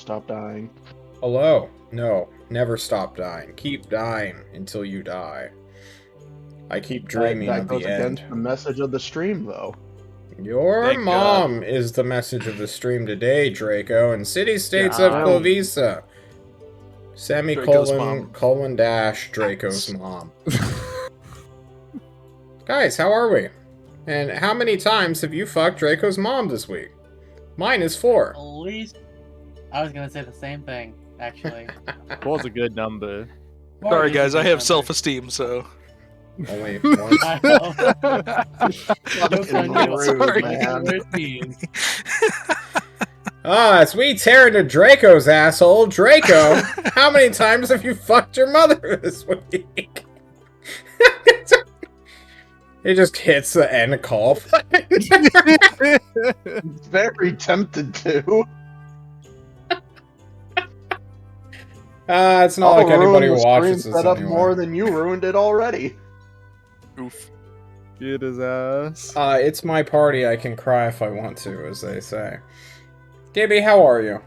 stop dying. Hello. No, never stop dying. Keep dying until you die. I keep dreaming That of goes the end. against the message of the stream, though. Your Thank mom is the message of the stream today, Draco, and city-states of Yeah. Klovisa. Draco's Semicolon, mom. colon dash, Draco's mom. Guys, how are we? And how many times have you fucked Draco's mom this week? Mine is 4. At least I was gonna say the same thing, actually. Four's a good number. Sorry, Or guys, is a I good have number. self-esteem, so. Only once. I know. Joke's on you. Rude, Sorry. man. What it means. As we tear into Draco's asshole, Draco, how many times have you fucked your mother this week? It just hits the end call. Very tempted to. It's not I'll like anybody ruin the watches stream this setup anyway. more than you ruined it already. Oof. Get his ass. It's my party, I can cry if I want to, as they say. Gibby, how are you?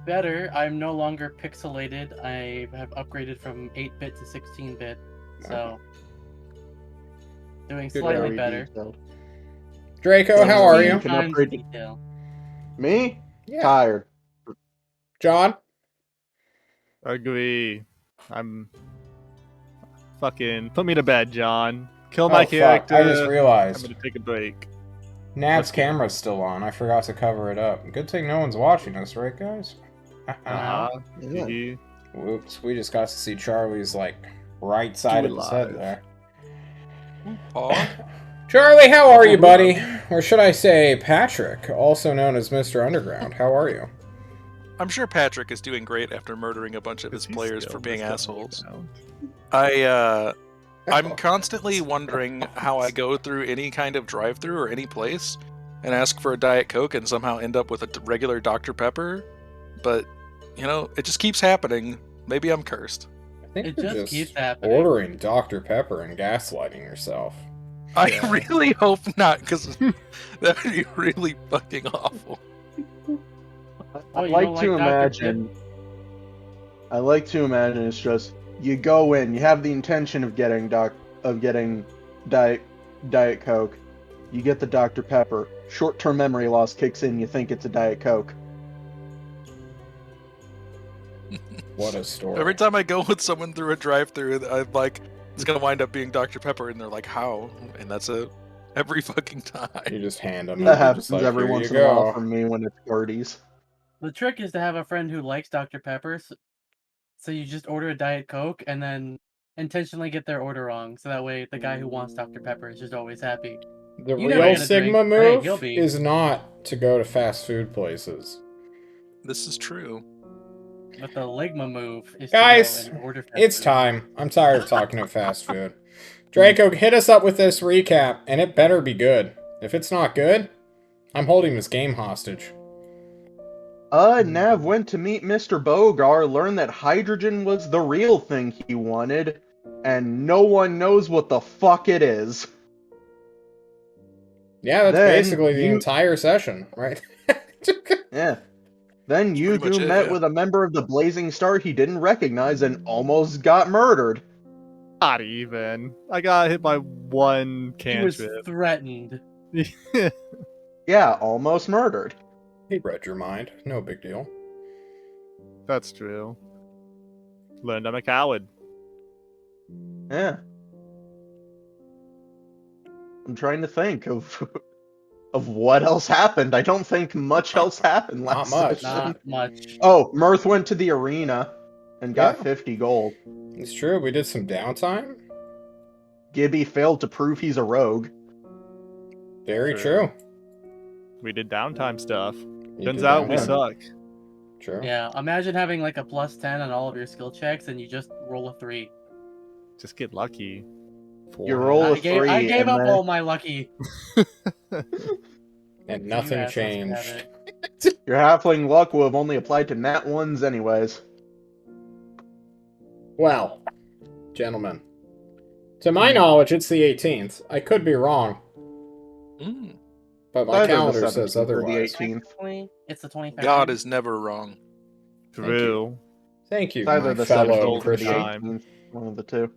Better. I'm no longer pixelated. I have upgraded from 8-bit to 16-bit, so doing Good slightly Very better. detailed. Draco, how are you? 16 times upgrade- detail. Me? Yeah. Tired. John? Agree. I'm fucking put me to bed, John. Kill my Oh, fuck. character. I just I'm realized. gonna take a break. Nav's camera's still on. I forgot to cover it up. Good thing no one's watching us, right, guys? Uh-huh. Yeah. Hee. Whoops, we just got to see Charlie's, like, right side Do of it his head live. there. Aw. Charlie, how are you, buddy? Or should I say Patrick, also known as Mr. Underground. How are you? I'm sure Patrick is doing great after murdering a bunch of his Is he players still for being Mr. assholes. Underground? I'm constantly wondering how I go through any kind of drive-through or any place and ask for a Diet Coke and somehow end up with a regular Dr. Pepper, but, you know, it just keeps happening. Maybe I'm cursed. I think It you're just keeps happening. ordering Dr. Pepper and gaslighting yourself. I Yeah. really hope not, because that would be really fucking awful. Oh, I you like don't to like Dr. imagine. I like to imagine it's just you go in, you have the intention of getting Diet Coke, you get the Dr. Pepper. Short-term memory loss kicks in. You think it's a Diet Coke. What a story. Every time I go with someone through a drive-through, I'm like, it's gonna wind up being Dr. Pepper, and they're like, how? And that's it. Every fucking time. You just hand them. That happens like, every "Here once you in a while go." for me when it's parties. The trick is to have a friend who likes Dr. Pepper, so you just order a Diet Coke and then intentionally get their order wrong, so that way the guy who wants Dr. Pepper is just always happy. The You never real get a Sigma drink. Hey, he'll move be- is not to go to fast food places. This is true. But the Ligma move is Guys, to go and order fast It's food. time. I'm tired of talking of fast food. Draco, hit us up with this recap, and it better be good. If it's not good, I'm holding this game hostage. Nav went to meet Mr. Bogar, learned that hydrogen was the real thing he wanted, and no one knows what the fuck it is. Yeah, that's Then basically the you- entire session, right? Yeah. Then That's pretty much Yugu it, met yeah. with a member of the Blazing Star he didn't recognize and almost got murdered. Not even. I got hit by one He was cantrip. threatened. Yeah, almost murdered. He read your mind. No big deal. That's true. Learned I'm a coward. Yeah. I'm trying to think of what else happened. I don't think much else happened Not last much. session. Not much. Oh, Mirth went to the arena and got Yeah. 50 gold. It's true, we did some downtime. Gibby failed to prove he's a rogue. Very True. true. We did downtime stuff. You Turns did out we downtime. suck. True. Yeah, imagine having like a +10 on all of your skill checks and you just roll a 3. Just get lucky. You roll a I gave 3 I gave and up then all my lucky. And You nothing assholes can have changed. it. your halfling luck will have only applied to nat 1s anyways. Well, gentlemen, to my knowledge, it's the 18th. I could be wrong. Mm. But It's my either the calendar says 17th or the otherwise. 18th. Technically, it's the 22nd. God is never wrong. True. Thank you, It's either my the fellow 17th or the Christian. 18th. One of the two.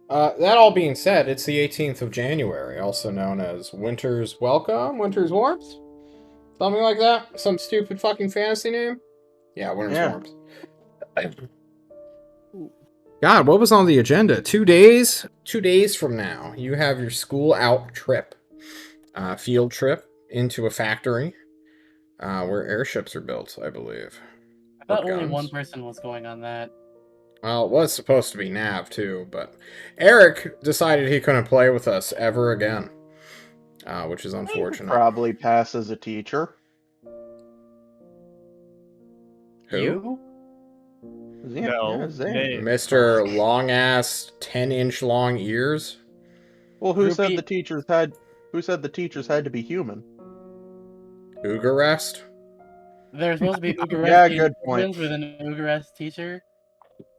That all being said, it's the 18th of January, also known as Winter's Welcome, Winter's Warmth? Something like that? Some stupid fucking fantasy name? Yeah, Winter's Yeah. Warmth. God, what was on the agenda? 2 days? 2 days from now, you have your school out trip. Field trip into a factory where airships are built, I believe. I thought Or only one guns. person was going on that. Well, it was supposed to be Nav, too, but Eric decided he couldn't play with us ever again, which is unfortunate. Probably pass as a teacher. Who? You? Yeah, No, Zane. Nate. Mr. Long-ass, 10-inch long ears? Well, who said Groupie- the teachers had? Who said the teachers had to be human? Ugarest? There's supposed to be Yeah, Ugaresti good point. with an Ugarest teacher.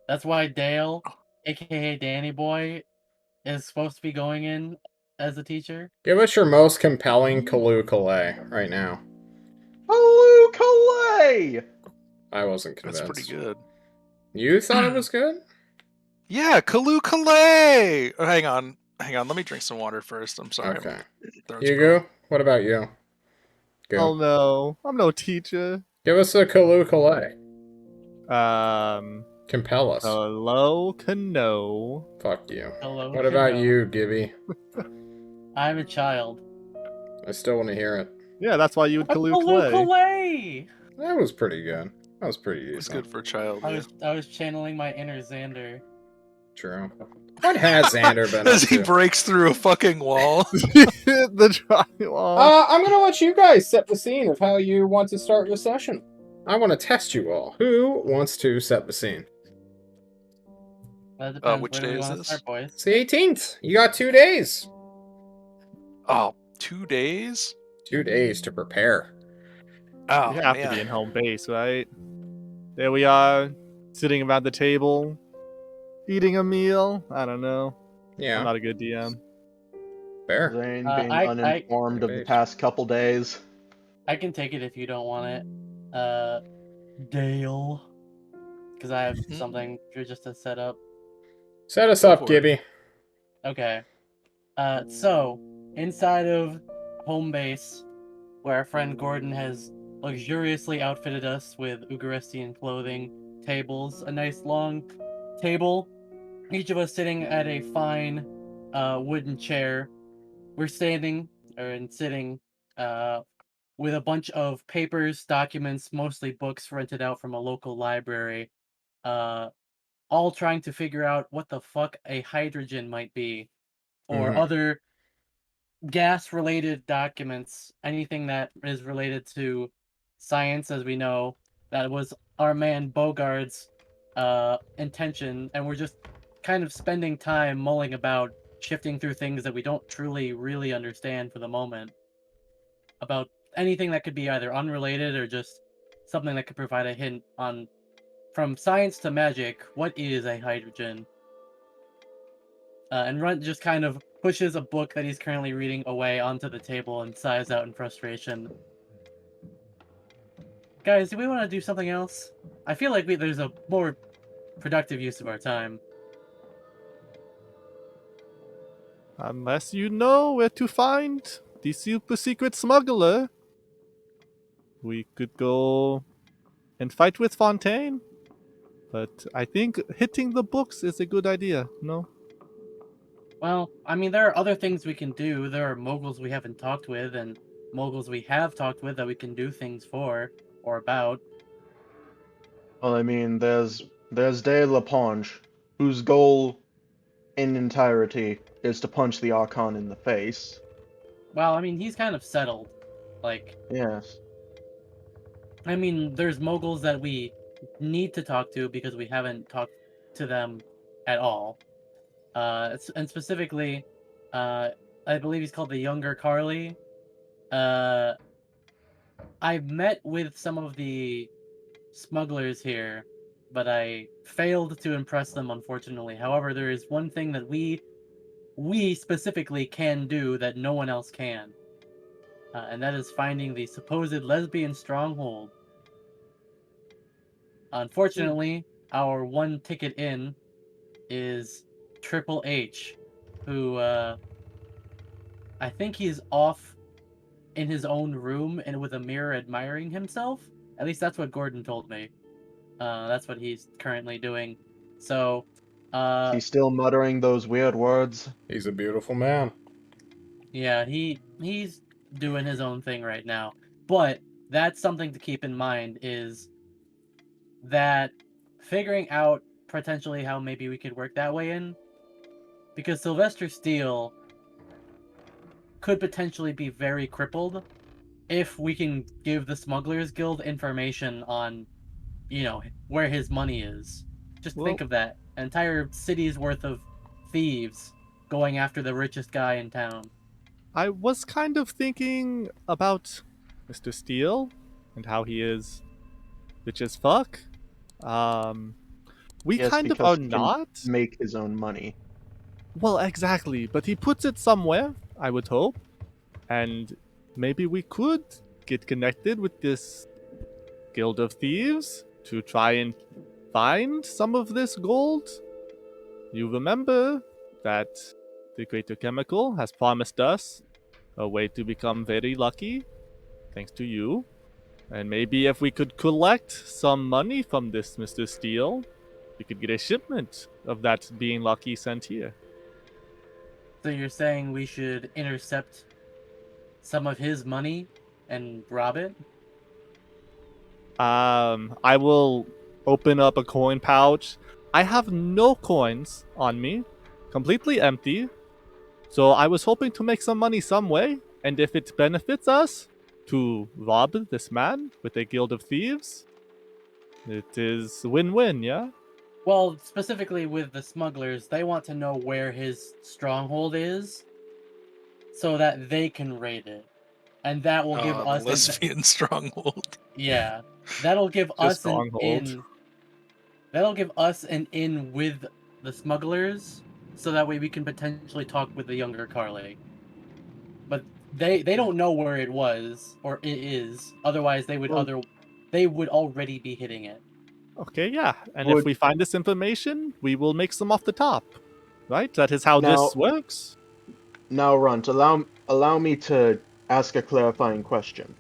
That's why Dale, aka Danny Boy, is supposed to be going in as a teacher. Give us your most compelling Kaloo right now. Hello, Calais! I wasn't That's convinced. pretty good. You thought it was good? Yeah, Kaloo Kalay! Oh, hang on. Let me drink some water first. I'm sorry. Okay. Throat's burning. Hugo, what about you? Oh Go. no, I'm no teacher. Give us a Kaloo. Compel us. Hello, Kano. Fuck you. Hello, What about Kano. you, Gibby? I'm a child. I still want to hear it. Yeah, that's why you would Kaloo Hello, Clay. Clay! That was pretty good. That was pretty It's decent. good for a child. I Yeah. was channeling my inner Xander. True. What has Xander been As up he to? breaks through a fucking wall. The drywall. I'm gonna let you guys set the scene of how you want to start your session. I want to test you all. Who wants to set the scene? That depends. Which Where do day we is want to this? start, boys? It's the 18th. You got 2 days. Oh, 2 days? 2 days to prepare. Oh, You have to man. be in home base, right? There we are, sitting around the table, eating a meal. I don't know. I'm Yeah, not a good DM. fair. Zane being I uninformed of the Base. past couple days. I can take it if you don't want it. Dale. Because I have something for just to set up. Set us Go up, for it. Gibby. Okay. So, inside of home base, where our friend Gordon has luxuriously outfitted us with Ugarestian clothing, tables, a nice long table, each of us sitting at a fine wooden chair. We're standing, and sitting, with a bunch of papers, documents, mostly books rented out from a local library, all trying to figure out what the fuck a hydrogen might be, or Mhm. other gas related documents, anything that is related to science as we know. That was our man Bogard's intention, and we're just kind of spending time mulling about, shifting through things that we don't truly really understand for the moment, about anything that could be either unrelated or just something that could provide a hint on, from science to magic, what is a hydrogen. And Runt just kind of pushes a book that he's currently reading away onto the table and sighs out in frustration. Guys, do we want to do something else? I feel like there's a more productive use of our time. Unless you know where to find the super secret smuggler, we could go and fight with Fontaine. But I think hitting the books is a good idea, no? Well, I mean, there are other things we can do. There are moguls we haven't talked with, and moguls we have talked with that we can do things for, or about. Well, I mean, there's De La Ponge, whose goal in entirety is to punch the Archon in the face. Well, I mean, he's kind of settled. Like, Yes. I mean, there's moguls that we need to talk to because we haven't talked to them at all. And specifically, I believe he's called the Younger Carly. I've met with some of the smugglers here, but I failed to impress them, unfortunately. However, there is one thing that we we specifically can do that no one else can. And that is finding the supposed lesbian stronghold. Unfortunately, our one ticket in is Triple H, who I think he's off in his own room and with a mirror admiring himself. At least that's what Gordon told me. That's what he's currently doing. So, Is he still muttering those weird words? He's a beautiful man. yeah, he's doing his own thing right now. But that's something to keep in mind is that figuring out potentially how maybe we could work that way in, because Sylvester Steele could potentially be very crippled if we can give the Smugglers Guild information on, where his money is. Just think Well, of that. An entire city's worth of thieves going after the richest guy in town. I was kind of thinking about Mr. Steele and how he is rich as fuck. We Yes, kind of are because he can not. make his own money. Well, exactly, but he puts it somewhere, I would hope. And maybe we could get connected with this Guild of Thieves to try and find some of this gold. You remember that the Greater Chemical has promised us a way to become very lucky, thanks to you. And maybe if we could collect some money from this Mr. Steele, we could get a shipment of that being lucky sent here. So you're saying we should intercept some of his money and rob it? I will open up a coin pouch. I have no coins on me, completely empty. So I was hoping to make some money some way, and if it benefits us to rob this man with a guild of thieves, it is win-win, yeah? Well, specifically with the smugglers, they want to know where his stronghold is so that they can raid it. And that will give The us lesbian stronghold. yeah. That'll give Just us an stronghold. in. That'll give us an in with the smugglers so that way we can potentially talk with the younger Carly. But they don't know where it was or it is. Otherwise Well, they would already be hitting it. Okay, yeah. And if Would we find this information, we will make some off the top. Right? That is how now this works. now Runt, allow me to ask a clarifying question.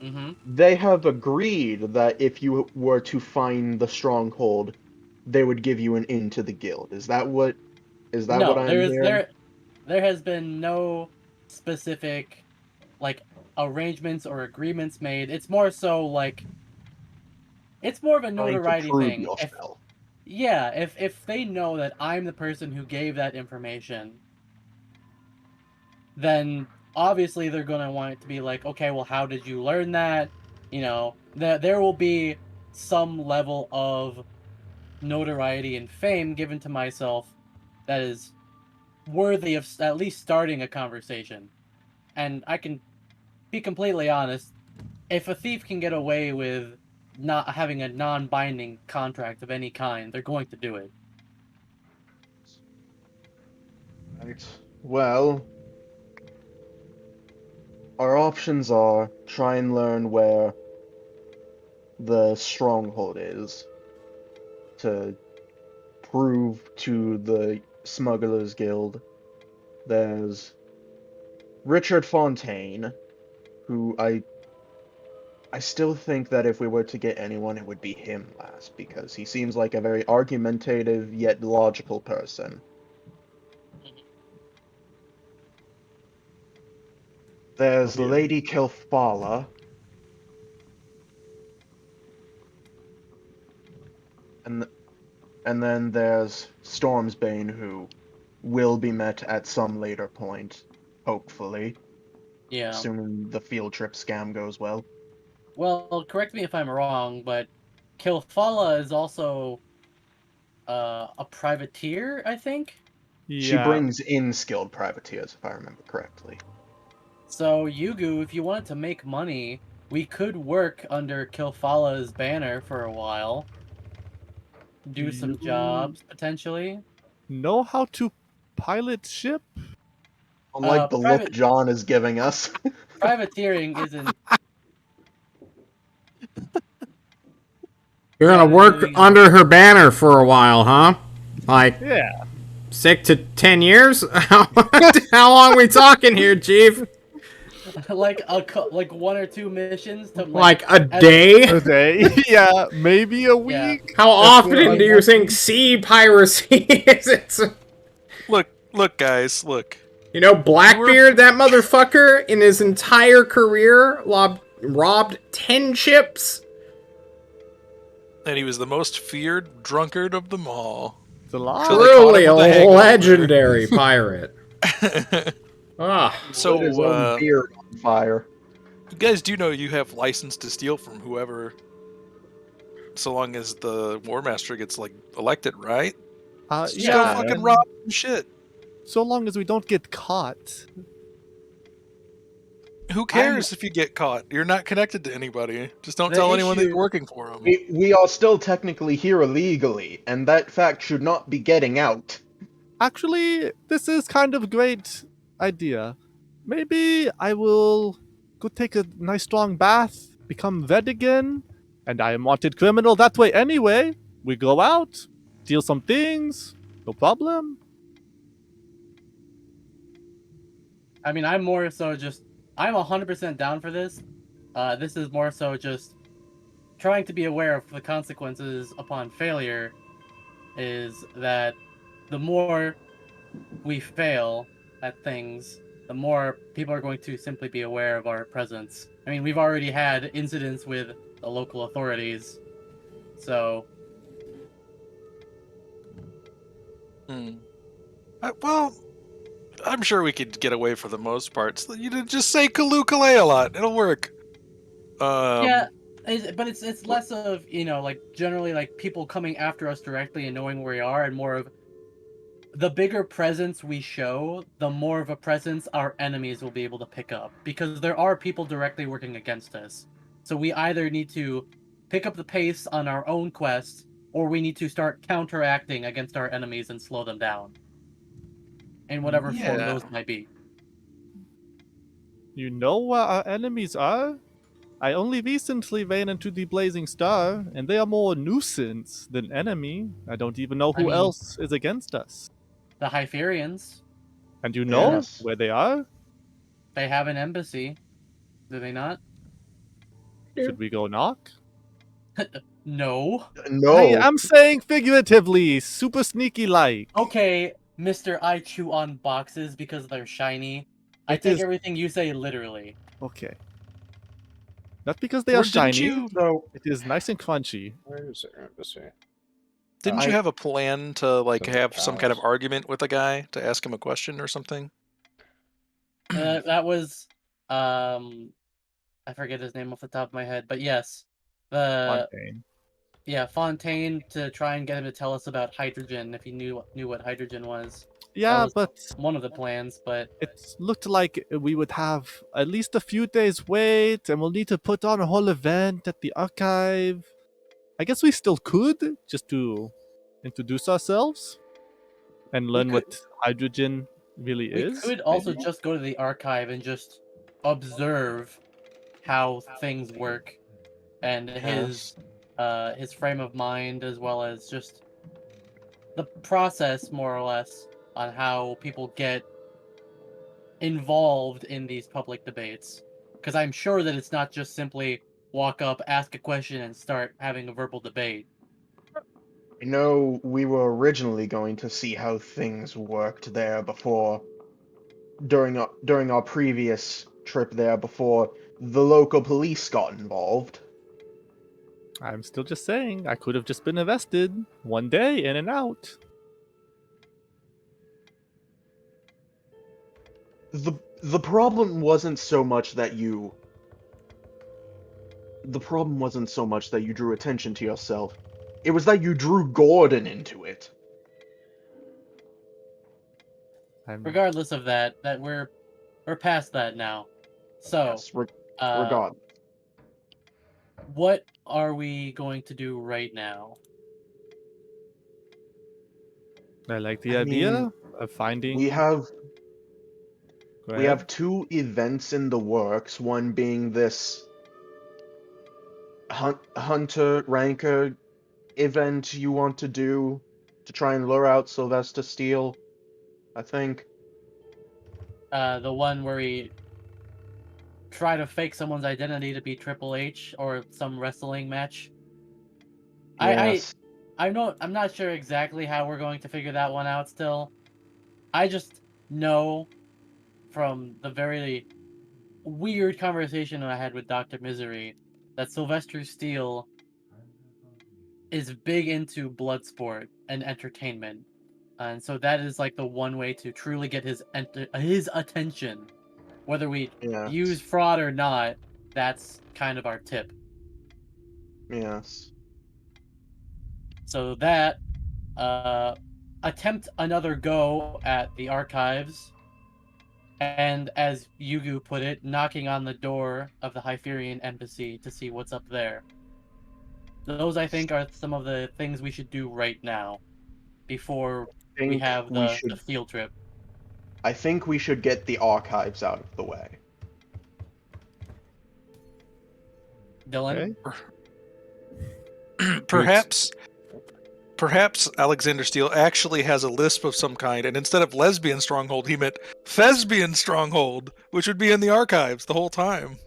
Mm-hmm. They have agreed that if you were to find the stronghold, they would give you an in to the guild. Is that what No, I'm hearing? there has been no specific like arrangements or agreements made. It's more so like it's more of a Trying to notoriety prove thing. yourself. If they know that I'm the person who gave that information, then obviously they're gonna want it to be like, okay, well, how did you learn that? There will be some level of notoriety and fame given to myself that is worthy of at least starting a conversation. And I can be completely honest, if a thief can get away with not having a non-binding contract of any kind, they're going to do it. Right. Well, our options are try and learn where the stronghold is to prove to the Smugglers Guild. There's Richard Fontaine, who I still think that if we were to get anyone, it would be him last, because he seems like a very argumentative yet logical person. Oh There's dear. Lady Kilfala, and and then there's Stormsbane, who will be met at some later point, hopefully, Yeah. assuming the field trip scam goes well. Well, correct me if I'm wrong, but Kilfala is also a privateer, I think. She Yeah. brings in skilled privateers, if I remember correctly. So, Yugu, if you wanted to make money, we could work under Kilfala's banner for a while, do some You jobs potentially. know how to pilot ship? Unlike the look private John is giving us. privateering isn't You're gonna work privateering is under her banner for a while, huh? Like Yeah. 6 to 10 years? How long we talking here, Chief? like like 1 or 2 missions to Like a as day? A day? Yeah, maybe a Yeah. week. How if we're often do you think unlucky. sea piracy is? It's, Look, guys, look. you know, You were Blackbeard, that motherfucker, in his entire career, robbed 10 ships. and he was the most feared drunkard of them all. It's a lot. Till they caught Truly him a with a hangover. legendary pirate. Ah, Lit his own So, beard on fire. you guys do know you have license to steal from whoever, so long as the War Master gets like elected, right? Just go Yeah. fucking rob some shit. So long as we don't get caught. Who cares if you get caught? You're not connected to anybody. Just don't The tell anyone that issue- you're working for them. We are still technically here illegally, and that fact should not be getting out. Actually, this is kind of a great idea. Maybe I will go take a nice strong bath, become vet again, and I am wanted criminal that way anyway. We go out, steal some things, no problem. I mean, I'm more so just I'm 100% down for this. This is more so just trying to be aware of the consequences upon failure. Is that the more we fail at things, the more people are going to simply be aware of our presence. I mean, we've already had incidents with the local authorities, so Well, I'm sure we could get away for the most part. So you just say Kalu Kalay a lot. It'll work. yeah. But it's less of like generally like people coming after us directly and knowing where we are, and more of the bigger presence we show, the more of a presence our enemies will be able to pick up, because there are people directly working against us. So we either need to pick up the pace on our own quest, or we need to start counteracting against our enemies and slow them down. In whatever form Yeah. those might be. You know where our enemies are? I only recently ran into the Blazing Star, and they are more nuisance than enemy. I don't even know I who mean- else is against us. The Hyperions, And you know Yes. where they are? they have an embassy. Do they not? Should we go knock? No. No. I'm saying figuratively, super sneaky like. Okay, Mr. I chew on boxes because they're shiny. I It take is- everything you say literally. Okay. Not because they Or are shiny. So, It is nice and crunchy. where is their embassy? Didn't you have a plan to like It's in the have some kind of palace. argument with a guy to ask him a question or something? That was I forget his name off the top of my head, but yes. Fontaine. Fontaine, to try and get him to tell us about hydrogen if he knew what hydrogen was. Yeah, was- but One of the plans, but it looked like we would have at least a few days wait, and we'll need to put on a whole event at the archive. I guess we still could, just to introduce ourselves and learn could- what hydrogen really we is. could also maybe? just go to the archive and just observe how things work and his frame of mind, as well as just the process, more or less, on how people get involved in these public debates. Because I'm sure that it's not just simply walk up, ask a question, and start having a verbal debate. I know we were originally going to see how things worked there before, during our previous trip there, before the local police got involved. I'm still just saying, I could have just been arrested one day in and out. The problem wasn't so much that you. The problem wasn't so much that you drew attention to yourself. It was that you drew Gordon into it. Regardless of that we're past that now. So, Yes, uh, regardless. what are we going to do right now? I like the I idea. mean- finding. We have Go we ahead. have two events in the works. One being this hunter ranker event you want to do to try and lure out Sylvester Steele, I think. The one where we try to fake someone's identity to be Triple H or some wrestling match. Yes. I'm not sure exactly how we're going to figure that one out still. I just know from the very weird conversation I had with Dr. Misery that Sylvester Steele is big into blood sport and entertainment. And so that is like the one way to truly get his attention. Whether we use Yes. fraud or not, that's kind of our tip. Yes. So that attempt another go at the archives, and as Yugu put it, knocking on the door of the Hyperion embassy to see what's up there. Those, I think, are some of the things we should do right now before we Think have we the should field trip. I think we should get the archives out of the way. Dylan? Okay. Perhaps Alexander Steele actually has a lisp of some kind, and instead of lesbian stronghold, he meant thespian stronghold, which would be in the archives the whole time.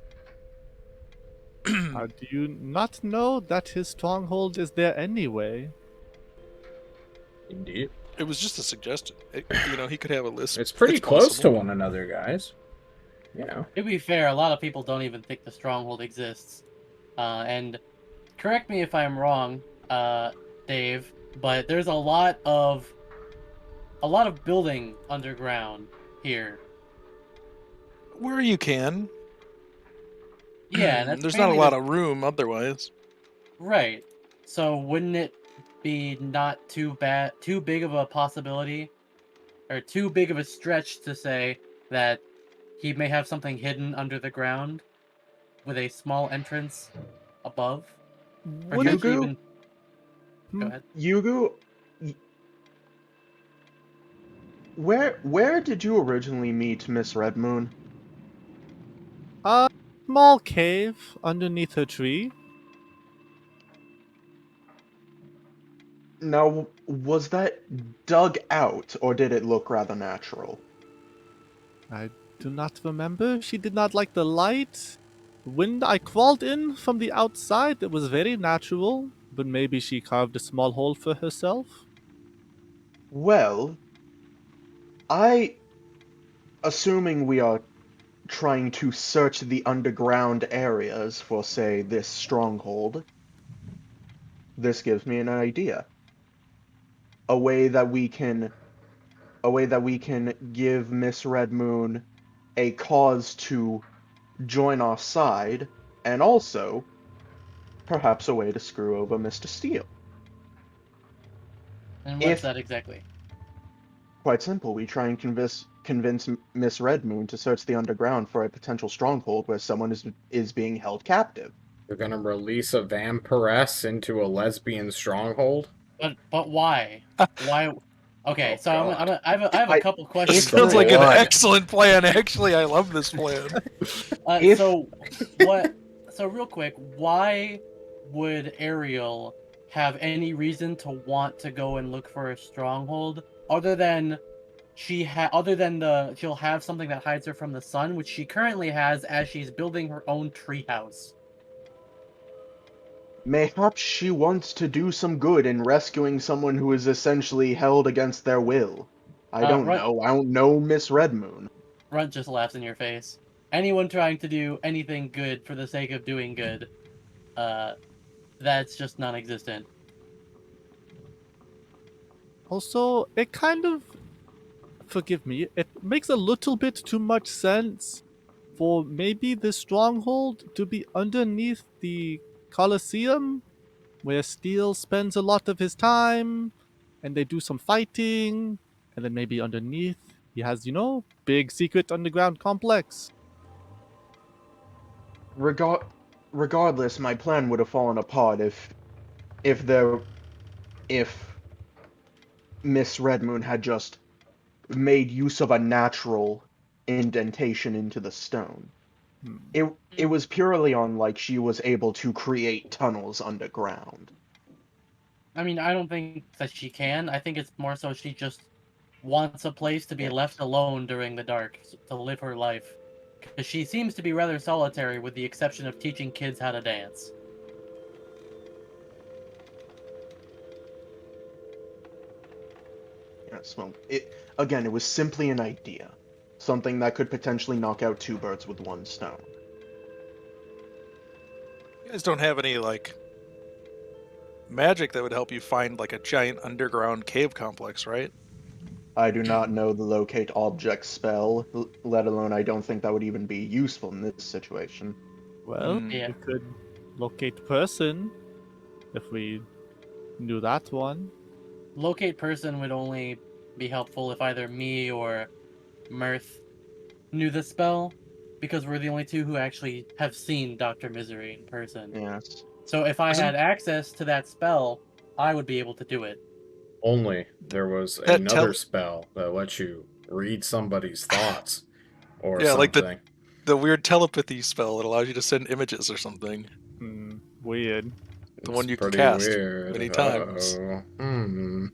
Do you not know that his stronghold is there anyway? Indeed. It was just a suggestion. He could have a lisp. It's pretty close to possible. one another, guys. Yeah. To be fair, a lot of people don't even think the stronghold exists. And correct me if I'm wrong, Dave, but there's a lot of building underground here. Where you can. Yeah, that's There's not a mainly lot of room otherwise. right. So wouldn't it be not too big of a possibility, or too big of a stretch to say that he may have something hidden under the ground with a small entrance above? Wouldn't Perhaps Yugu? even. Go Hmm? ahead. Yugu, where did you originally meet Miss Redmoon? a small cave underneath a tree? Now, was that dug out, or did it look rather natural? I do not remember. She did not like the light. When I crawled in from the outside, it was very natural, but maybe she carved a small hole for herself. Well, assuming we are trying to search the underground areas for, say, this stronghold, this gives me an idea. A way that we can give Miss Red Moon a cause to join our side, and also perhaps a way to screw over Mr. Steele. And what's If that exactly? Quite simple, we try and convince Miss Red Moon to search the underground for a potential stronghold where someone is being held captive. We're gonna release a vampiress into a lesbian stronghold. But why? Why? Okay, Oh, so God. I have a I- couple If questions. the Sounds like an blood. excellent plan. Actually, I love this plan. if- So what? So real quick, why would Ariel have any reason to want to go and look for a stronghold other than she'll have something that hides her from the sun, which she currently has as she's building her own treehouse. Mayhaps she wants to do some good in rescuing someone who is essentially held against their will. I don't Runt, know. I don't know Miss Red Moon. Runt just laughs in your face. Anyone trying to do anything good for the sake of doing good, that's just non-existent. Also, it kind of, forgive me, it makes a little bit too much sense for maybe the stronghold to be underneath the Colosseum, where Steele spends a lot of his time, and they do some fighting, and then maybe underneath he has, big secret underground complex. Regardless, my plan would have fallen apart if there if Miss Red Moon had just made use of a natural indentation into the stone. Hmm. It was purely on like she was able to create tunnels underground. I mean, I don't think that she can. I think it's more so she just wants a place to be Yes. left alone during the dark to live her life. Because she seems to be rather solitary, with the exception of teaching kids how to dance. Yes, well, it was simply an idea. Something that could potentially knock out two birds with one stone. You guys don't have any like magic that would help you find like a giant underground cave complex, right? I do not know the locate object spell, let alone I don't think that would even be useful in this situation. Well, Yeah. we could locate person if we knew that one. Locate person would only be helpful if either me or Mirth knew the spell, because we're the only two who actually have seen Dr. Misery in person. Yes. So if I Isn't- had access to that spell, I would be able to do it. Only there was That another spell that lets you read somebody's thoughts or Yeah, like something. the weird telepathy spell that allows you to send images or something. Weird. The It's one you can pretty cast weird. many times. Hmm.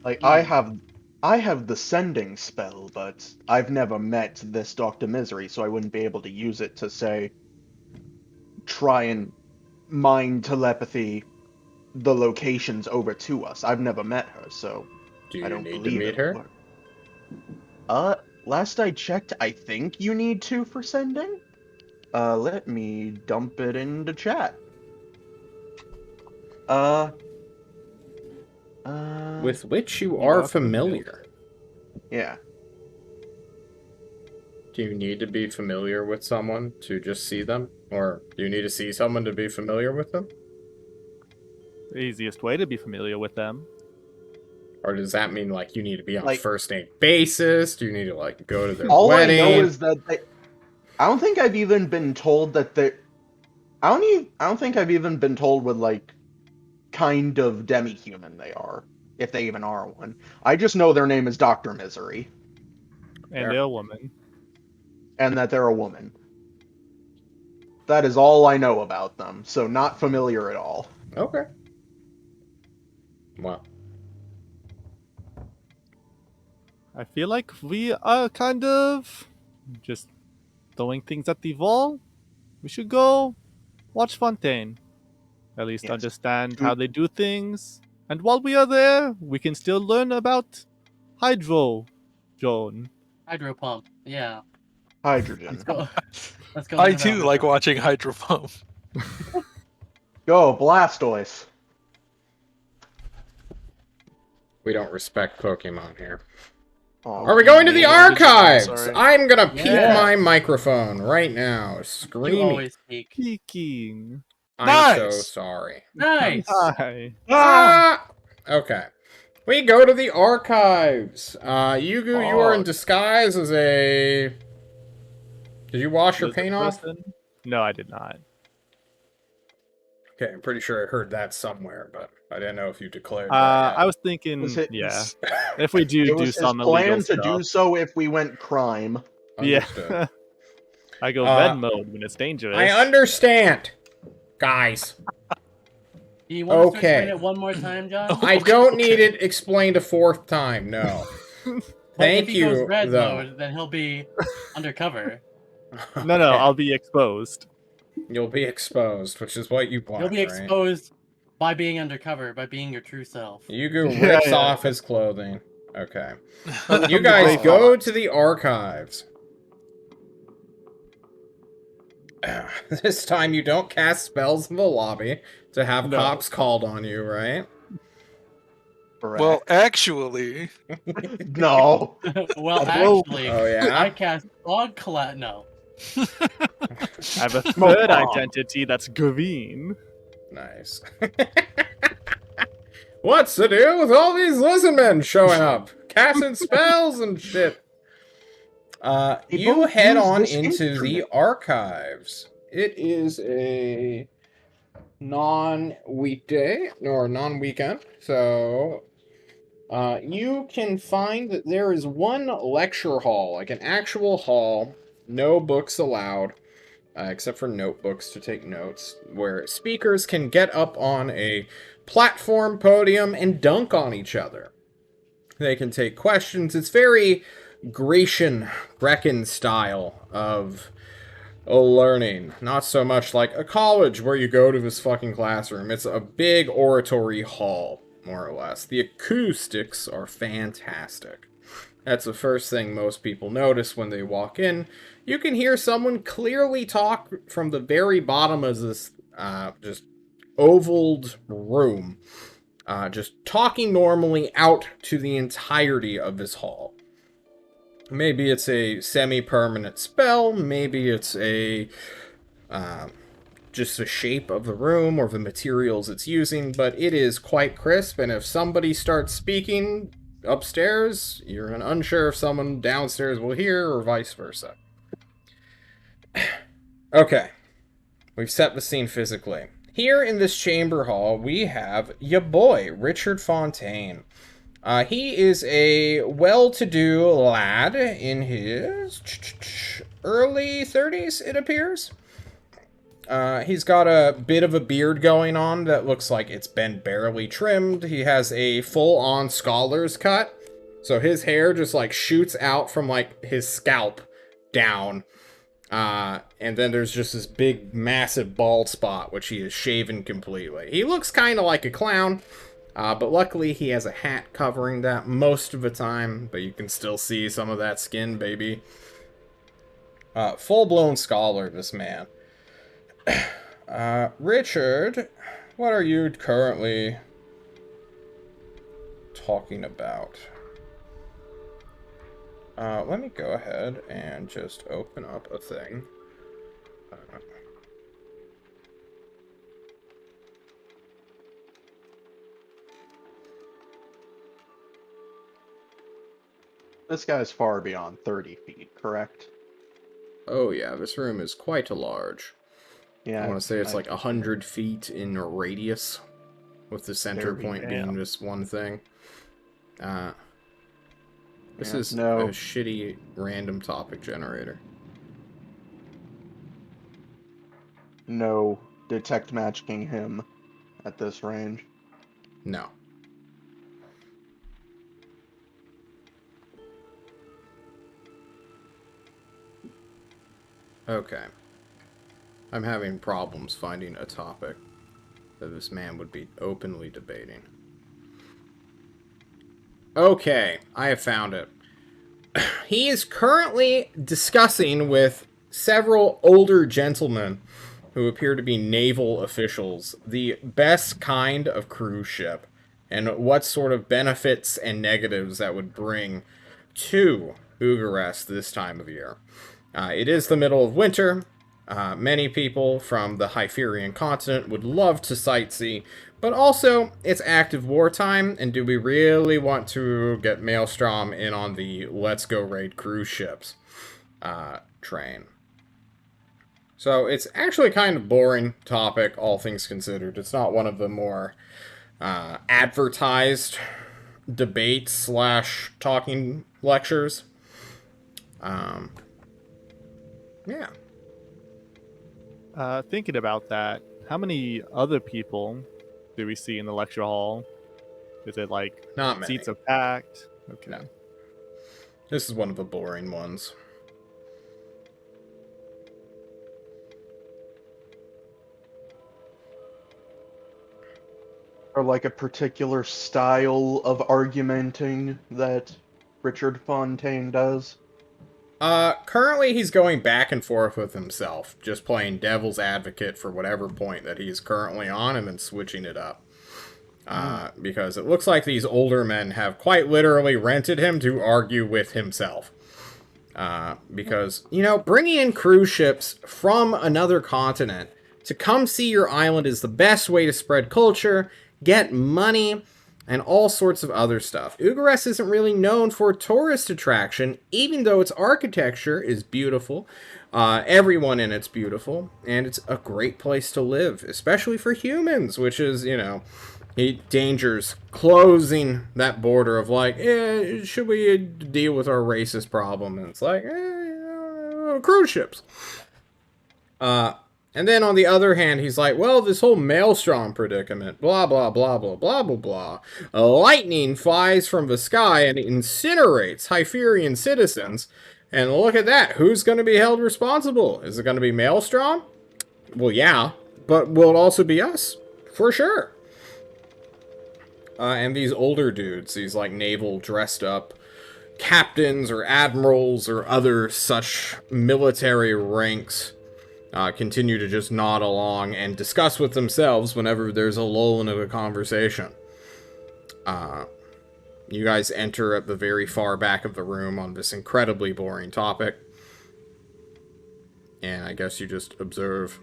Like Hmm. I have the sending spell, but I've never met this Dr. Misery, so I wouldn't be able to use it to say try and mind telepathy the locations over to us. I've never met her, so Do I you don't need to believe meet it would her? work. Last I checked, I think you need to for sending. Let me dump it into chat. Uh, With which you You are are familiar. familiar. yeah. Do you need to be familiar with someone to just see them? Or do you need to see someone to be familiar with them? The easiest way to be familiar with them. Or does that mean like you need to be on Like, first name basis? Do you need to like go to their all I wedding? know is that I don't think I've even been told that I don't think I've even been told what like kind of demi-human they are, if they even are one. I just know their name is Dr. Misery, And Fair. they're a woman. and that they're a woman. That is all I know about them, so not familiar at all. Okay. Well, I feel like we are kind of just throwing things at the wall. We should go watch Fontaine. At least Yes. understand how they do things. And while we are there, we can still learn about Hydro Joan. Hydro pump. Yeah. Hydrogen. Let's go. Let's go. I learn about too like hydro- watching Hydro Pump. Go, Blastoise. we don't respect Pokemon here. Oh, Are we going to the Digimon, archives? sorry. I'm gonna peek Yeah. my microphone right now. You Screaming. always speak. Peeking. I'm so Nice! sorry. Nice. Hi. Ah! Okay. We go to the archives. Yugu, you are in disguise as a... Did you wash your Lizard paint off? person? No, I did not. Okay, I'm pretty sure I heard that somewhere, but I didn't know if you declared that yet. I was thinking, Was it- yeah, if we do It was his some illegal plan to stuff. do so if we went crime. Understood. Yeah. I go Uh, red mode when it's dangerous. I understand, guys. Do you want us to Okay. explain it one more time, John? I don't need it explained a fourth time, no. But Thank if he goes you, red though. mode, then he'll be undercover. No, Okay. I'll be exposed. You'll be exposed, which is what you want, He'll be right? exposed by being undercover, by being your true self. Yugu Yeah, rips yeah. off his clothing. Okay. Come You to guys Grey go Fox. to the archives. This time you don't cast spells in the lobby to have No. cops called on you, right? Correct. Well, actually, no. Well, Whoa. actually, Oh, yeah? I cast Fog Collat. No. I have a Smoke third bomb. identity that's green. Nice. What's to do with all these lizard men showing up? Casting spells and shit. They You both head use on this into the instrument. archives. It is a non-weekday, or non-weekend, so You can find that there is one lecture hall, like an actual hall, no books allowed, except for notebooks to take notes, where speakers can get up on a platform podium and dunk on each other. They can take questions. It's very Grecian style of learning. Not so much like a college where you go to this fucking classroom. It's a big oratory hall, more or less. The acoustics are fantastic. That's the first thing most people notice when they walk in. You can hear someone clearly talk from the very bottom of this just ovaled room. Just talking normally out to the entirety of this hall. Maybe it's a semi-permanent spell, maybe it's a just the shape of the room or the materials it's using, but it is quite crisp, and if somebody starts speaking upstairs, you're unsure if someone downstairs will hear, or vice versa. Okay, we've set the scene physically. Here in this chamber hall, we have ya boy, Richard Fontaine. He is a well-to-do lad in his early 30s, it appears. He's got a bit of a beard going on that looks like it's been barely trimmed. He has a full-on scholar's cut, so his hair just, like, shoots out from, like, his scalp down. And then there's just this big, massive bald spot, which he has shaven completely. He looks kind of like a clown. But luckily he has a hat covering that most of the time, but you can still see some of that skin, baby. Full-blown scholar, this man. Richard, what are you currently talking about? Let me go ahead and just open up a thing. This guy's far beyond 30 feet, correct? Oh yeah, this room is quite large. Yeah. I want to say it's like 100 feet in a radius, with the center point being this one thing. This is a shitty random topic generator. No detect matching him at this range. No. Okay. I'm having problems finding a topic that this man would be openly debating. Okay, I have found it. He is currently discussing with several older gentlemen who appear to be naval officials the best kind of cruise ship and what sort of benefits and negatives that would bring to Ugarest this time of year. It is the middle of winter. Many people from the Hyperion continent would love to sightsee, but also it's active wartime, and do we really want to get Maelstrom in on the let's go raid cruise ships train? So it's actually kind of boring topic, all things considered. It's not one of the more advertised debates / talking lectures. Yeah. Thinking about that, how many other people do we see in the lecture hall? Is it like not many? Seats are packed? Okay. No. This is one of the boring ones. Or like a particular style of argumenting that Richard Fontaine does? Currently he's going back and forth with himself, just playing devil's advocate for whatever point that he's currently on and then switching it up. Because it looks like these older men have quite literally rented him to argue with himself. Because, you know, bringing in cruise ships from another continent to come see your island is the best way to spread culture, get money, and all sorts of other stuff. Ugarest isn't really known for tourist attraction, even though its architecture is beautiful. Everyone in it's beautiful, and it's a great place to live, especially for humans, which is, you know, Danger's closing that border of like, should we deal with our racist problem? And it's like, cruise ships. And then on the other hand, he's like, well, this whole maelstrom predicament, blah, blah, blah, blah, blah, blah, blah. Lightning flies from the sky and incinerates Hyperion citizens. And look at that. Who's going to be held responsible? Is it going to be Maelstrom? Well, yeah. But will it also be us? For sure. And these older dudes, these like naval dressed up captains or admirals or other such military ranks, continue to just nod along and discuss with themselves whenever there's a lull in a conversation. You guys enter at the very far back of the room on this incredibly boring topic. And I guess you just observe.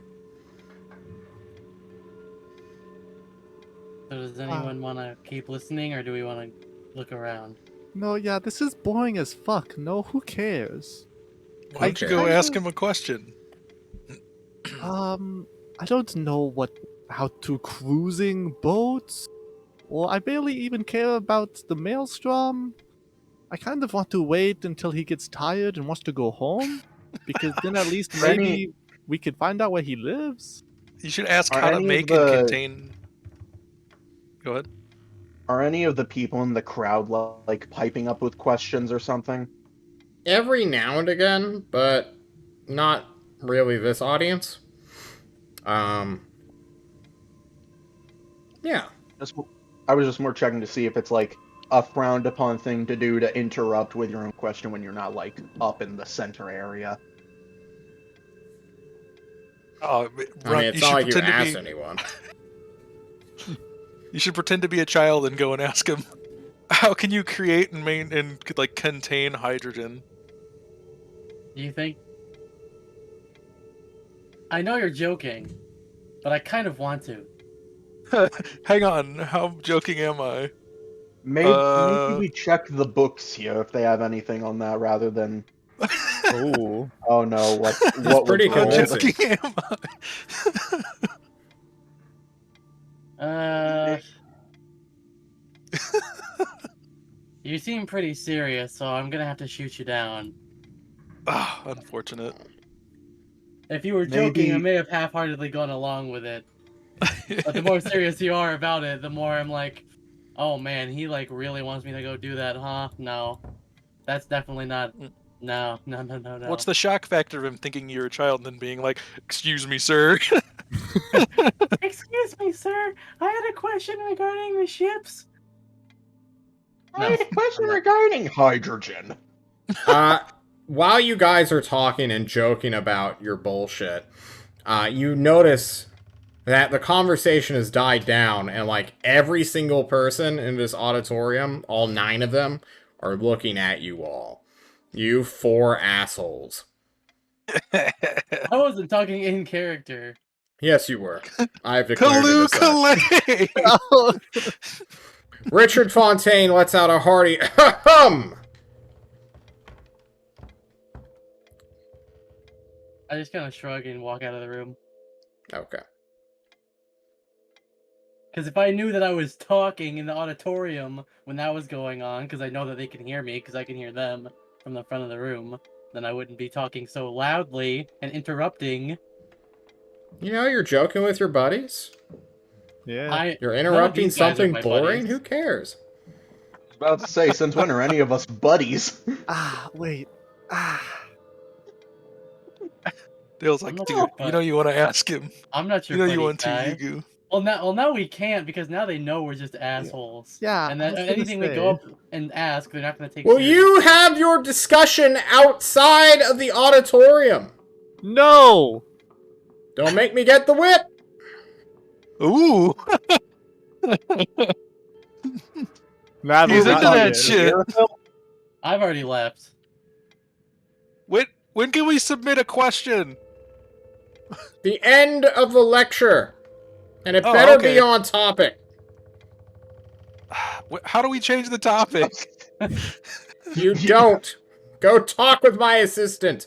So does anyone want to keep listening, or do we want to look around? No, yeah, this is boring as fuck. No, who cares? Why don't you go ask him a question? I don't know how to cruising boats, or I barely even care about the maelstrom. I kind of want to wait until he gets tired and wants to go home, because then at least maybe we could find out where he lives. You should ask how to make and contain. Go ahead. Are any of the people in the crowd like piping up with questions or something? Every now and again, but not really this audience. Yeah. I was just more checking to see if it's like a frowned upon thing to do to interrupt with your own question when you're not like up in the center area. I mean, it's not like you asked anyone. You should pretend to be a child and go and ask him, how can you create and like contain hydrogen? Do you think? I know you're joking, but I kind of want to. Hang on, how joking am I? Maybe we check the books here if they have anything on that rather than. Ooh. Oh no! What pretty convincing. Joking am I? You seem pretty serious, so I'm gonna have to shoot you down. Ah, unfortunate. If you were joking, I may have half-heartedly gone along with it. But the more serious you are about it, the more I'm like, oh man, he like really wants me to go do that, huh? No. That's definitely not. No. What's the shock factor of him thinking you're a child and then being like, excuse me, sir? Excuse me, sir. I had a question regarding the ships. I had a question regarding hydrogen. While you guys are talking and joking about your bullshit, you notice that the conversation has died down, and like every single person in this auditorium, all 9 of them, are looking at you all. You 4 assholes. I wasn't talking in character. Yes, you were. I've declared it Kaloo Richard Fontaine lets out a hearty hum. I just kind of shrug and walk out of the room. Okay. Because if I knew that I was talking in the auditorium when that was going on, because I know that they can hear me, because I can hear them from the front of the room, then I wouldn't be talking so loudly and interrupting. You know, you're joking with your buddies. Yeah. You're interrupting something boring? Who cares? I was about to say, since when are any of us buddies? Wait. Dale's like, dude, you know you want to ask him. I'm not your You know buddy you want guy. to, Yugu. Well, now we can't, because now they know we're just assholes. Yeah. And then anything we go up and ask, they're not going to take Will seriously. you have your discussion outside of the auditorium? No! Don't make me get the whip! Ooh! He's into that shit. I've already left. When can we submit a question? The end of the lecture. And it better be on topic. How do we change the topic? You don't. Go talk with my assistant.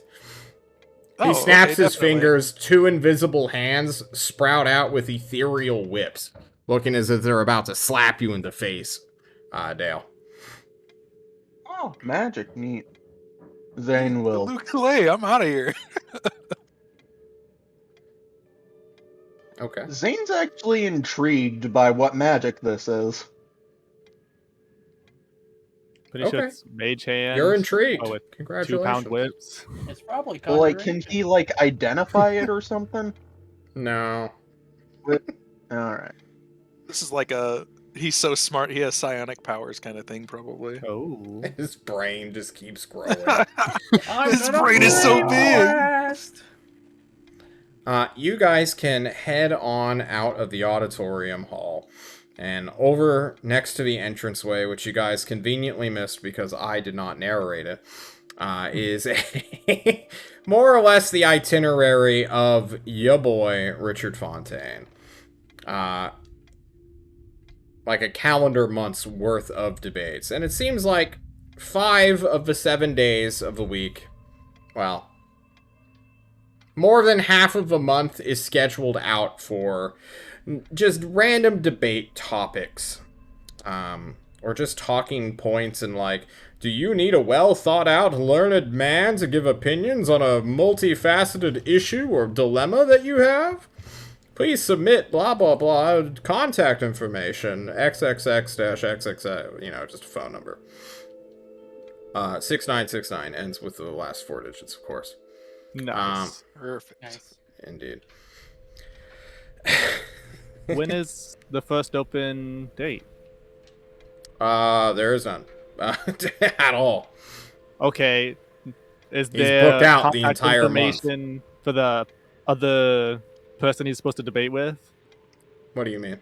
He snaps his fingers. 2 invisible hands sprout out with ethereal whips. looking as if they're about to slap you in the face, Dale. Oh, magic, neat. Zane will. Luke Clay, I'm out of here. Okay. Zane's actually intrigued by what magic this is. Pretty sure Okay. it's mage hand. You're intrigued. Oh, with 2-pound Congratulations. whips. It's probably Well, like, can conjuration. he, like, identify it or something? No. Alright. This is like he's so smart he has psionic powers kind of thing, probably. Oh. His brain just keeps growing. His brain is so big. You guys can head on out of the auditorium hall. And over next to the entranceway, which you guys conveniently missed because I did not narrate it, is more or less the itinerary of ya boy, Richard Fontaine. Like a calendar month's worth of debates. And it seems like 5 of the 7 days of the week, well, more than half of the month is scheduled out for just random debate topics. Or just talking points and like, do you need a well-thought-out, learned man to give opinions on a multifaceted issue or dilemma that you have? Please submit blah blah blah contact information xxx-xxx, just a phone number. 6969 ends with the last 4 digits, of course. Nice. Perfect. Nice. Indeed. When is the first open date? There is none. At all. Okay. Is He's there booked out the contact entire month. information for the other person he's supposed to debate with? What do you mean?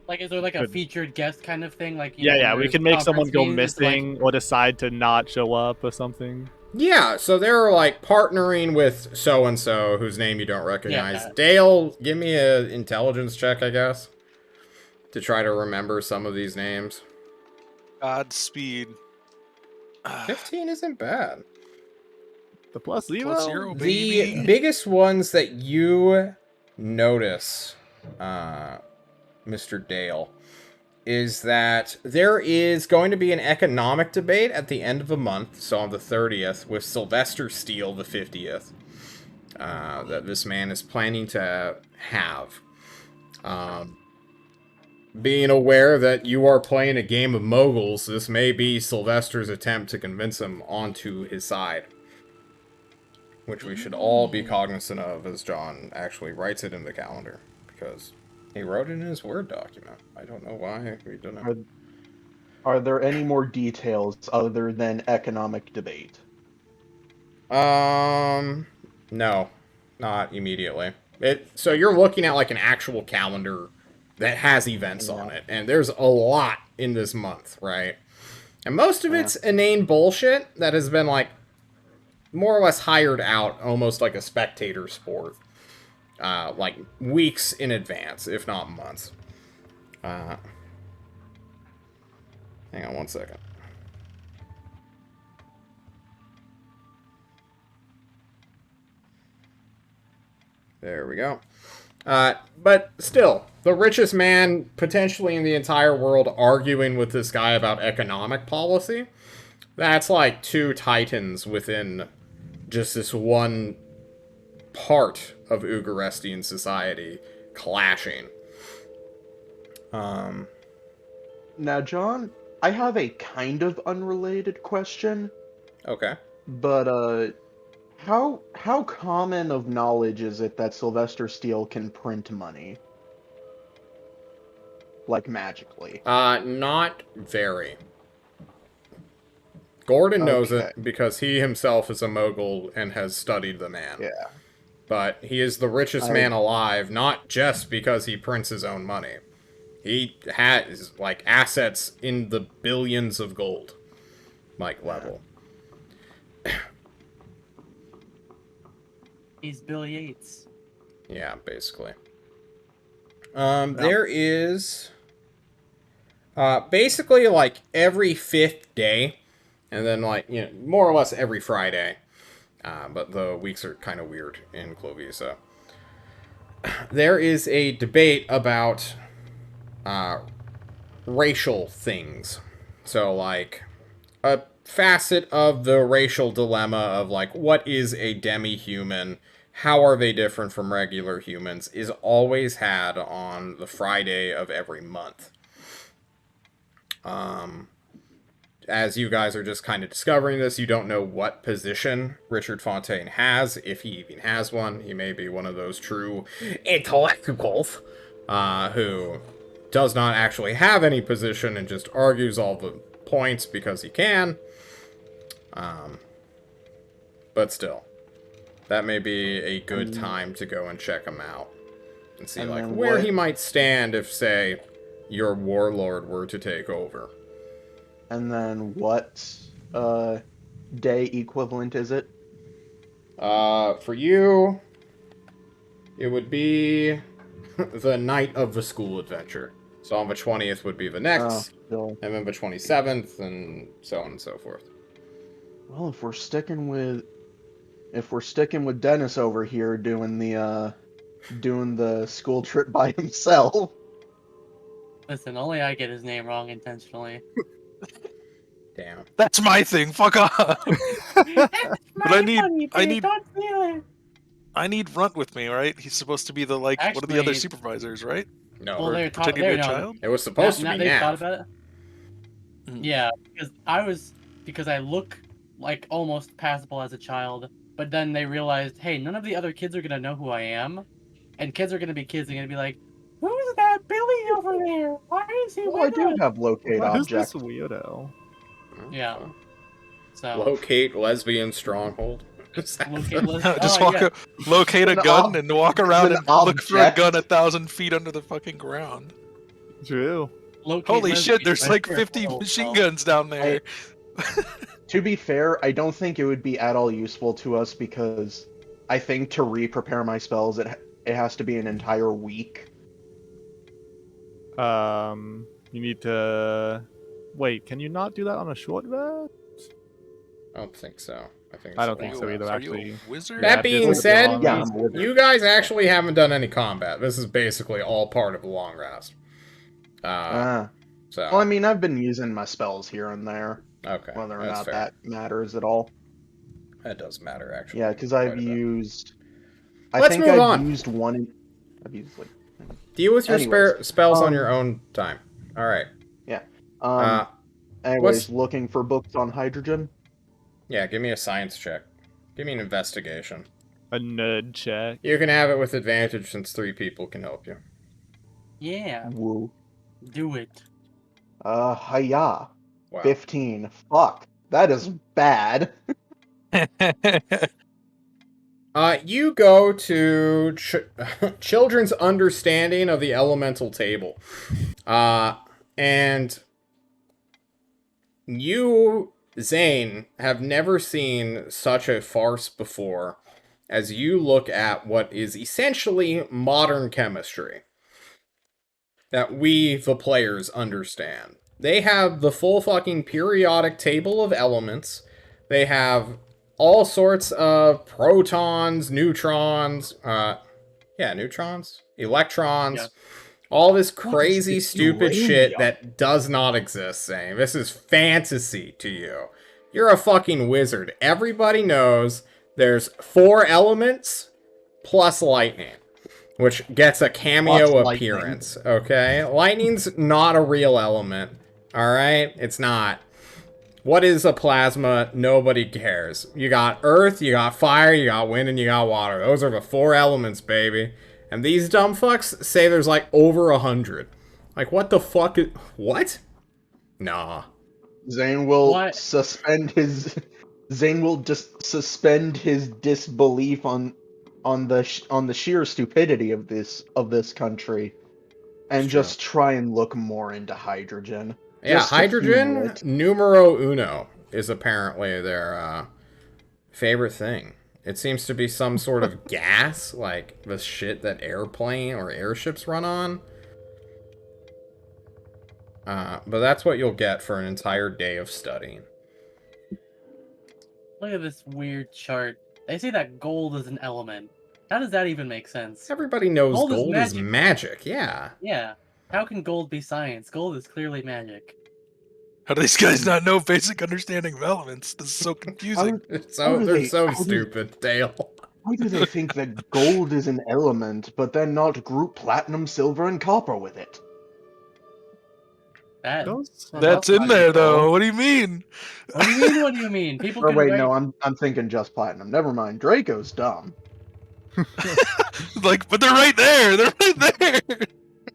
Like, is there like a Good. featured guest kind of thing? Like, Yeah, when we there's can make someone conference go meetings, it's like- missing or decide to not show up or something. Yeah, so they're like partnering with so-and-so whose name you don't recognize. Yeah. Dale, give me an intelligence check, I guess, to try to remember some of these names. Godspeed. 15 isn't bad. The plus zero? Plus 0, The baby. biggest ones that you notice, Mr. Dale, is that there is going to be an economic debate at the end of the month, so on the 30th, with Sylvester Steele, the 50th, that this man is planning to have. Being aware that you are playing a game of moguls, this may be Sylvester's attempt to convince him onto his side. Which we should all be cognizant of as John actually writes it in the calendar. Because he wrote it in his Word document. I don't know why we didn't. Are there any more details other than economic debate? No. Not immediately. So you're looking at like an actual calendar that has events on it. And there's a lot in this month, right? And most of it's inane bullshit that has been like more or less hired out, almost like a spectator sport. Like weeks in advance, if not months. Hang on one second. There we go. But still, the richest man potentially in the entire world arguing with this guy about economic policy. That's like 2 titans within just this one part of Ugarestian society clashing. Now, John, I have a kind of unrelated question, Okay. but how common of knowledge is it that Sylvester Steele can print money? Like magically. Not very. Gordon knows Okay. it because he himself is a mogul and has studied the man. Yeah. But he is the richest man alive, not just because he prints his own money. He has, like, assets in the billions of gold, like, level. He's Bill Yates. Yeah, basically. There is... basically, like, every 5th day, and then, like, more or less every Friday. But the weeks are kind of weird in Klovisa. there is a debate about racial things. So, like, a facet of the racial dilemma of, like, what is a demi-human? How are they different from regular humans? Is always had on the Friday of every month. As you guys are just kind of discovering this, you don't know what position Richard Fontaine has, if he even has one. He may be one of those true intellectuals who does not actually have any position and just argues all the points because he can. But still, that may be a good time to go and check him out and see, like, where he might stand if, say, your warlord were to take over. And then what day equivalent is it? For you, it would be the night of the school adventure. So on the 20th would be the next, and then the 27th, and so on and so forth. Well, if we're sticking with Dennis over here doing the school trip by himself. Listen, only I get his name wrong intentionally. Damn. That's my thing. Fuck off. But I need Runt with me, right? He's supposed to be the one of the other Actually- supervisors, right? No, Well, they're Pretending to be a child. it was supposed to now be they thought Nav. about it. Mhm. Yeah, because I look like almost passable as a child, but then they realized, hey, none of the other kids are gonna know who I am, and kids are gonna be kids. They're gonna be like, who's that Billy over there? Why is he Well, I with do us? have locate Who's this object. weirdo? Yeah. Well, So locate lesbian stronghold. locate Just locate a An gun and walk around an and look for a object. gun 1,000 feet under the fucking ground. True. locate Holy shit, lesbian there's like treasure 50 hole, machine so- guns down there. To be fair, I don't think it would be at all useful to us because I think to re-prepare my spells, it has to be an entire week. You need to wait. Can you not do that on a short rest? I don't think so. I think I it's don't a think long so rest. either. Are Actually, you a wizard? That Yeah, being just a said, long Yeah, rest. I'm a wizard. You guys actually haven't done any combat. This is basically all part of a long rest. So. Well, I mean, I've been using my spells here and there, Okay, whether or that's not fair. that matters at all. That does matter, actually. Yeah, because quite I've a bit. used. Let's think move I've on. used one. I've used like. Deal with your Anyways, spells on your own time. All right. Yeah. Anyways, what's- looking for books on hydrogen. Yeah, give me a science check. Give me an investigation. A nerd check. You can have it with advantage since 3 people can help you. Yeah, Woo. do it. Hiya. Wow. 15. Fuck. That is bad. You go to Children's Understanding of the Elemental Table. And you, Zane, have never seen such a farce before as you look at what is essentially modern chemistry that we, the players, understand. They have the full fucking periodic table of elements. They have all sorts of protons, neutrons, neutrons, electrons, Yeah. all this What is crazy, this stupid shit uranium? that does not exist, Zane. This is fantasy to you. You're a fucking wizard. Everybody knows there's 4 elements plus lightning, which gets a cameo Plus appearance, okay? Lightning's not a real element, alright? It's not. What is a plasma? Nobody cares. You got earth, you got fire, you got wind, and you got water. Those are the 4 elements, baby. And these dumb fucks say there's like over 100. Like, what the fuck is... What? Nah. Zane will What? Zane will just suspend his disbelief on the sheer stupidity of this country, and It's true. just try and look more into hydrogen. Yeah, Just to humor hydrogen it. numero uno is apparently their favorite thing. It seems to be some sort of gas, like the shit that airplane or airships run on. But that's what you'll get for an entire day of studying. Look at this weird chart. They say that gold is an element. How does that even make sense? Everybody knows Gold is gold is magic. magic. Yeah. Yeah. How can gold be science? Gold is clearly magic. How do these guys not know basic understanding of elements? This is so confusing. How do They're they- so how do- stupid, Dale. Why do they think that gold is an element, but then not group platinum, silver, and copper with it? That Those- That's also in not there, control. though. What do you mean? What do you mean? What do you mean? People Or can wait, write. no, I'm thinking just platinum. Never mind. Draco's dumb. Like, but they're right there. They're right there.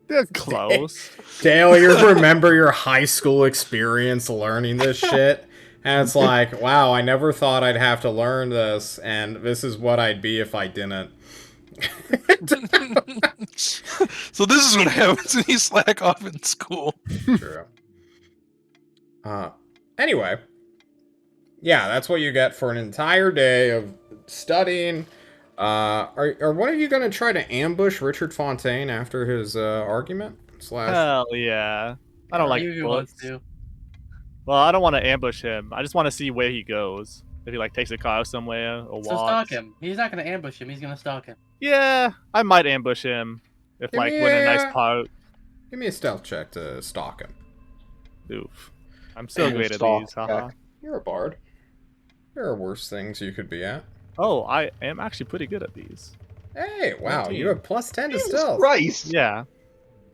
They're close. Dale, you remember your high school experience learning this shit? And it's like, wow, I never thought I'd have to learn this, and this is what I'd be if I didn't. So this is what happens when you slack off in school. True. Anyway. Yeah, that's what you get for an entire day of studying. Are one of you going to try to ambush Richard Fontaine after his argument? Hell yeah. I don't like Hugo wants books. to. Well, I don't want to ambush him. I just want to see where he goes. If he like takes a car somewhere or So walks. stalk him. He's not gonna ambush him. He's gonna stalk him. Yeah, I might ambush him if Give like me we're in a nice a- park. Give me a stealth check to stalk him. Oof. I'm so And a great at stalk these. Haha. check. You're a bard. There are worse things you could be at. Oh, I am actually pretty good at these. Hey, wow, you have plus 10 to Jesus stealth. Christ! Yeah.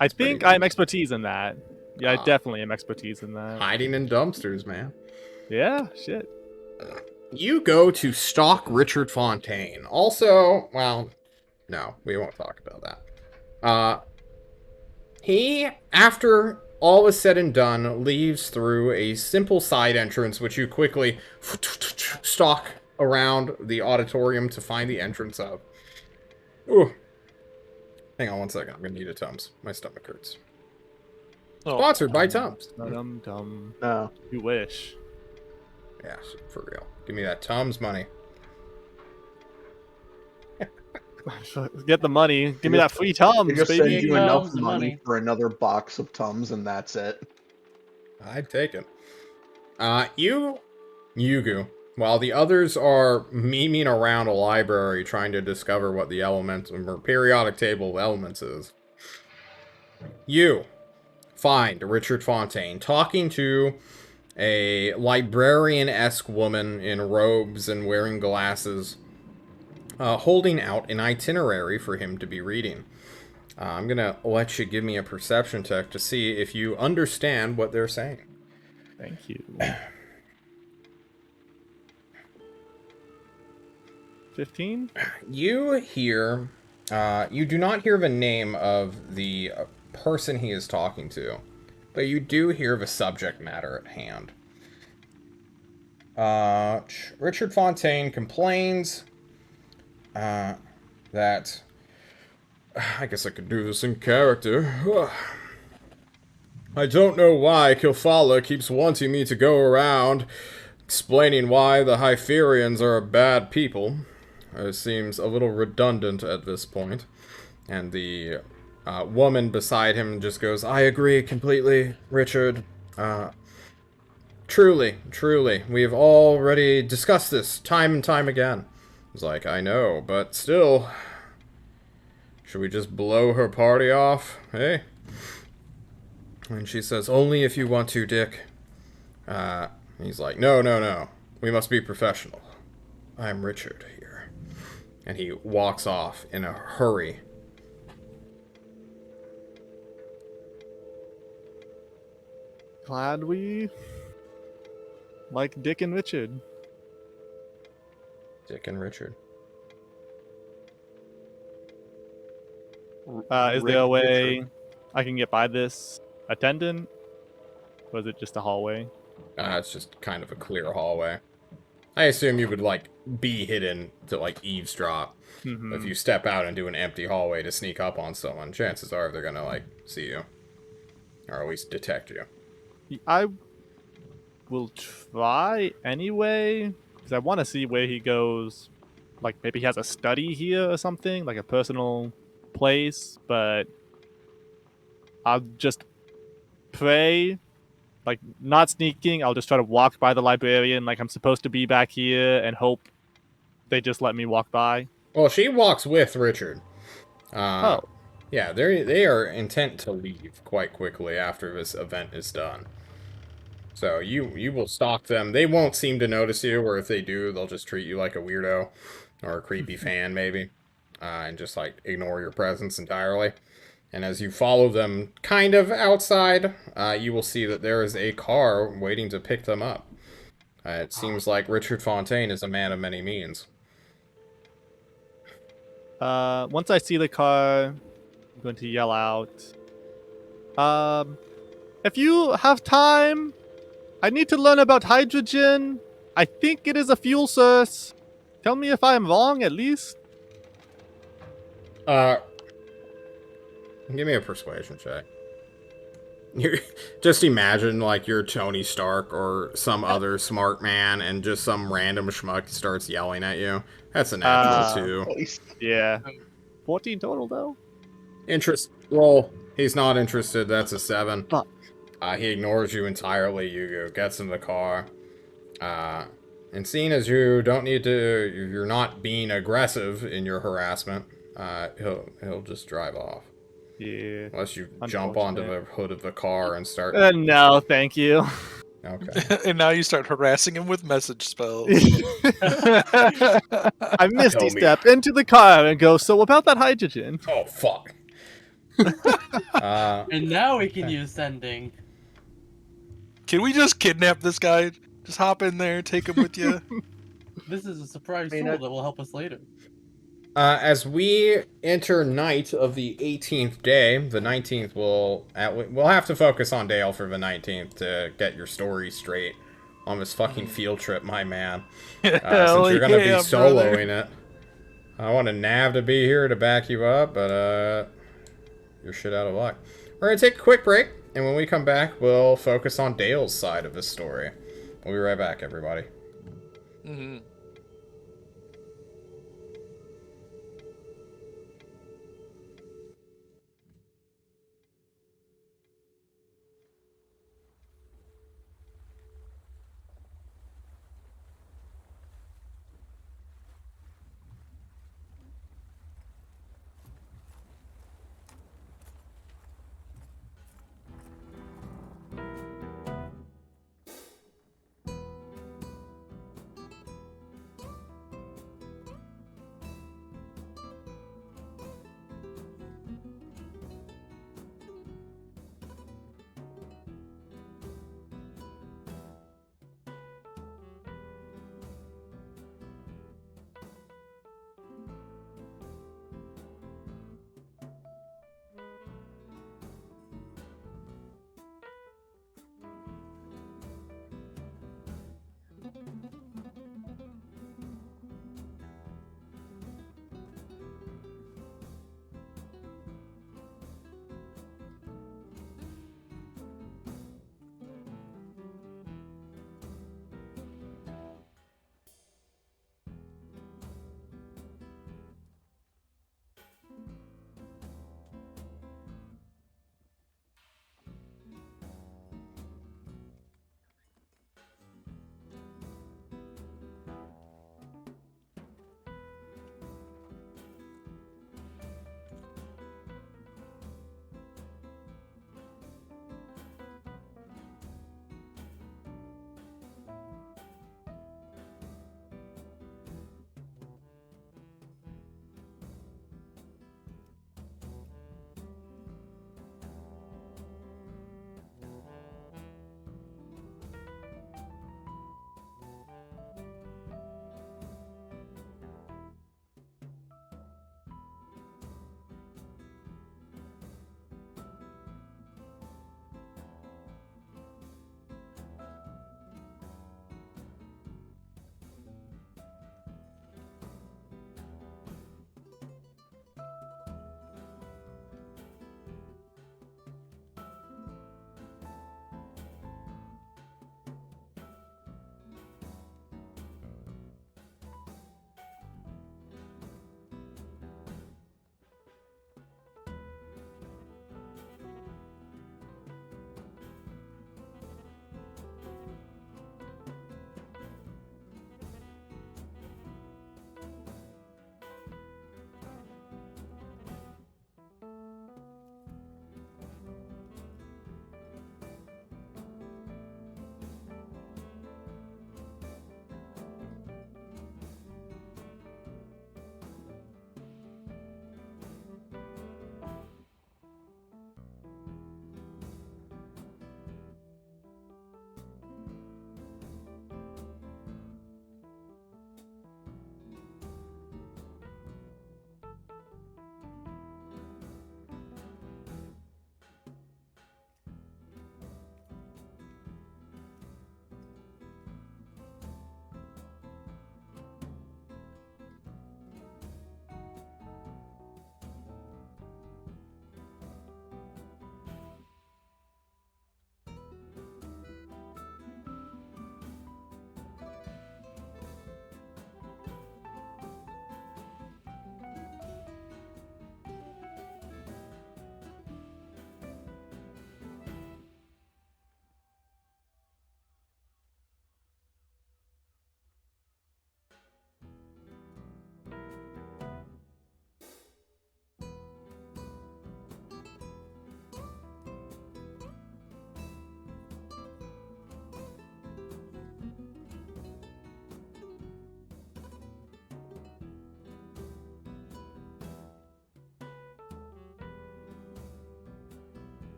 I pretty think good. I'm expertise in that. Yeah, I Ah. definitely am expertise in that. Hiding in dumpsters, man. Yeah, shit. You go to stalk Richard Fontaine. Also, well, no, we won't talk about that. He, after all is said and done, leaves through a simple side entrance, which you quickly stalk around the auditorium to find the entrance of. Ooh. Hang on one second. I'm gonna need a Tums. My stomach hurts. Oh, Sponsored by Tums. Dum. No. You wish. Yeah, for real. Give me that Tums money. Get the money. Give me that free Tums, They just baby. send you Tums enough and money money. for another box of Tums, and that's it. I'd take it. Yugu, while the others are memeing around a library trying to discover what the elements or periodic table of elements is, you find Richard Fontaine talking to a librarian-esque woman in robes and wearing glasses, holding out an itinerary for him to be reading. I'm gonna let you give me a perception check to see if you understand what they're saying. Thank you. 15? You hear, you do not hear the name of the person he is talking to, but you do hear the subject matter at hand. Richard Fontaine complains that, I guess I could do this in character. I don't know why Kilfala keeps wanting me to go around explaining why the Hypherians are bad people. It seems a little redundant at this point. And the woman beside him just goes, I agree completely, Richard. Truly, we have already discussed this time and time again. It's like, I know, but still, should we just blow her party off? Hey? And she says, only if you want to, Dick. He's like, no. We must be professional. I'm Richard here. And he walks off in a hurry. Glad we like Dick and Richard. Dick and Richard. Is there a way I can get by this attendant? Or is it just a hallway? It's just kind of a clear hallway. I assume you would, like, be hidden to, like, eavesdrop. Mhm. If you step out into an empty hallway to sneak up on someone, chances are they're gonna, like, see you. Or at least detect you. I will try anyway, because I want to see where he goes. Like, maybe he has a study here or something, like a personal place, but I'll just pray, like, not sneaking. I'll just try to walk by the librarian like I'm supposed to be back here and hope they just let me walk by. Well, she walks with Richard. Oh. Yeah, they are intent to leave quite quickly after this event is done. So you will stalk them. They won't seem to notice you, or if they do, they'll just treat you like a weirdo or a creepy fan, maybe, and just like ignore your presence entirely. And as you follow them kind of outside, you will see that there is a car waiting to pick them up. It seems like Richard Fontaine is a man of many means. Once I see the car, I'm going to yell out. If you have time, I need to learn about hydrogen. I think it is a fuel source. Tell me if I am wrong, at least. Give me a persuasion check. You just imagine like you're Tony Stark or some other smart man, and just some random schmuck starts yelling at you. That's a natural 2. Yeah. 14 total, though. Interest roll. He's not interested. That's a 7. Fuck. He ignores you entirely. Yugo gets in the car. And seeing as you don't need to, you're not being aggressive in your harassment. He'll just drive off. Yeah. Unless you jump onto the hood of the car and start. No, thank you. Okay. And now you start harassing him with message spells. I misty step into the car and go, so about that hydrogen? Oh, fuck. And now we can use sending. Can we just kidnap this guy? Just hop in there, take him with you. This is a surprise tool that will help us later. As we enter night of the 18th day, the 19th we'll have to focus on Dale for the 19th to get your story straight on this fucking field trip, my man. Since you're gonna be soloing it. I want a Nav to be here to back you up, but you're shit out of luck. We're gonna take a quick break, and when we come back, we'll focus on Dale's side of this story. We'll be right back, everybody. Mm-hmm.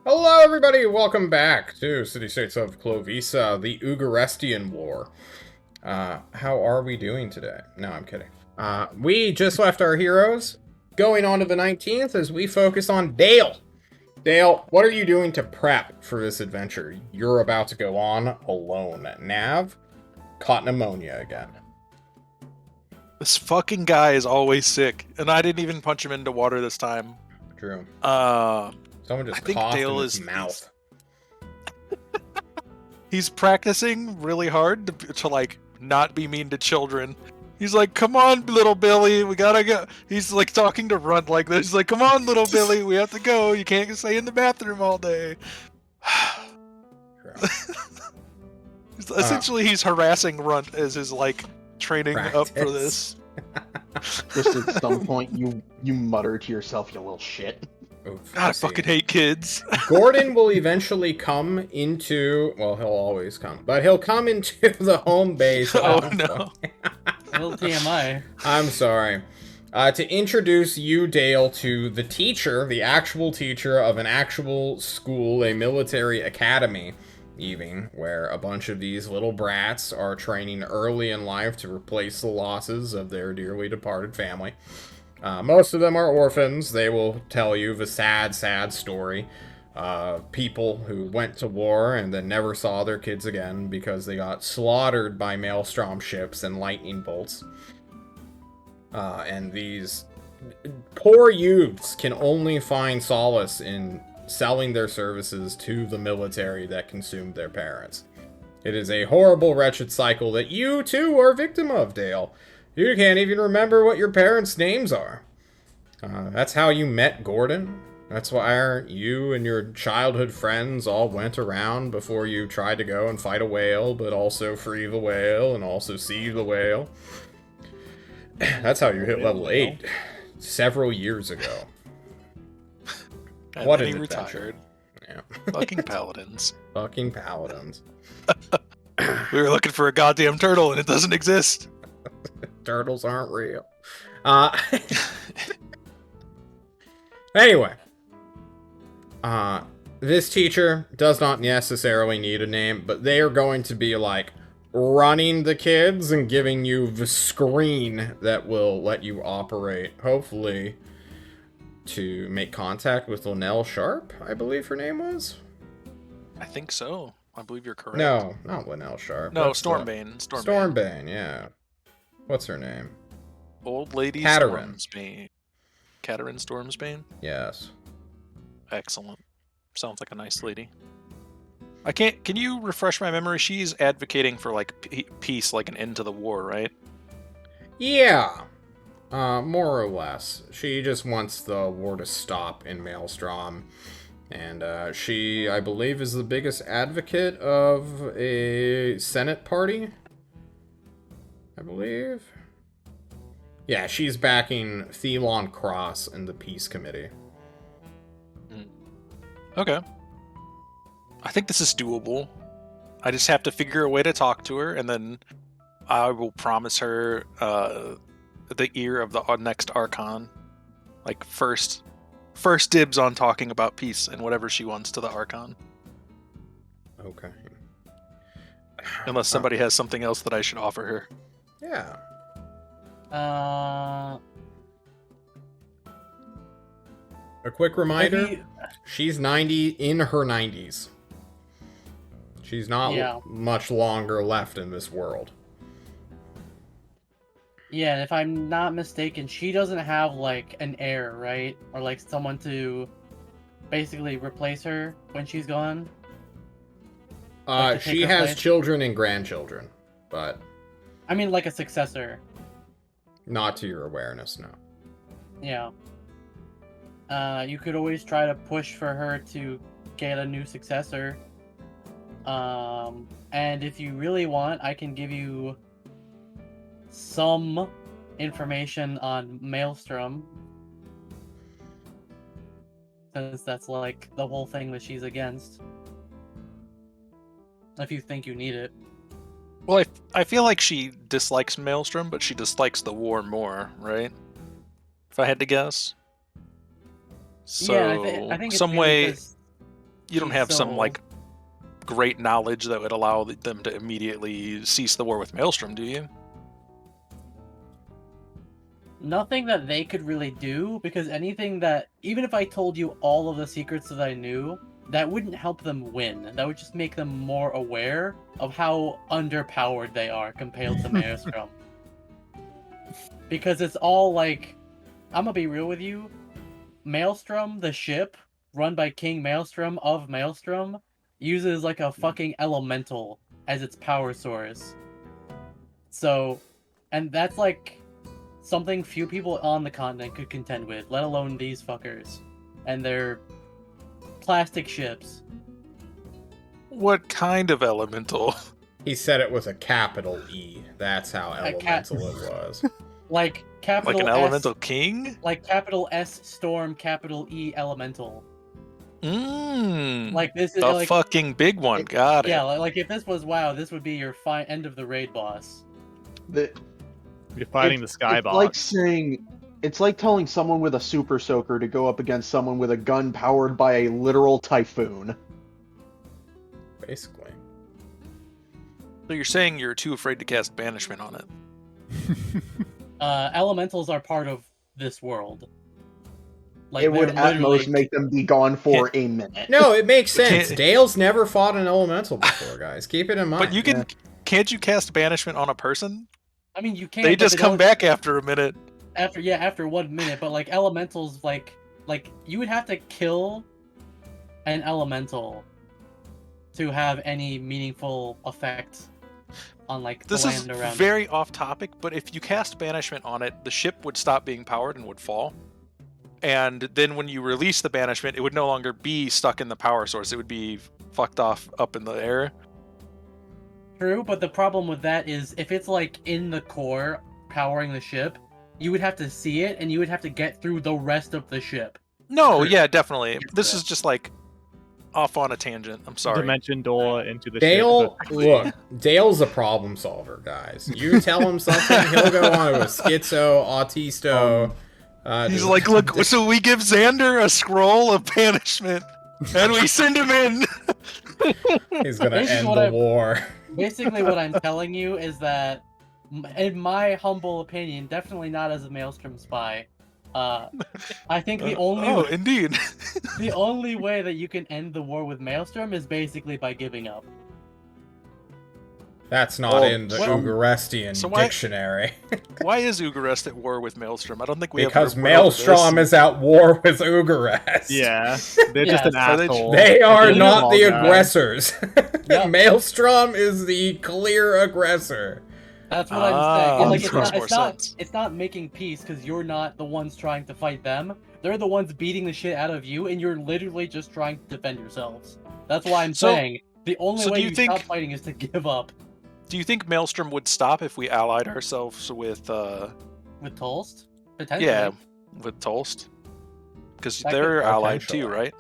Hello, everybody. Welcome back to City States of Klovisa, the Ugarestian War. How are we doing today? No, I'm kidding. We just left our heroes, going on to the 19th as we focus on Dale. Dale, what are you doing to prep for this adventure you're about to go on alone? Nav caught pneumonia again. This fucking guy is always sick, and I didn't even punch him into water this time. True. Uh, Someone just I think coughed Dale in his is- mouth. He's practicing really hard to like not be mean to children. He's like, "Come on, little Billy, we gotta go." He's like talking to Runt like this. He's like, "Come on, little Billy, we have to go. You can't stay in the bathroom all day." Essentially, he's harassing Runt as his like training up for this. Just at some point, you mutter to yourself, "You little shit." Oof, God, I fucking hate kids. Gordon will eventually come into, well, he'll always come, but he'll come into the home base. Oh no. Little TMI. I'm sorry. To introduce you, Dale, to the teacher, the actual teacher of an actual school, a military academy, even, where a bunch of these little brats are training early in life to replace the losses of their dearly departed family. Most of them are orphans. They will tell you the sad, sad story. People who went to war and then never saw their kids again because they got slaughtered by maelstrom ships and lightning bolts. And these poor youths can only find solace in selling their services to the military that consumed their parents. It is a horrible, wretched cycle that you, too, are victim of, Dale. You can't even remember what your parents' names are. That's how you met Gordon. That's why you and your childhood friends all went around before you tried to go and fight a whale, but also free the whale and also see the whale. That's how you hit level 8 several years ago. And What then an he adventure. retired. Yeah. Fucking paladins. Fucking paladins. We were looking for a goddamn turtle and it doesn't exist. Turtles aren't real. Anyway. This teacher does not necessarily need a name, but they are going to be like running the kids and giving you the screen that will let you operate, hopefully, to make contact with Linnell Sharp, I believe her name was. I think so. I believe you're correct. No, not Linnell Sharp. No, That's the- Stormbane. Stormbane, yeah. What's her name? Old Lady Caterin. Stormsbane. Caterin Stormsbane? Yes. Excellent. Sounds like a nice lady. Can you refresh my memory? She's advocating for like peace, like an end to the war, right? Yeah. More or less. She just wants the war to stop in Maelstrom. And she, I believe, is the biggest advocate of a Senate party. I believe. Yeah, she's backing Thelon Cross in the Peace Committee. Okay. I think this is doable. I just have to figure a way to talk to her, and then I will promise her the ear of the next Archon. Like, first dibs on talking about peace and whatever she wants to the Archon. Okay. Unless somebody has something else that I should offer her. Yeah. A quick reminder, Maybe- she's 90 in her 90s. She's not Yeah. much longer left in this world. Yeah, and if I'm not mistaken, she doesn't have like an heir, right? Or like someone to basically replace her when she's gone. Like to take She her has place? children and grandchildren, but I mean, like a successor. not to your awareness, no. Yeah. You could always try to push for her to get a new successor. And if you really want, I can give you some information on Maelstrom. Since that's like the whole thing that she's against. If you think you need it. Well, I feel like she dislikes Maelstrom, but she dislikes the war more, right? If I had to guess. So, yeah, I think it's some really way... 'cause You don't She's have some so- like great knowledge that would allow them to immediately cease the war with Maelstrom, do you? Nothing that they could really do, because anything that, even if I told you all of the secrets that I knew, that wouldn't help them win. That would just make them more aware of how underpowered they are compared to Maelstrom. Because it's all like, I'm gonna be real with you, Maelstrom, the ship, run by King Maelstrom of Maelstrom, uses like a fucking elemental as its power source. So, and that's like something few people on the continent could contend with, let alone these fuckers. And their plastic ships. What kind of elemental? He said it was a capital E. That's how elemental it was. Like capital Like an S, elemental king? like capital S storm, capital E elemental. Mmm. Like this is The like fucking big one. Got it. yeah, like if this was WoW, this would be your end of the raid boss. The, You're fighting the it's skybox. like saying, it's like telling someone with a super soaker to go up against someone with a gun powered by a literal typhoon. Basically. So you're saying you're too afraid to cast banishment on it? Elementals are part of this world. Like It would they're at most literally- make them be gone for a minute. No, it makes But sense. can't- Dale's never fought an elemental before, guys. Keep it in mind. But you can. Can't you cast banishment on a person? I mean, you can. They but just come don't- back after a minute. after 1 minute. But like elementals, like you would have to kill an elemental to have any meaningful effect on like the This is land around. very off topic, but if you cast banishment on it, the ship would stop being powered and would fall. And then when you release the banishment, it would no longer be stuck in the power source. It would be fucked off up in the air. True, but the problem with that is if it's like in the core powering the ship, you would have to see it and you would have to get through the rest of the ship. No, Correct. yeah, definitely. You're This correct. is just like off on a tangent. I'm sorry. Dimension door into the Dale, ship. look, Dale's a problem solver, guys. You tell him something, he'll go on to a schizo, autisto. He's like, look, so we give Xander a scroll of banishment, and we send him in. he's gonna This is end what the I- war. Basically, what I'm telling you is that, in my humble opinion, definitely not as a Maelstrom spy, I think the only Oh, indeed. the only way that you can end the war with Maelstrom is basically by giving up. That's not Oh, in the what- Ugarestian So why- dictionary. Why is Ugarest at war with Maelstrom? I don't think we Because have. a word over Maelstrom this. is at war with Ugarest. Yeah, they're Yeah, just an so they- asshole. They are They're not small the guy. aggressors. Yep. Maelstrom is the clear aggressor. That's what I'm Ah, saying. And, like, that it's makes not, more it's not, sense. it's not making peace because you're not the ones trying to fight them. They're the ones beating the shit out of you, and you're literally just trying to defend yourselves. That's why I'm So- saying the only so do way you you think- stop fighting is to give up. Do you think Maelstrom would stop if we allied ourselves with, With Tolst? Potentially. yeah, with Tolst? Because That they're could- allied too, potentially. right?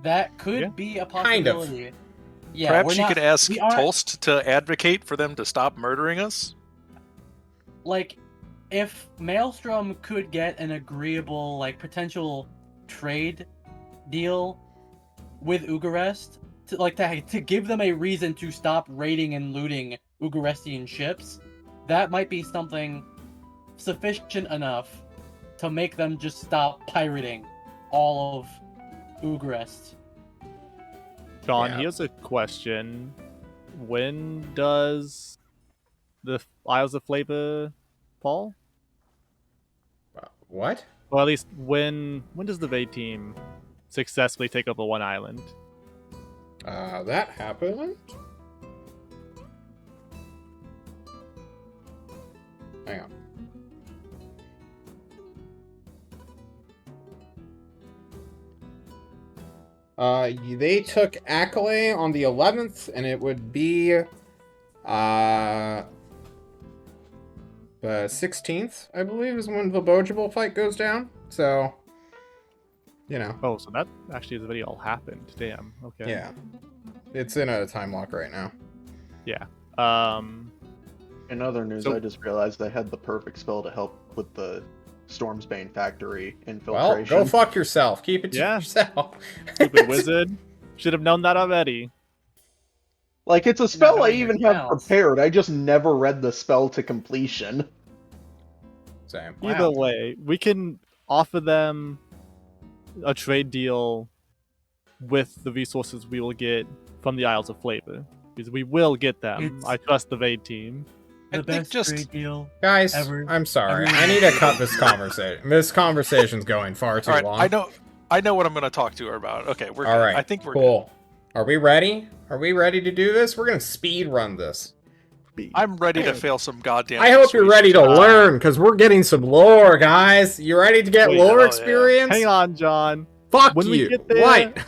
That could Yeah. be a Kind of. possibility. Yeah, Perhaps we're you not, could ask we aren't- Tolst to advocate for them to stop murdering us. like, if Maelstrom could get an agreeable, like, potential trade deal with Ugarest, to give them a reason to stop raiding and looting Ugarestian ships, that might be something sufficient enough to make them just stop pirating all of Ugarest. John, Yeah. here's a question. When does the Isles of Flavor fall? What? Or at least when does the Raid team successfully take over one island? That happened. Hang on. They took Accolade on the 11th, and it would be the 16th, I believe, is when the Bojable fight goes down. So, you know, Oh, so that actually has already all happened. Damn. Okay. yeah, it's in a time lock right now. Yeah. Um. In other news, So- I just realized I had the perfect spell to help with the Stormsbane factory Well, infiltration. go fuck yourself. Keep it to Yeah. yourself. Stupid wizard. Should have known that already. Like, it's a spell I knowing your even have spells. prepared. I just never read the spell to completion. Same. Wow. Either way, we can offer them a trade deal with the resources we will get from the Isles of Flavor. Because we will get them. It's- I trust the Raid team. I The think best just- trade deal. Guys, Ever- I'm sorry. ever- I need to cut this conversation. This conversation's going far too All right, long. I know what I'm going to talk to her about. Okay, we're All good. right. I think we're cool. Are we ready? Are we ready to do this? We're gonna speed run this. good. I'm ready to fail some goddamn. I hope you're ready to persuasion. learn, because we're getting some lore, guys. You ready to get Wait, lore oh, yeah. experience? Hang on, John. Fuck When you. we get there, What?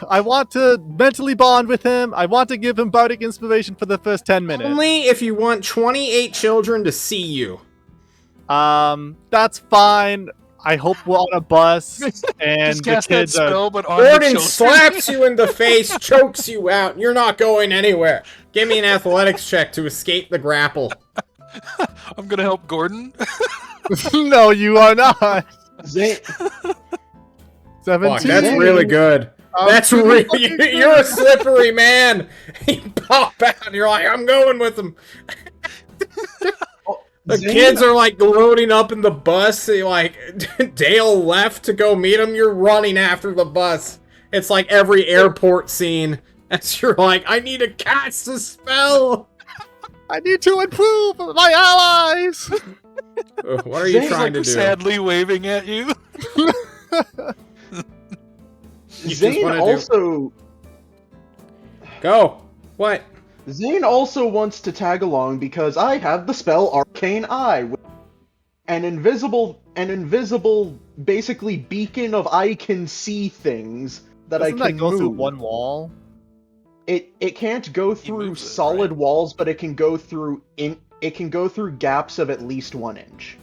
I want to mentally bond with him. I want to give him bardic inspiration for the first 10 minutes. Only if you want 28 children to see you. That's fine. I hope we're on a bus and Just the cast that kids are. spell, but on the Gordon children. slaps you in the face, chokes you out, and you're not going anywhere. Give me an athletics check to escape the grapple. I'm gonna help Gordon. No, you are not. Zane, 17. Fuck, that's really good. I'm That's pretty really fucking good. you're a slippery man. You pop out and you're like, I'm going with him. The Zane- kids are like loading up in the bus. Like Dale left to go meet him. You're running after the bus. It's like every airport scene. As you're like, I need to cast a spell. I need to improve my allies. What are you Zane's trying to do? Sadly waving at you. You just Zane wanna also Go. What? Zane also wants to tag along because I have the spell Arcane Eye, an invisible, basically beacon of I can see things that Doesn't I can that go move. through one wall? It can't go through moves it, solid right? walls, but it can go through gaps of at least 1 inch.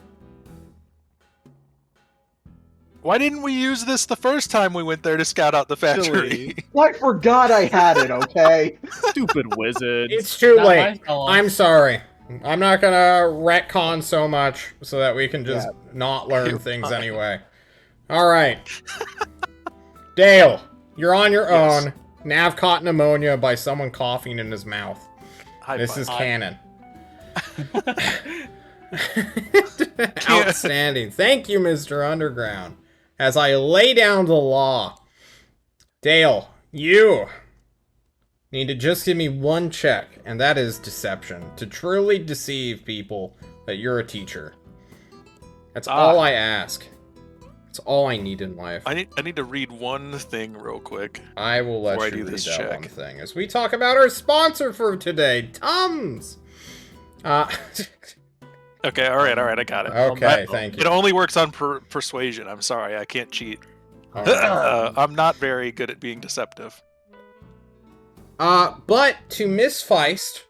Why didn't we use this the first time we went there to scout out the factory? I forgot I had it. Okay. Stupid wizard. It's too Not late. my fault. I'm sorry. I'm not gonna retcon so much so that we can just not learn things anyway. Alright. Dale, you're on your Yes. own. Nav caught pneumonia by someone coughing in his mouth. High This five. is canon. Outstanding. Thank you, Mr. Underground. As I lay down the law. Dale, you need to just give me one check, and that is deception. To truly deceive people that you're a teacher. That's all I ask. That's all I need in life. I need to read one thing real quick. I will let Before I you do read this that check. one thing as we talk about our sponsor for today, Tums. Okay, all right, I got it. Okay, thank you. It only works on persuasion. I'm sorry, I can't cheat. All right. I'm not very good at being deceptive. But to Miss Feist,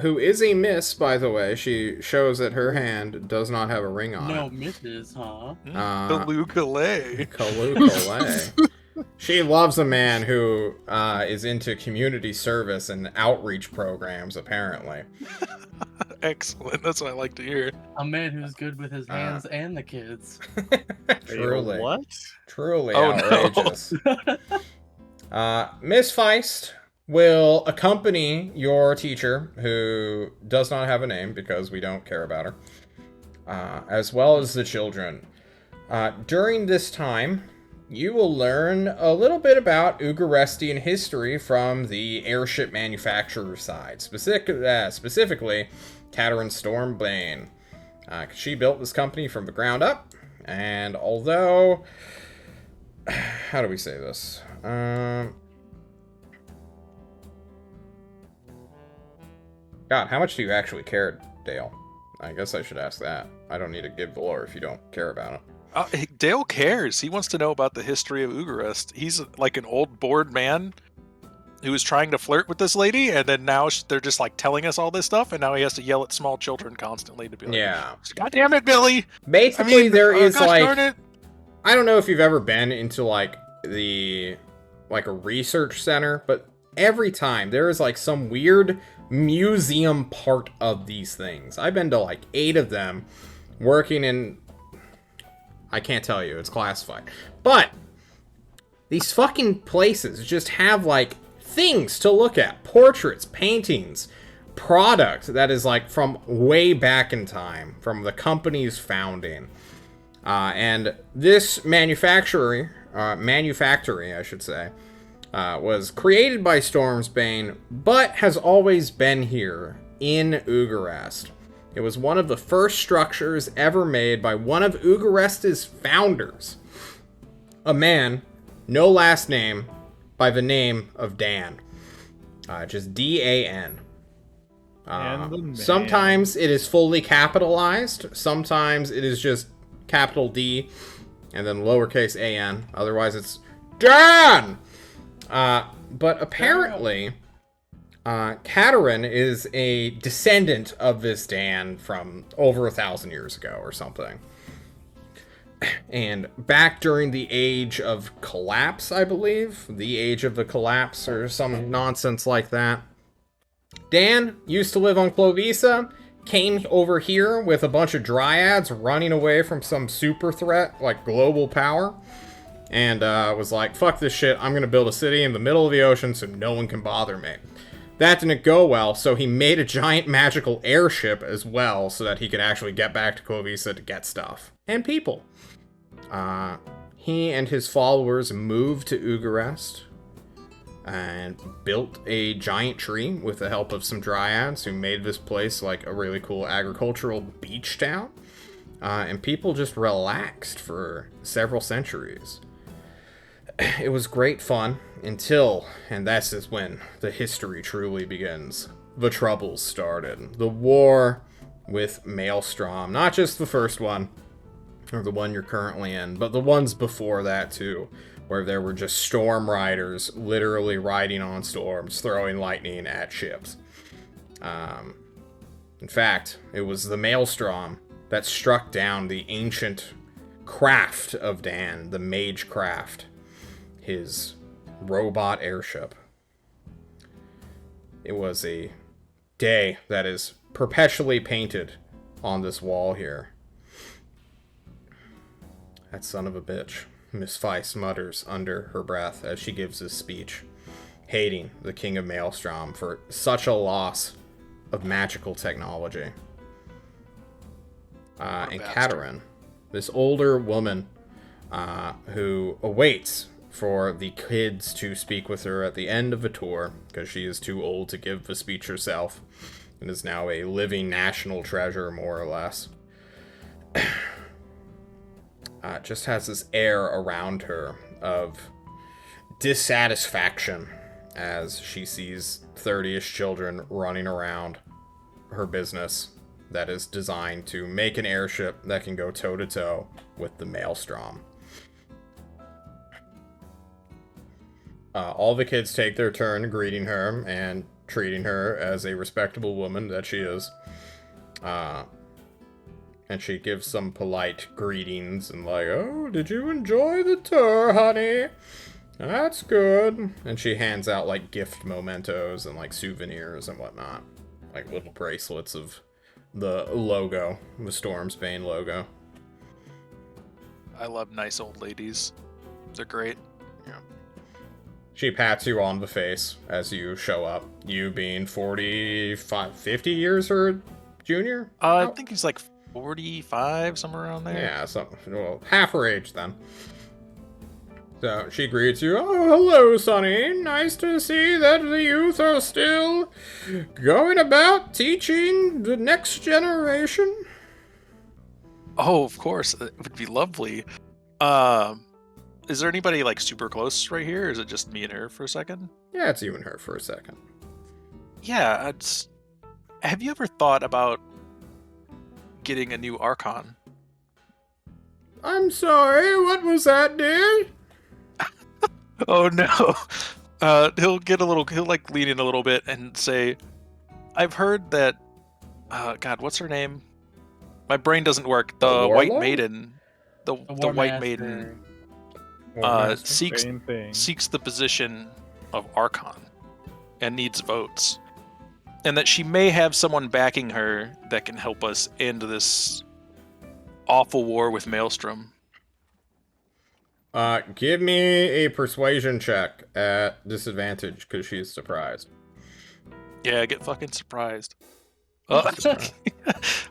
who is a miss, by the way, she shows that her hand does not have a ring on No it. misses, huh? The Lucale. Kalukale. She loves a man who is into community service and outreach programs, apparently. Excellent. That's what I like to hear. A man who's good with his hands and the kids. Truly. What? Truly Oh, no. outrageous. Miss Feist will accompany your teacher, who does not have a name because we don't care about her, as well as the children. During this time, you will learn a little bit about Ugarestian history from the airship manufacturer side, specifically Katerin Stormbane. She built this company from the ground up, and although... How do we say this? God, how much do you actually care, Dale? I guess I should ask that. I don't need to give the lore if you don't care about it. Dale cares. He wants to know about the history of Ugarest. He's like an old bored man who was trying to flirt with this lady, and then now they're just like telling us all this stuff, and now he has to yell at small children constantly to be like, Yeah. God damn it, Billy! Basically, there is gosh darn like... it. I don't know if you've ever been into like a research center, but every time there is like some weird museum part of these things. I've been to like 8 of them working in... I can't tell you, it's classified. But these fucking places just have, like, things to look at. Portraits, paintings, product that is, like, from way back in time, from the company's founding. And this manufactory, I should say, was created by Stormsbane, but has always been here in Ugarest. It was one of the first structures ever made by one of Ugarest's founders, a man, no last name, by the name of Dan. Just D-A-N. Sometimes it is fully capitalized, sometimes it is just capital D, and then lowercase a-n. Otherwise it's Dan! But apparently, Katerin is a descendant of this Dan from over 1,000 years ago or something. And back during the Age of Collapse, I believe, the Age of the Collapse or some nonsense like that, Dan used to live on Klovisa, came over here with a bunch of dryads running away from some super threat like global power, and was like, fuck this shit, I'm gonna build a city in the middle of the ocean so no one can bother me. That didn't go well, so he made a giant magical airship as well so that he could actually get back to Klovisa to get stuff. And people. He and his followers moved to Ugarest and built a giant tree with the help of some dryads who made this place like a really cool agricultural beach town. And people just relaxed for several centuries. It was great fun until, and this is when the history truly begins, the troubles started. The war with Maelstrom, not just the first one, or the one you're currently in, but the ones before that too, where there were just storm riders literally riding on storms, throwing lightning at ships. In fact, it was the Maelstrom that struck down the ancient craft of Dan, the Mage Craft, his robot airship. It was a day that is perpetually painted on this wall here. That son of a bitch, Miss Feist mutters under her breath as she gives this speech, hating the King of Maelstrom for such a loss of magical technology. And Katerin, this older woman who awaits for the kids to speak with her at the end of the tour, because she is too old to give the speech herself, and is now a living national treasure, more or less. Just has this air around her of dissatisfaction as she sees 30-ish children running around her business that is designed to make an airship that can go toe-to-toe with the Maelstrom. All the kids take their turn greeting her and treating her as a respectable woman that she is. And she gives some polite greetings and like, oh, did you enjoy the tour, honey? That's good. And she hands out like gift mementos and like souvenirs and whatnot. Like little bracelets of the logo, the Stormsbane logo. I love nice old ladies. They're great. Yeah. She pats you on the face as you show up. You being 45, 50 years her junior? I think he's like 45, somewhere around there. Yeah, well, half her age then. So she greets you. Oh, hello, Sonny. Nice to see that the youth are still going about teaching the next generation. Oh, of course. It would be lovely. Is there anybody like super close right here? Or is it just me and her for a second? Yeah, it's you and her for a second. Yeah, have you ever thought about getting a new Archon? I'm sorry, what was that, dear? Oh no. He'll like lean in a little bit and say, I've heard that God, what's her name? My brain doesn't work. The White Maiden. The White Maiden seeks the position of Archon and needs votes. And that she may have someone backing her that can help us end this awful war with Maelstrom. Give me a persuasion check at disadvantage because she's surprised. Yeah, get fucking surprised. Surprised.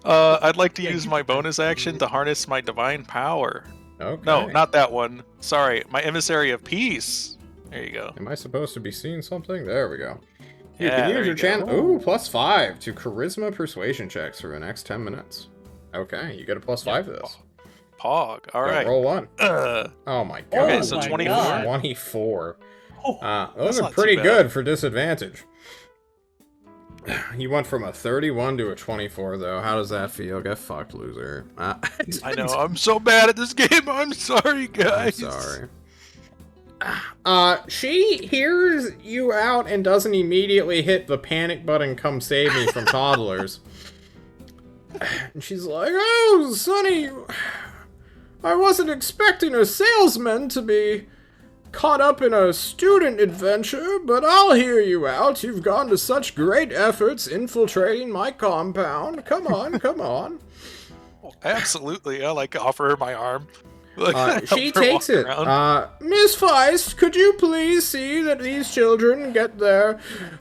I'd like to use my bonus action to harness my divine power. Okay. No, not that one. Sorry, my emissary of peace. There you go. Am I supposed to be seeing something? There we go. You Yeah, can use there your you chance. go. Ooh, +5 to charisma persuasion checks for the next 10 minutes. Okay, you get a +5 to this. Pog. All Go, right. roll 1. Uh, Oh my god. Okay, so my 24. God. 24. Oh, Those That's are not too pretty bad. good for disadvantage. You went from a 31 to a 24, though. How does that feel? Get fucked, loser. I know. I'm so bad at this game. I'm sorry, I'm guys. sorry. She hears you out and doesn't immediately hit the panic button, come save me from toddlers. And she's like, oh, Sonny, I wasn't expecting a salesman to be caught up in a student adventure, but I'll hear you out. You've gone to such great efforts infiltrating my compound. Come on, come on. Absolutely. I like offer her my arm. Help She her takes walk it. around. Miss Feist, could you please see that these children get their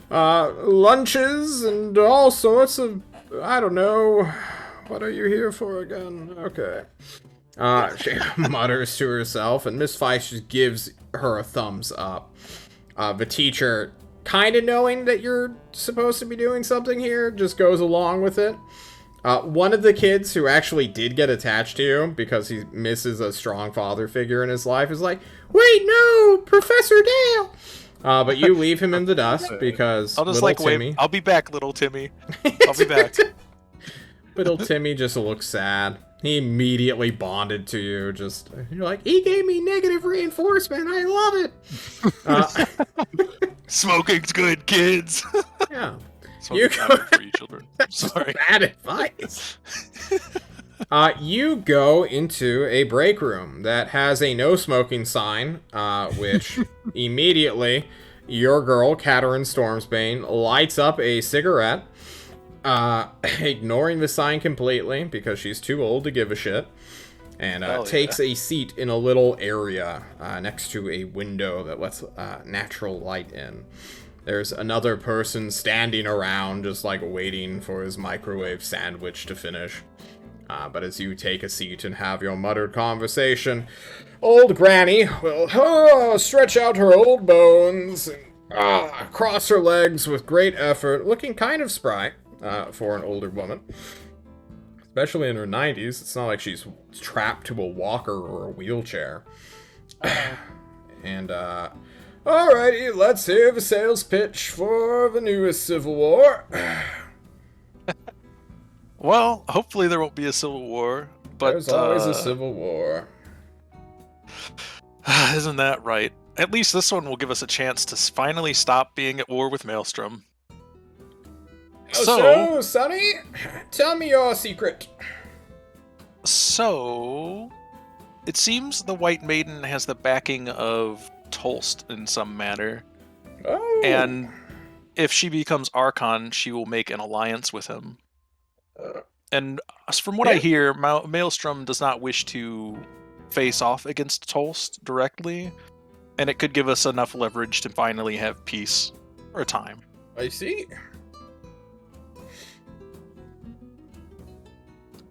lunches and all sorts of, I don't know, what are you here for again? Okay. She mutters to herself, and Miss Feist just gives her a thumbs up. The teacher, kind of knowing that you're supposed to be doing something here, just goes along with it. One of the kids who actually did get attached to you because he misses a strong father figure in his life is like, wait, no, Professor Dale! But you leave him in the dust because I'll just little wave. Timmy... I'll be back, little Timmy. I'll be back. Little Timmy just looks sad. He immediately bonded to you. You're like, he gave me negative reinforcement. I love it. Smoking's good, kids. Yeah. Smoking's not good for you children. Sorry. Bad advice. You go into a break room that has a no smoking sign, which immediately your girl, Katerin Stormsbane, lights up a cigarette. Ignoring the sign completely because she's too old to give a shit, and takes a seat in a little area next to a window that lets natural light in. There's another person standing around just like waiting for his microwave sandwich to finish. But as you take a seat and have your muttered conversation, old Granny will stretch out her old bones and cross her legs with great effort, looking kind of spry. For an older woman, especially in her 90s. It's not like she's trapped to a walker or a wheelchair. And, alrighty, let's hear the sales pitch for the newest Civil War. Well, hopefully there won't be a civil war, but There's always a Civil War. Isn't that right? At least this one will give us a chance to finally stop being at war with Maelstrom. So, Sonny, tell me your secret. So, it seems the White Maiden has the backing of Tolst in some manner, Oh. and if she becomes Archon, she will make an alliance with him. And from what I hear, Maelstrom does not wish to face off against Tolst directly, and it could give us enough leverage to finally have peace for a time. I see.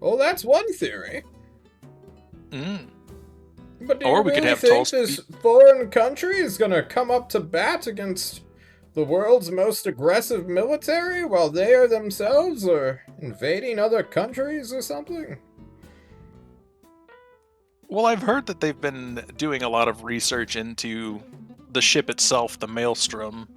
Well, that's one theory. But do Or you we could really have think Tulsi- this foreign country is gonna come up to bat against the world's most aggressive military while they are themselves are invading other countries or something? Well, I've heard that they've been doing a lot of research into the ship itself, the Maelstrom.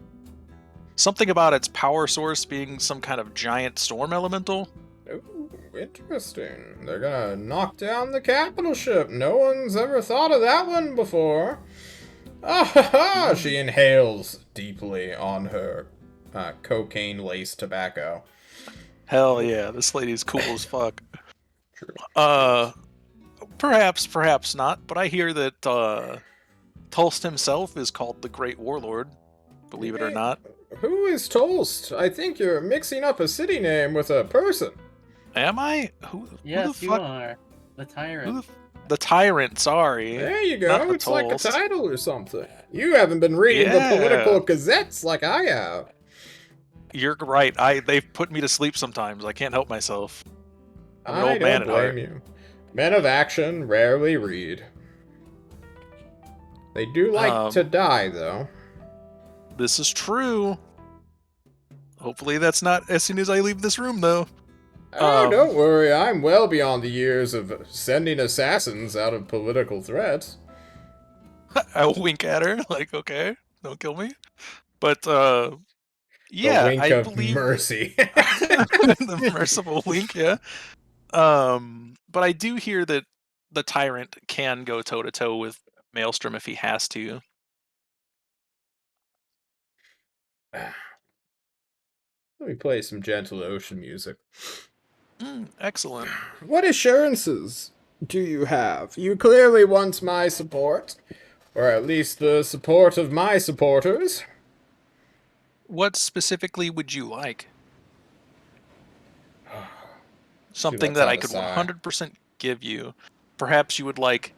Something about its power source being some kind of giant storm elemental. Ooh, interesting. They're gonna knock down the capital ship. No one's ever thought of that one before. Ah ha ha! She inhales deeply on her cocaine-laced tobacco. Hell yeah, this lady's cool as fuck. True. Perhaps not, but I hear that Tulst himself is called the Great Warlord, believe it or not. Who is Tolst? I think you're mixing up a city name with a person. Am I? Who Yes, the you fuck? are. The tyrant. The Tyrant, sorry. There you Not go. the It's like a Toast. title or something. You haven't been reading the Yeah. political gazettes like I have. You're right. They've put me to sleep sometimes. I can't help myself. I'm an I old man don't at heart. blame you. Men of action rarely read. They do like to die, though. This is true. Hopefully that's not as soon as I leave this room, though. Oh, don't worry. I'm well beyond the years of sending assassins out of political threats. I'll wink at her, like, okay, don't kill me. But, yeah, the wink I of believe mercy. the merciful wink, yeah. But I do hear that the Tyrant can go toe-to-toe with Maelstrom if he has to. Let me play some gentle ocean music. Excellent. What assurances do you have? You clearly want my support. Or at least the support of my supporters. What specifically would you like? Something lets that out I a could sigh. 100% give you. Perhaps you would like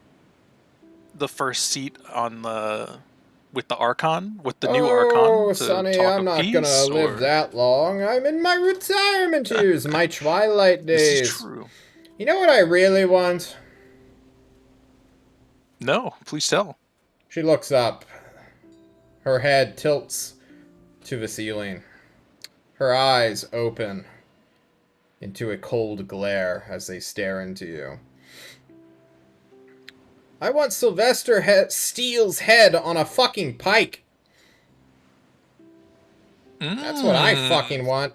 the first seat on with the Archon, with the new Archon, to Sonny, talk I'm of not peace, gonna live or... that long. I'm in my retirement years, my twilight This days. is true. You know what I really want? No, please tell. She looks up. Her head tilts to the ceiling. Her eyes open into a cold glare as they stare into you. I want Sylvester Steele's head on a fucking pike. That's what I fucking want.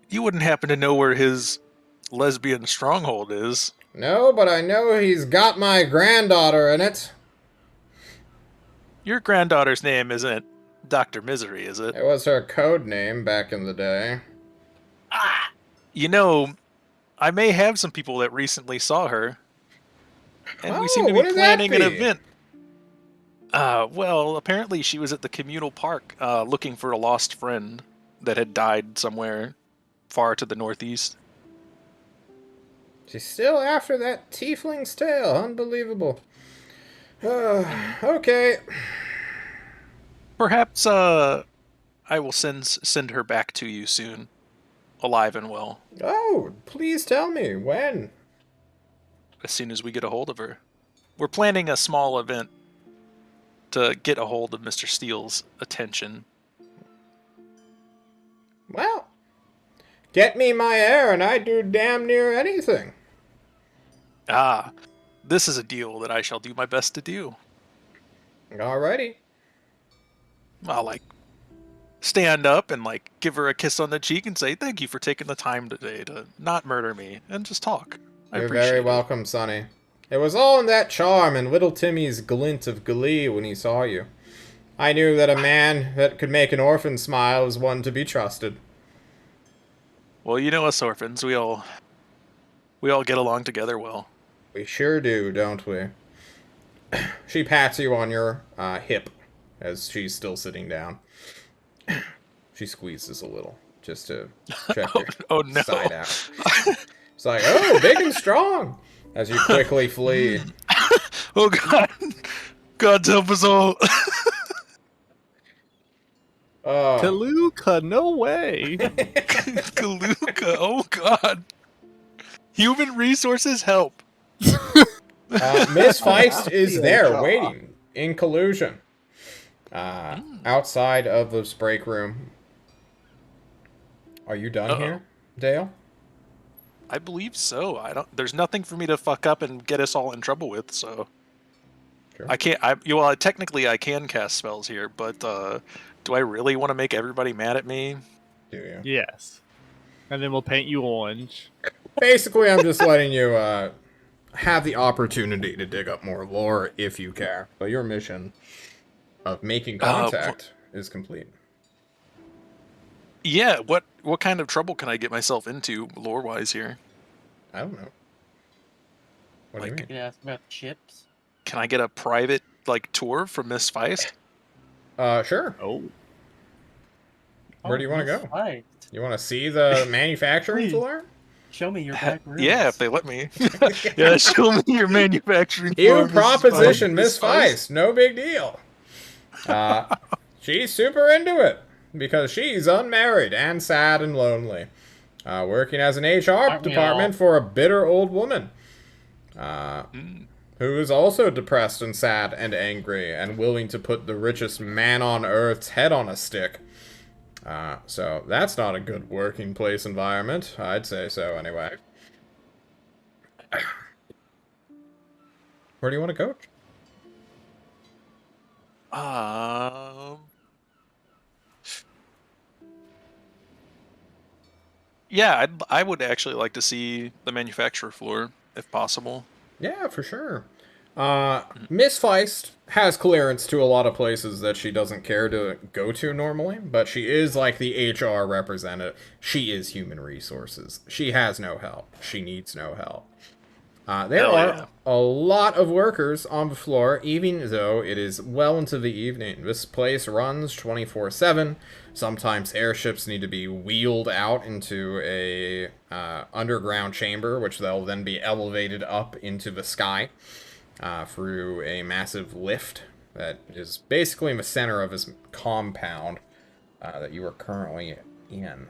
You wouldn't happen to know where his lesbian stronghold is? No, but I know he's got my granddaughter in it. Your granddaughter's name isn't Dr. Misery, is it? It was her code name back in the day. You know, I may have some people that recently saw her. And we seem to be what does that planning an be? event. Well, apparently she was at the communal park looking for a lost friend that had died somewhere far to the northeast. She's still after that tiefling's tail. Unbelievable. Okay. Perhaps I will send her back to you soon, alive and well. Oh, please tell me when. As soon as we get a hold of her. We're planning a small event to get a hold of Mr. Steele's attention. Well, get me my heir and I'd do damn near anything. This is a deal that I shall do my best to do. Alrighty. I'll, stand up and, give her a kiss on the cheek and say, thank you for taking the time today to not murder me, and just talk. I You're appreciate very it. welcome, Sonny. It was all in that charm and little Timmy's glint of glee when he saw you. I knew that a man that could make an orphan smile was one to be trusted. Well, you know us orphans, we all get along together well. We sure do, don't we? She pats you on your hip as she's still sitting down. She squeezes a little just to check your no. side out. It's like, oh, big and strong, as you quickly flee. Oh, God. God help us all. Kaluka, no way. Kaluka, oh, God. Human resources help. Miss Feist is there, Yeah. waiting, in collusion. Outside of the break room. Are you done here, Dale? I believe so. There's nothing for me to fuck up and get us all in trouble with, so. Sure. I can't, technically I can cast spells here, but, do I really want to make everybody mad at me? Do you? Yes. And then we'll paint you orange. Basically, I'm just letting you, have the opportunity to dig up more lore if you care. But your mission of making contact is complete. Yeah, what kind of trouble can I get myself into lore-wise here? I don't know. What do you mean? You ask about chips. Can I get a private, tour from Miss Feist? Sure. Oh. Where do you want to go? Right. You want to see the manufacturing Please. floor? Show me your back rooms. Yeah, if they let me. Yeah, show me your manufacturing You floor, Mrs. proposition, Miss Feist. Feist. No big deal. She's super into it because she's unmarried and sad and lonely, working as an HR Aren't we department all? for a bitter old woman Mm. who is also depressed and sad and angry and willing to put the richest man on earth's head on a stick. So that's not a good working place environment. I'd say so anyway. Where do you want to go? Yeah, I would actually like to see the manufacturer floor, if possible. Yeah, for sure. Miss Feist has clearance to a lot of places that she doesn't care to go to normally, but she is like the HR representative. She is human resources. She has no help. She needs no help. There Hell are yeah. a lot of workers on the floor, even though it is well into the evening. This place runs 24/7. Sometimes airships need to be wheeled out into a underground chamber, which they'll then be elevated up into the sky through a massive lift that is basically in the center of this compound that you are currently in.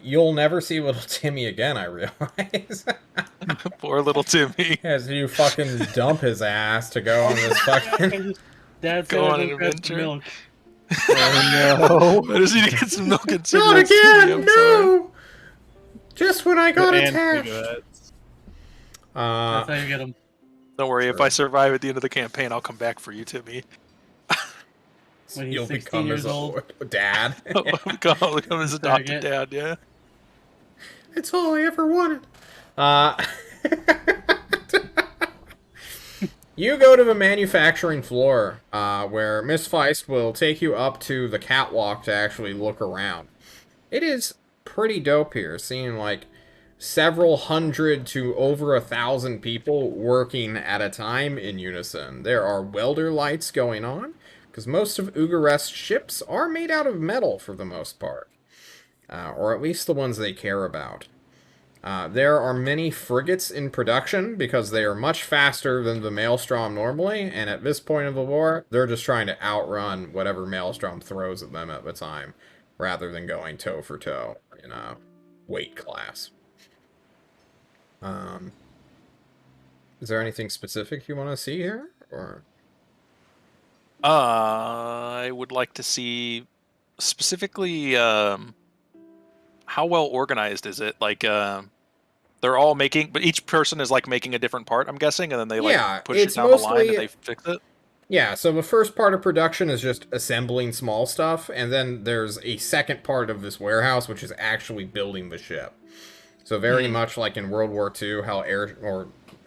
You'll never see little Timmy again, I realize. Poor little Timmy. As you fucking dump his ass to go on this fucking... Dad's Go on gonna an go grab some adventure. milk. Oh I just need to get some milk and Not cigarettes. Timmy, again! I'm sorry. No! Just when I got And attached. cigarettes. That's how you get them. Don't worry, if Sure. I survive at the end of the campaign, I'll come back for you, Timmy. When he's You'll 16 become years his old. dad. I'll become his adopted dad, yeah. It's all I ever wanted. You go to the manufacturing floor, where Miss Feist will take you up to the catwalk to actually look around. It is pretty dope here, seeing like several hundred to over 1,000 people working at a time in unison. There are welder lights going on, because most of Ugarest's ships are made out of metal for the most part. Or at least the ones they care about. There are many frigates in production because they are much faster than the Maelstrom normally, and at this point of the war, they're just trying to outrun whatever Maelstrom throws at them at the time, rather than going toe for toe in a weight class. Is there anything specific you want to see here, or? I would like to see specifically how well organized is it? Like they're all making, but each person is like making a different part, I'm guessing, and then they Yeah, like push it it's down the line mostly- and they fix it. Yeah, so the first part of production is just assembling small stuff, and then there's a second part of this warehouse, which is actually building the ship. So very much like in World War II, how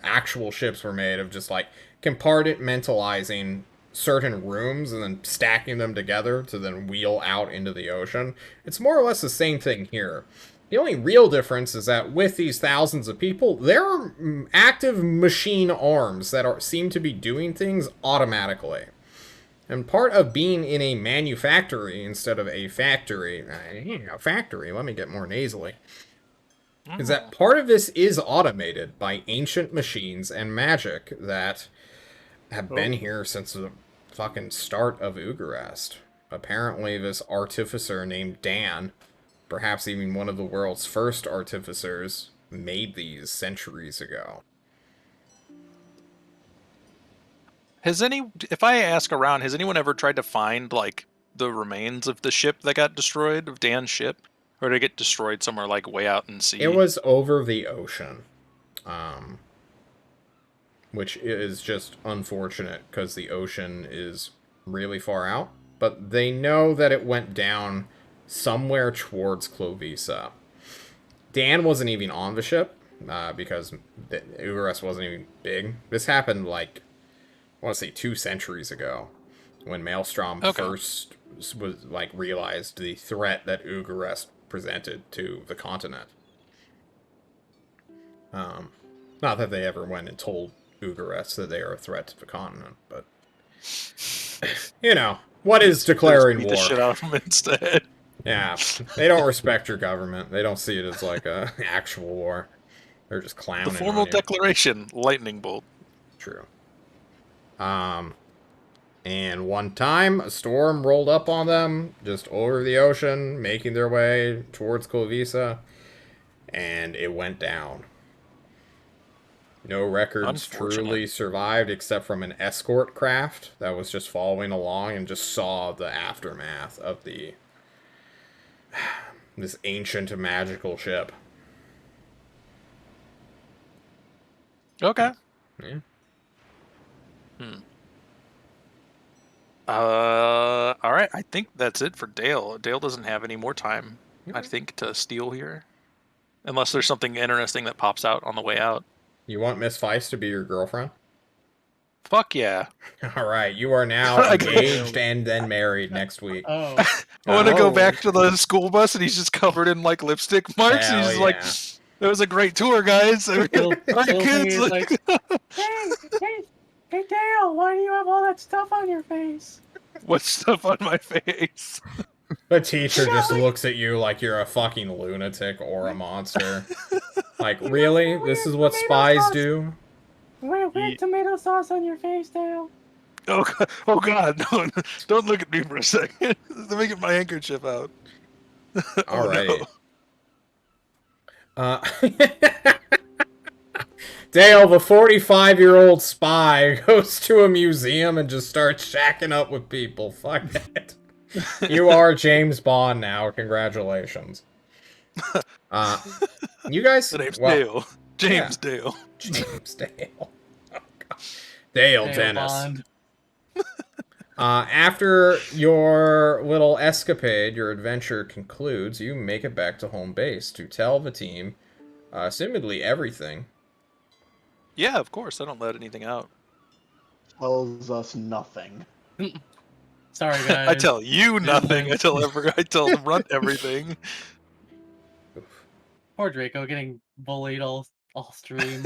actual ships were made of just like compartmentalizing certain rooms and then stacking them together to then wheel out into the ocean. It's more or less the same thing here. The only real difference is that with these thousands of people, there are active machine arms that seem to be doing things automatically. And part of being in a manufactory instead of a factory, let me get more nasally, is that part of this is automated by ancient machines and magic that have been here since the fucking start of Ugarest. Apparently this artificer named Dan, perhaps even one of the world's first artificers, made these centuries ago. If I ask around, has anyone ever tried to find like the remains of the ship that got destroyed, of Dan's ship? Or did it get destroyed somewhere like way out in sea? It was over the ocean. Which is just unfortunate because the ocean is really far out. But they know that it went down somewhere towards Klovisa. Dan wasn't even on the ship because Ugarest wasn't even big. This happened like, I want to say 2 centuries ago, when Maelstrom first was like realized the threat that Ugarest presented to the continent. Not that they ever went and told Ugarest that they are a threat to the continent, but you know, what is declaring Beat war? the shit out of him instead. Yeah, they don't respect your government. They don't see it as like a actual war. They're just The clowning formal on you. declaration, lightning bolt. True. And one time, a storm rolled up on them, just over the ocean, making their way towards Klovisa, and it went down. No records Unfortunate. truly survived except from an escort craft that was just following along and just saw the aftermath of this ancient magical ship. Okay. Yeah. All right. I think that's it for Dale. Dale doesn't have any more time, I Okay. think, to steal here. Unless there's something interesting that pops out on the way out. You want Miss Feist to be your girlfriend? Fuck yeah. All right, you are now I go- engaged and then married next week. Oh, I want to go Whoa. back to the school bus and he's just covered in like lipstick marks. Hell He's just yeah. like, it was a great tour, guys. All right, Little thing kids. is like, hey, hey, Dale, why do you have all that stuff on your face? What stuff on my face? The teacher Yeah, just like- looks at you like you're a fucking lunatic or a monster. Like, You got really? some This weird is what tomato spies sauce. do? Weird tomato sauce on your face, Dale. Oh God, no, don't look at me for a second. Let me get my handkerchief out. All right. no. Dale, the 45-year-old spy, goes to a museum and just starts shacking up with people. Fuck it. You are James Bond now. Congratulations. You guys... The name's well, Dale. James yeah. Dale. James Dale. Oh, God. Dale Dennis. Bond. After your little escapade, your adventure concludes, you make it back to home base to tell the team, assumedly everything. Yeah, of course. I don't let anything out. Tells us nothing. Sorry, guys. I tell you nothing. Didn't- I tell the runt everything. Poor Draco getting bullied all stream.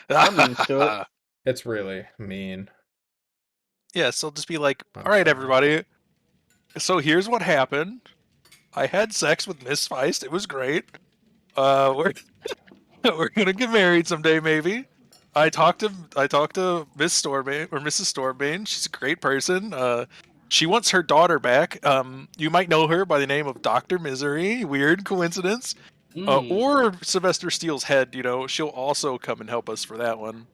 I'm used to it. It's really mean. Yeah, so I'll just be like, I'm all right, sorry. everybody. So here's what happened. I had sex with Miss Feist. It was great. We're we're gonna get married someday, maybe. I talked to Miss Stormbane or Mrs. Stormbane. She's a great person. She wants her daughter back. You might know her by the name of Dr. Misery. Weird coincidence. Or Sylvester Steele's head. You know, she'll also come and help us for that one.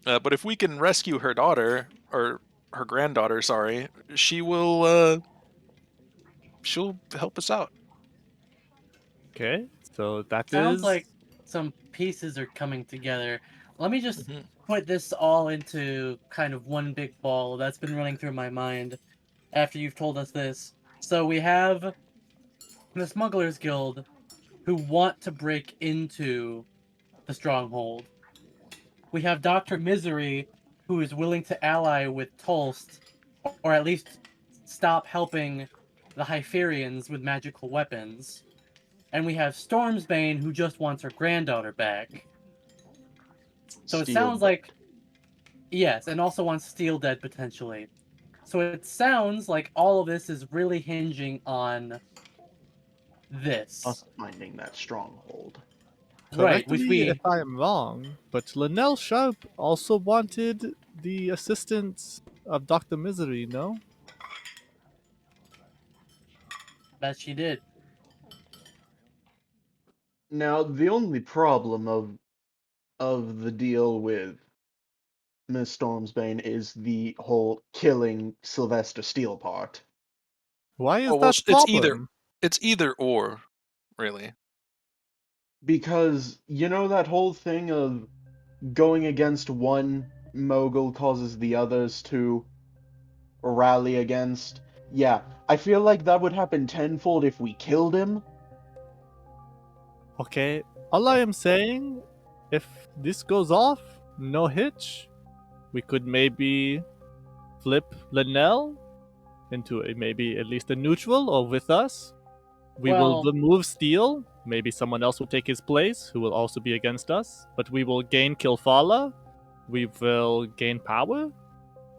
But if we can rescue her daughter or her granddaughter, sorry, she'll help us out. Okay, so that Sounds is like some pieces are coming together. Let me just Mhm. put this all into kind of one big ball that's been running through my mind after you've told us this. So we have the Smugglers Guild who want to break into the stronghold. We have Dr. Misery who is willing to ally with Tolst, or at least stop helping the Hyperions with magical weapons. And we have Stormsbane who just wants her granddaughter back. So it Steel sounds Dead. like, yes, and also wants Steel Dead potentially. So it sounds like all of this is really hinging on this. Us finding that stronghold. Right, correct which me we if I am wrong, but Linnell Sharp also wanted the assistance of Dr. Misery, no? that she did. Now, the only problem of the deal with Miss Stormsbane is the whole killing Sylvester Steele part. Why is Oh, well, that problem? it's either or, really. Because you know that whole thing of going against one mogul causes the others to rally against? Yeah, I feel like that would happen tenfold if we killed him. Okay, all I am saying, if this goes off, no hitch, we could maybe flip Linnell into maybe at least a neutral or with us. We will Well- remove Steel. Maybe someone else will take his place, who will also be against us. But we will gain Kilfala. We will gain power.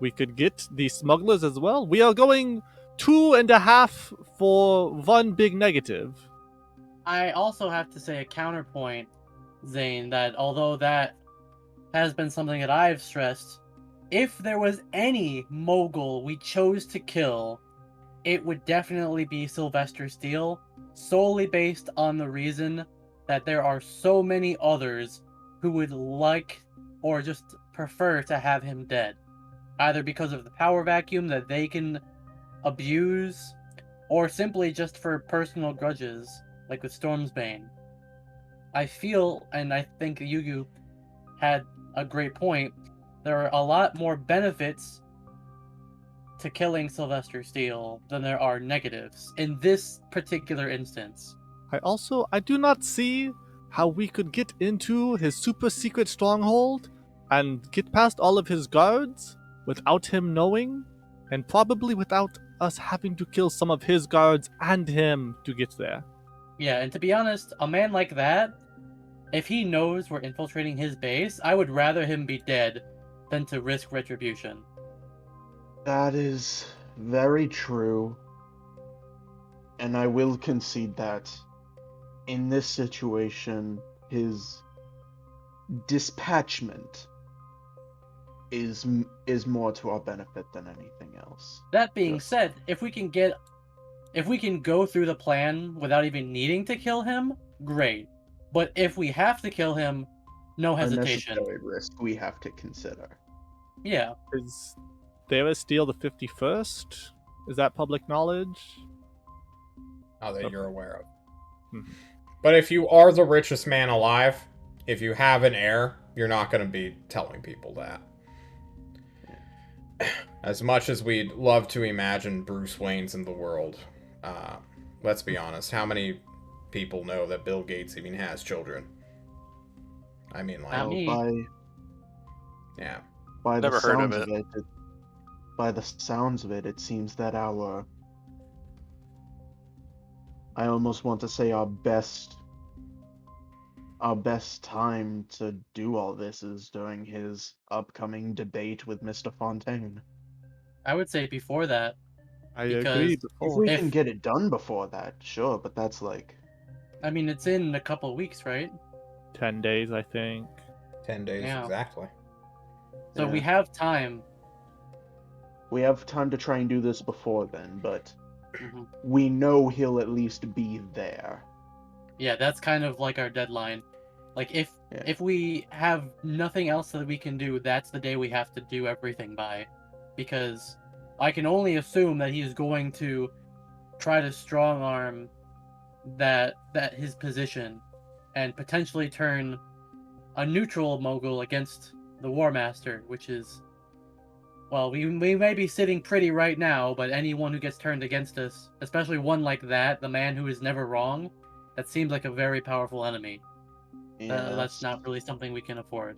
We could get the smugglers as well. We are going 2.5 for one big negative. I also have to say a counterpoint, Zane, that although that has been something that I've stressed, if there was any mogul we chose to kill, it would definitely be Sylvester Steele, solely based on the reason that there are so many others who would like or just prefer to have him dead. Either because of the power vacuum that they can abuse, or simply just for personal grudges, like with Stormsbane. I feel, and I think Yugu had a great point, there are a lot more benefits to killing Sylvester Steele than there are negatives in this particular instance. I do not see how we could get into his super secret stronghold and get past all of his guards without him knowing, and probably without us having to kill some of his guards and him to get there. Yeah, and to be honest, a man like that, if he knows we're infiltrating his base, I would rather him be dead than to risk retribution. That is very true. And I will concede that in this situation, his dispatchment is more to our benefit than anything else. That being Just- said, if we can go through the plan without even needing to kill him, great. But if we have to kill him, no hesitation. Unnecessary risk we have to consider. Yeah. Is Thera Steele the 51st? Is that public knowledge? Now that you're aware of. Hmm. But if you are the richest man alive, if you have an heir, you're not going to be telling people that. As much as we'd love to imagine Bruce Wayne's in the world, let's be honest, how many people know that Bill Gates even has children? I mean, like, Not me. yeah. By Never the heard of sounds it. by the sounds of it, it seems that I almost want to say our best time to do all this is during his upcoming debate with Mr. Fontaine. I would say before that. I Because agree If before. we If- can get it done before that, sure, but that's like I mean, it's in a couple weeks, right? 10 days, I think. 10 days Yeah. exactly. So we Yeah. have time. we have time to try and do this before then, but Mhm. we know he'll at least be there. Yeah, that's kind of like our deadline. Like Yeah. if we have nothing else that we can do, that's the day we have to do everything by. Because I can only assume that he is going to try to strong arm that his position and potentially turn a neutral mogul against the War Master, which is, well, we may be sitting pretty right now, but anyone who gets turned against us, especially one like that, the man who is never wrong, that seems like a very powerful enemy. That's Yes. not really something we can afford.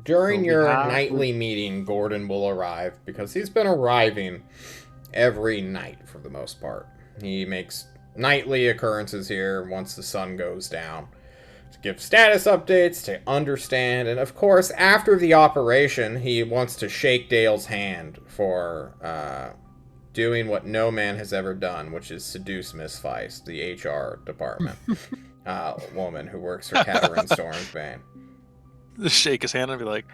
During So we your have- nightly meeting, Gordon will arrive because he's been arriving every night for the most part. He makes nightly occurrences here once the sun goes down to give status updates, to understand, and of course, after the operation, he wants to shake Dale's hand for doing what no man has ever done, which is seduce Miss Feist, the HR department woman who works for Catherine Stormsbane. Just shake his hand and be like,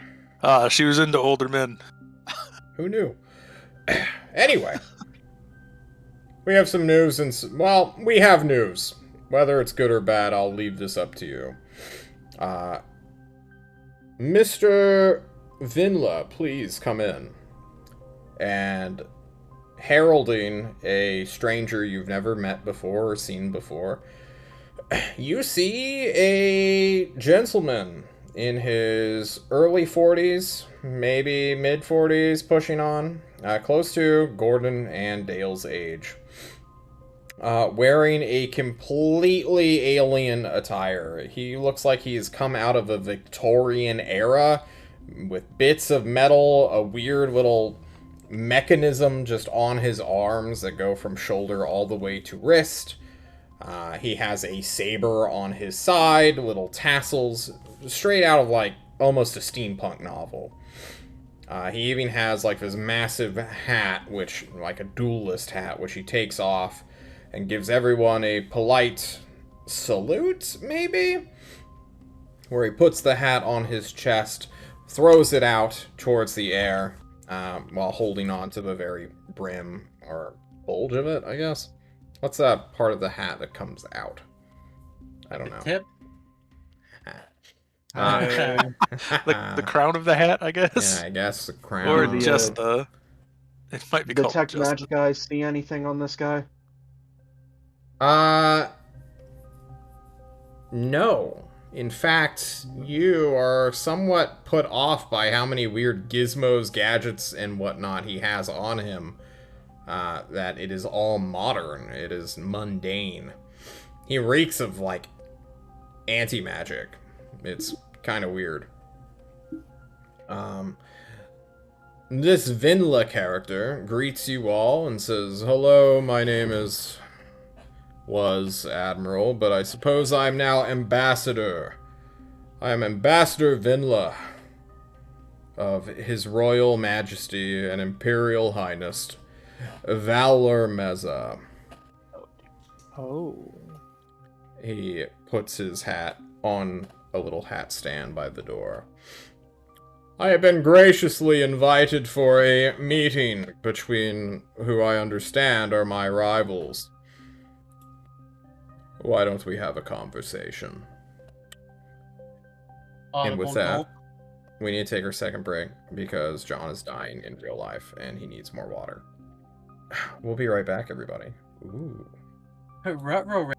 she was into older men. Who knew? Anyway, we have some news, and well, we have news. Whether it's good or bad, I'll leave this up to you. Mr. Vinla, please come in. And heralding a stranger you've never met before or seen before, you see a gentleman in his early 40s, maybe mid 40s, pushing on, close to Gordon and Dale's age, wearing a completely alien attire. He looks like he's come out of a Victorian era with bits of metal, a weird little mechanism just on his arms that go from shoulder all the way to wrist. He has a saber on his side, little tassels, straight out of like almost a steampunk novel. He even has like this massive hat, which like a duelist hat, which he takes off and gives everyone a polite salute, maybe? Where he puts the hat on his chest, throws it out towards the air, while holding on to the very brim or bulge of it, I guess. What's that part of the hat that comes out? I don't know. Tip. The crown of the hat, I guess. Yeah, I guess the crown. Or the, just the. It might be The called tech just magic guys see anything on this guy? No. In fact, you are somewhat put off by how many weird gizmos, gadgets, and whatnot he has on him. That it is all modern. It is mundane. He reeks of, like, anti-magic. It's kind of weird. This Vinla character greets you all and says, "Hello, my name was Admiral, but I suppose I'm now Ambassador. I am Ambassador Vinla of His Royal Majesty and Imperial Highness, Valor Meza." Oh. He puts his hat on a little hat stand by the door. "I have been graciously invited for a meeting between who I understand are my rivals. Why don't we have a conversation?" And with Audible that, gulp. we need to take our second break because John is dying in real life and he needs more water. We'll be right back, everybody. Ooh. Retro.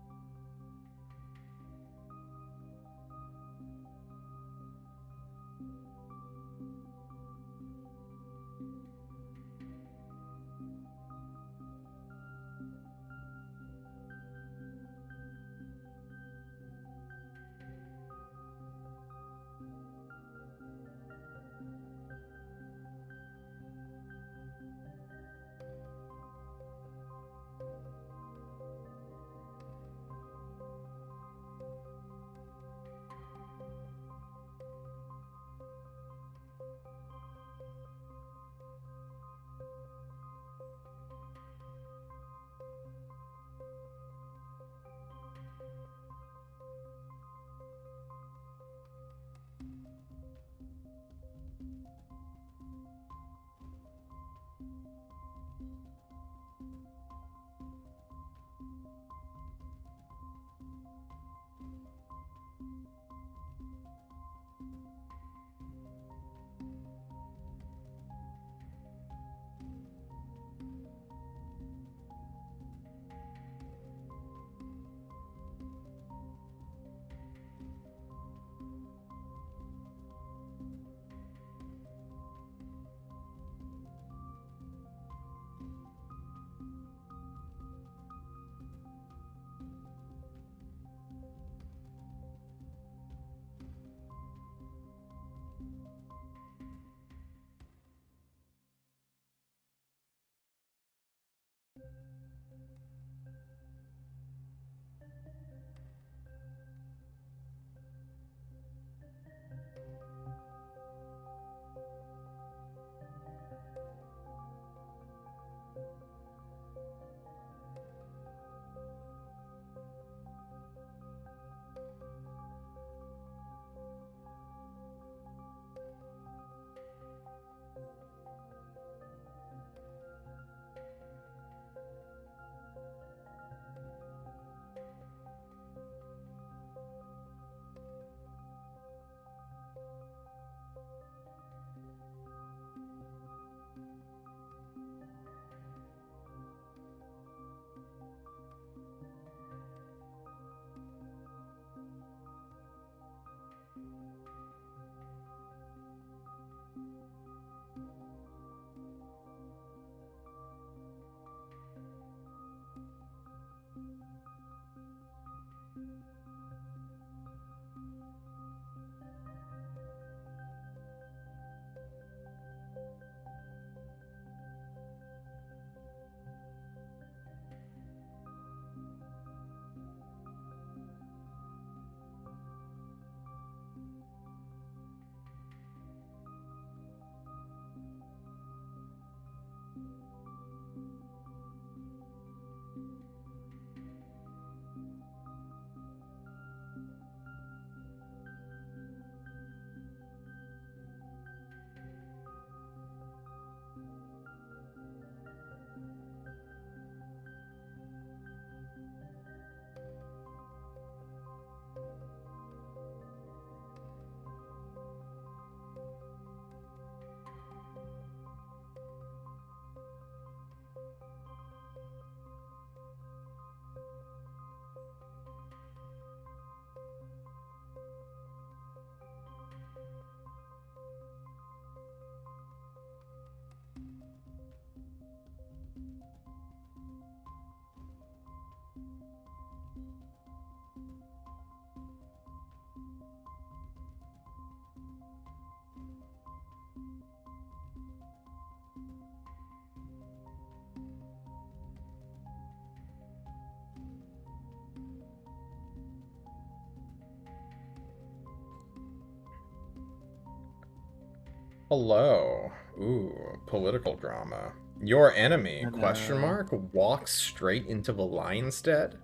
Hello. Ooh, political drama. Your enemy, Hello. question mark, walks straight into the lion's den?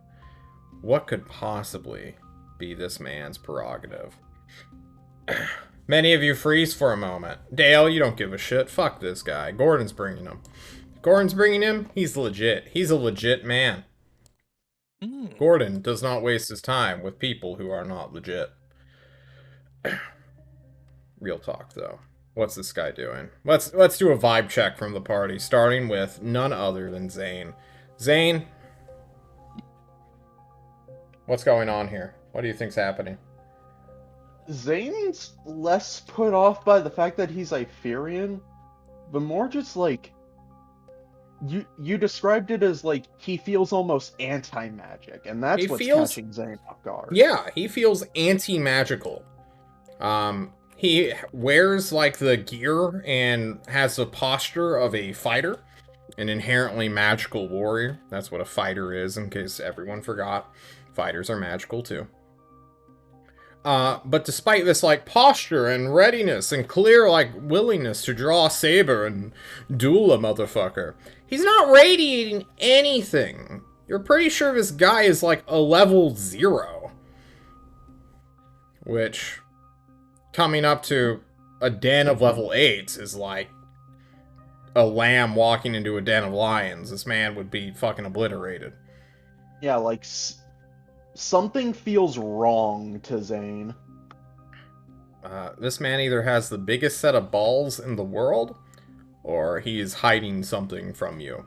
What could possibly be this man's prerogative? Many of you freeze for a moment. Dale, you don't give a shit. Fuck this guy. Gordon's bringing him. Gordon's bringing him? He's legit. He's a legit man. Mm. Gordon does not waste his time with people who are not legit. Real talk, though. What's this guy doing? Let's do a vibe check from the party, starting with none other than Zane. Zane, what's going on here? What do you think's happening? Zane's less put off by the fact that he's Itherian, but more just like you described it as like he feels almost anti-magic, and that's He what's feels- catching Zane off guard. Yeah, he feels anti-magical. He wears like the gear and has the posture of a fighter, an inherently magical warrior. That's what a fighter is, in case everyone forgot. Fighters are magical too. But despite this like posture and readiness and clear like willingness to draw a saber and duel a motherfucker, he's not radiating anything. You're pretty sure this guy is like a level 0. Which, coming up to a den of level 8s is like a lamb walking into a den of lions. This man would be fucking obliterated. Yeah, like something feels wrong to Zane. This man either has the biggest set of balls in the world, or he is hiding something from you.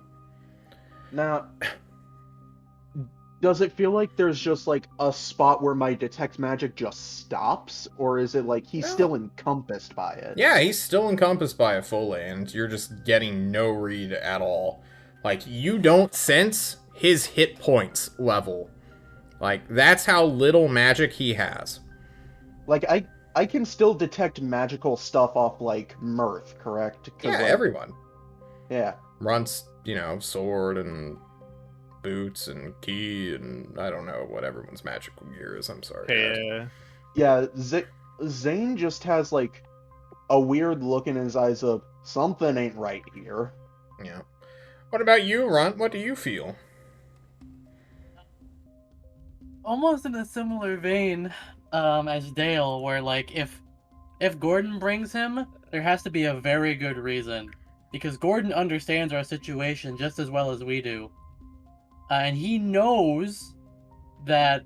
Now, does it feel like there's just like a spot where my detect magic just stops, or is it like he's No. still encompassed by it? Yeah, he's still encompassed by it fully, and you're just getting no read at all. Like, you don't sense his hit points level. Like, that's how little magic he has. Like I can still detect magical stuff off like Mirth, correct? 'Cause, Yeah, like, everyone. Yeah. Runs, sword and boots and key and I don't know what everyone's magical gear is. I'm sorry. guys. Yeah. Yeah, Zane just has like a weird look in his eyes of something ain't right here. Yeah. What about you, Runt? What do you feel? Almost in a similar vein as Dale, where like if Gordon brings him, there has to be a very good reason, because Gordon understands our situation just as well as we do, and he knows that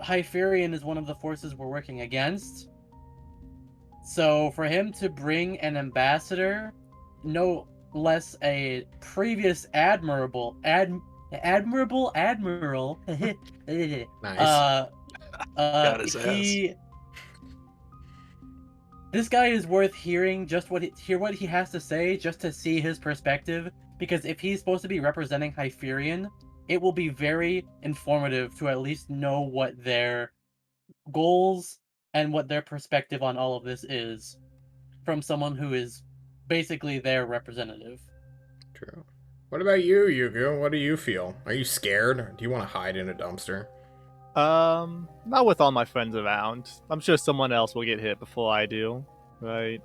Hyperion is one of the forces we're working against. So for him to bring an ambassador, no less a previous admiral. Nice. Got his This guy is worth hearing. Hear what he has to say, just to see his perspective. Because if he's supposed to be representing Hyperion, it will be very informative to at least know what their goals and what their perspective on all of this is, from someone who is basically their representative. True. What about you, Yugo? What do you feel? Are you scared? Do you want to hide in a dumpster? Not with all my friends around. I'm sure someone else will get hit before I do, right?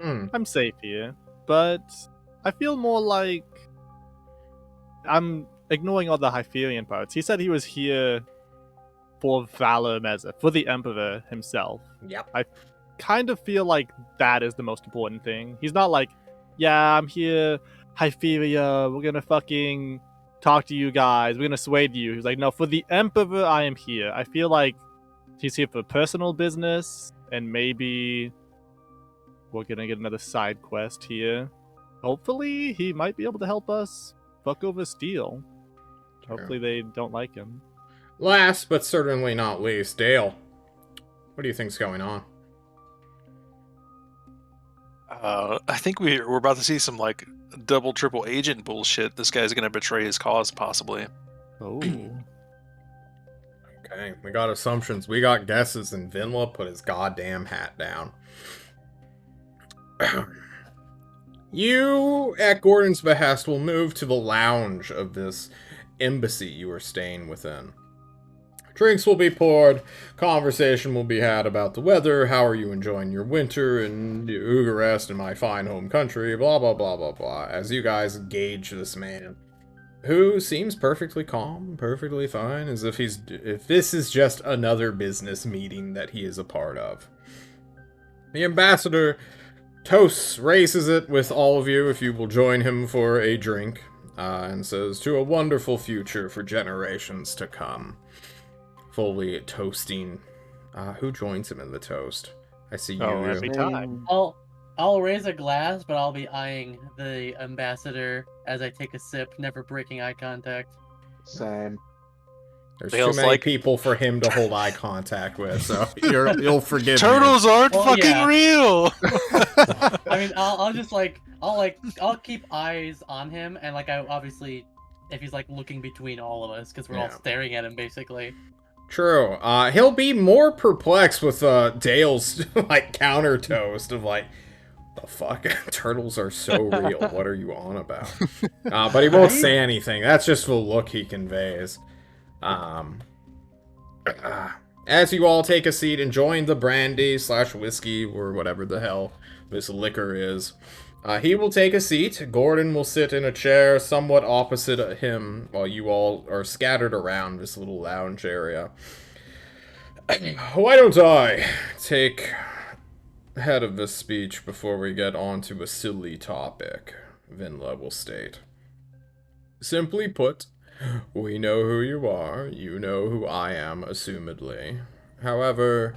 I'm safe here, but I feel more like I'm ignoring all the Hyperion parts. He said he was here for Valor Meza, for the Emperor himself. Yep. I kind of feel like that is the most important thing. He's not like, yeah, I'm here, Hyperia, we're gonna fucking talk to you guys, we're gonna sway you. He's like, no, for the Emperor, I am here. I feel like he's here for personal business, and maybe we're gonna get another side quest here. Hopefully, he might be able to help us fuck over Steel. True. Hopefully they don't like him. Last, but certainly not least, Dale. What do you think's going on? I think we're about to see some like double, triple agent bullshit. This guy's gonna betray his cause, possibly. Oh. Okay, we got assumptions, we got guesses, and Vinla put his goddamn hat down. You, at Gordon's behest, will move to the lounge of this embassy you are staying within. Drinks will be poured, conversation will be had about the weather, how are you enjoying your winter in Ugarest in my fine home country, blah blah blah blah blah, as you guys gauge this man, who seems perfectly calm, perfectly fine, as if this is just another business meeting that he is a part of. The ambassador toasts, raises it with all of you if you will join him for a drink, and says, to a wonderful future for generations to come. Fully toasting. Who joins him in the toast? I see you. Oh, every time. I'll raise a glass, but I'll be eyeing the ambassador as I take a sip, never breaking eye contact. Same. There's Feels too many like- people for him to hold eye contact with, so you'll forgive Turtles aren't Well, fucking yeah. real. I mean, I'll just I'll keep eyes on him, and I obviously, if he's looking between all of us, because we're all Yeah. staring at him basically. True. He'll be more perplexed with Dale's counter toast of the fuck? Turtles are so real. What are you on about? But he won't say anything. That's just the look he conveys. As you all take a seat, enjoying the brandy / whiskey or whatever the hell this liquor is, he will take a seat. Gordon will sit in a chair somewhat opposite him while you all are scattered around this little lounge area. Why don't I take head of this speech before we get on to a silly topic? Vinla will state. Simply put, we know who you are, you know who I am, assumedly. However,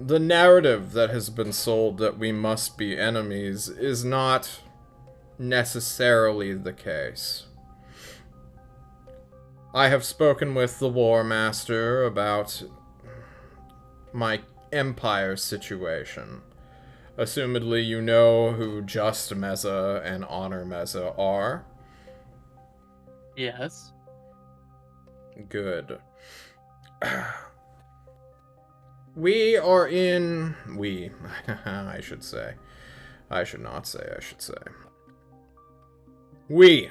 the narrative that has been sold that we must be enemies is not necessarily the case. I have spoken with the War Master about my empire situation. Assumedly, you know who Just Meza and Honor Meza are. Yes. Good. We are in... I should say. I should not say, I should say. We,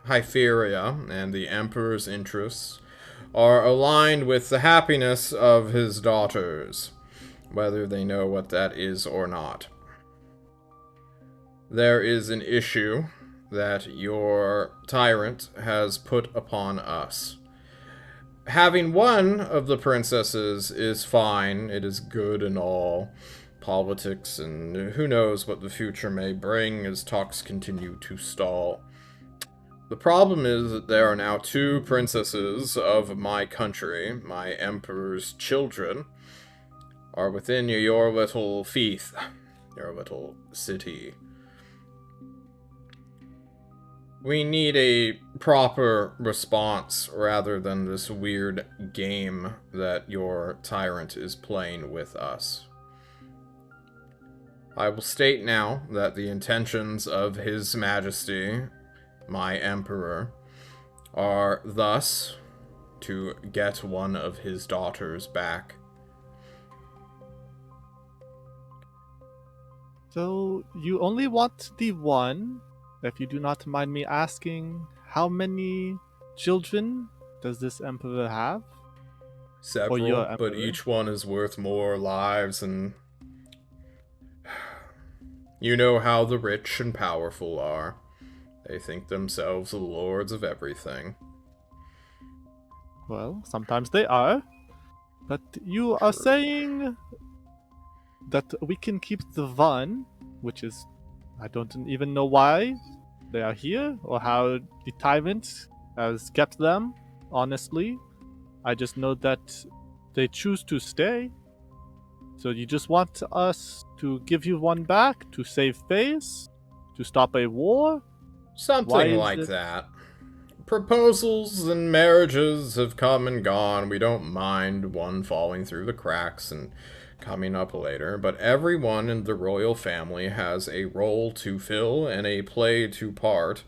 Hyperia, and the Emperor's interests are aligned with the happiness of his daughters, whether they know what that is or not. There is an issue that your tyrant has put upon us. Having one of the princesses is fine, it is good and all. Politics and who knows what the future may bring as talks continue to stall. The problem is that there are now 2 princesses of my country, my emperor's children, are within your little fief, your little city. We need a proper response rather than this weird game that your tyrant is playing with us. I will state now that the intentions of His Majesty, my Emperor, are thus to get one of his daughters back. So, you only want the one? If you do not mind me asking, how many children does this emperor have? Several, your but emperor. each one is worth more lives, and you know how the rich and powerful are. They think themselves the lords of everything. Well, sometimes they are. But you are saying that we can keep the one, which is, I don't even know why they are here or how the tyrant has kept them, honestly. I just know that they choose to stay. So you just want us to give you one back to save face? To stop a war? Why Something is like it- that. Proposals and marriages have come and gone. We don't mind one falling through the cracks and coming up later, but everyone in the royal family has a role to fill and a play to part,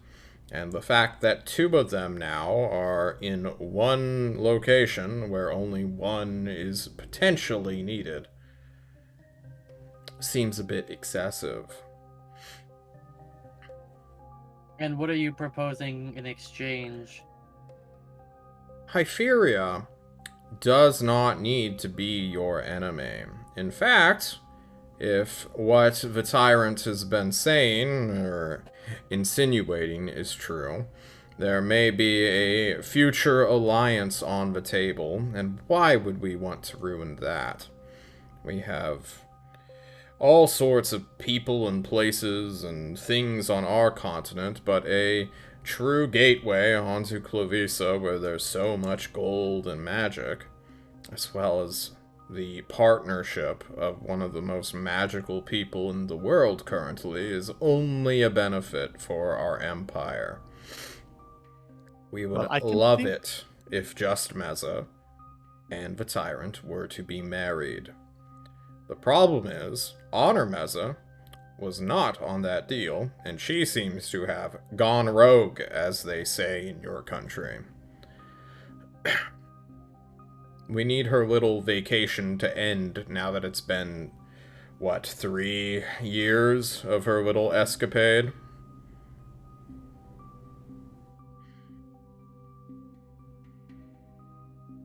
and the fact that 2 of them now are in one location where only one is potentially needed seems a bit excessive. And what are you proposing in exchange? Hyperia does not need to be your enemy. In fact, if what the tyrant has been saying or insinuating is true, there may be a future alliance on the table, and why would we want to ruin that? We have all sorts of people and places and things on our continent, but a true gateway onto Klovisa where there's so much gold and magic, as well as the partnership of one of the most magical people in the world currently, is only a benefit for our empire. We would love it if Just Meza and the Tyrant were to be married. The problem is, Honor Meza was not on that deal, and she seems to have gone rogue, as they say in your country. We need her little vacation to end now that it's been, 3 years of her little escapade?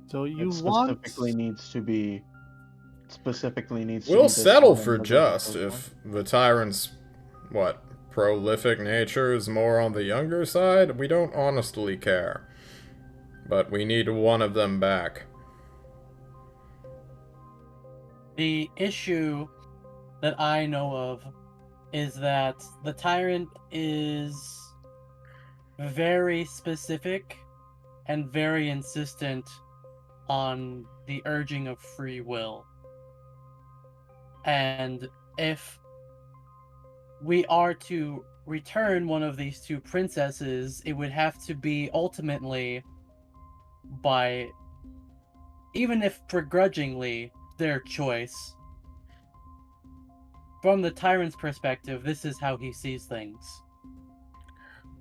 So you It specifically needs to be We'll this settle Honor for Meza Just proposal. if the tyrant's, prolific nature is more on the younger side. We don't honestly care. But we need one of them back. The issue that I know of is that the tyrant is very specific and very insistent on the urging of free will. And if we are to return one of these two princesses, it would have to be ultimately by, even if begrudgingly, their choice. From the tyrant's perspective, this is how he sees things.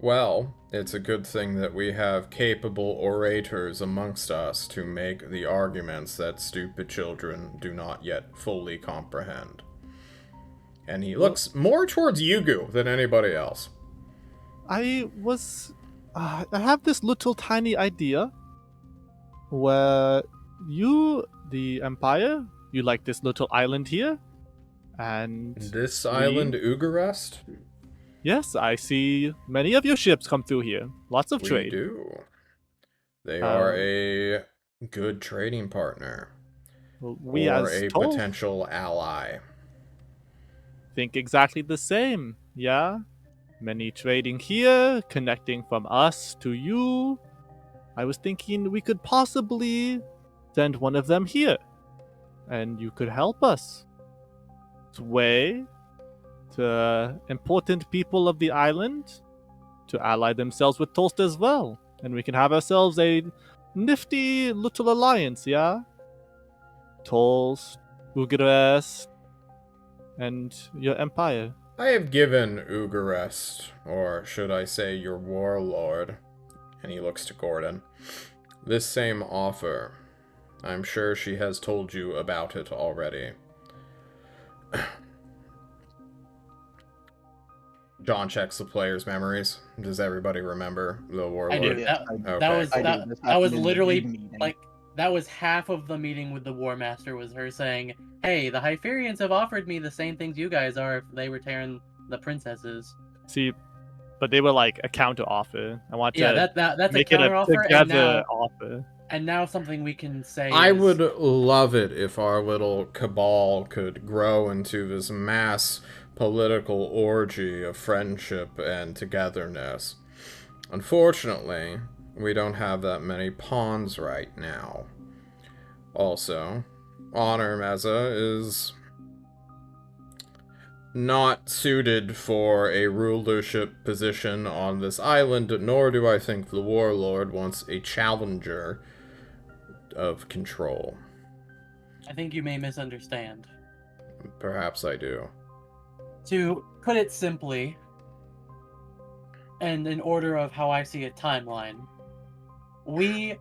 Well, it's a good thing that we have capable orators amongst us to make the arguments that stupid children do not yet fully comprehend. And he looks more towards Yugu than anybody else. I have this little tiny idea where you, the Empire, you like this little island here, and This island, Ugarest? Yes, I see many of your ships come through here. Lots of We trade. do. They are a good trading partner. We or as a Toll potential ally. think exactly the same, yeah? Many trading here, connecting from us to you. I was thinking we could possibly send one of them here, and you could help us sway the important people of the island to ally themselves with Toast as well, and we can have ourselves a nifty little alliance, yeah? Toast, Ugarest, and your empire. I have given Ugarest, or should I say your warlord, and he looks to Gordon, this same offer. I'm sure she has told you about it already. John checks the player's memories. Does everybody remember the warlord? I do. Yeah, That was literally like that was half of the meeting with the War Master, was her saying, "Hey, the Hyperians have offered me the same things you guys are if they return the princesses." See, but they were like a counter offer. I want to that's make a it a counter offer, together offer. and now something we can say. I would love it if our little cabal could grow into this mass political orgy of friendship and togetherness. Unfortunately, we don't have that many pawns right now. Also, Honor Meza is not suited for a rulership position on this island, nor do I think the warlord wants a challenger of control. I think you may misunderstand. Perhaps I do. To put it simply, and in order of how I see a timeline, we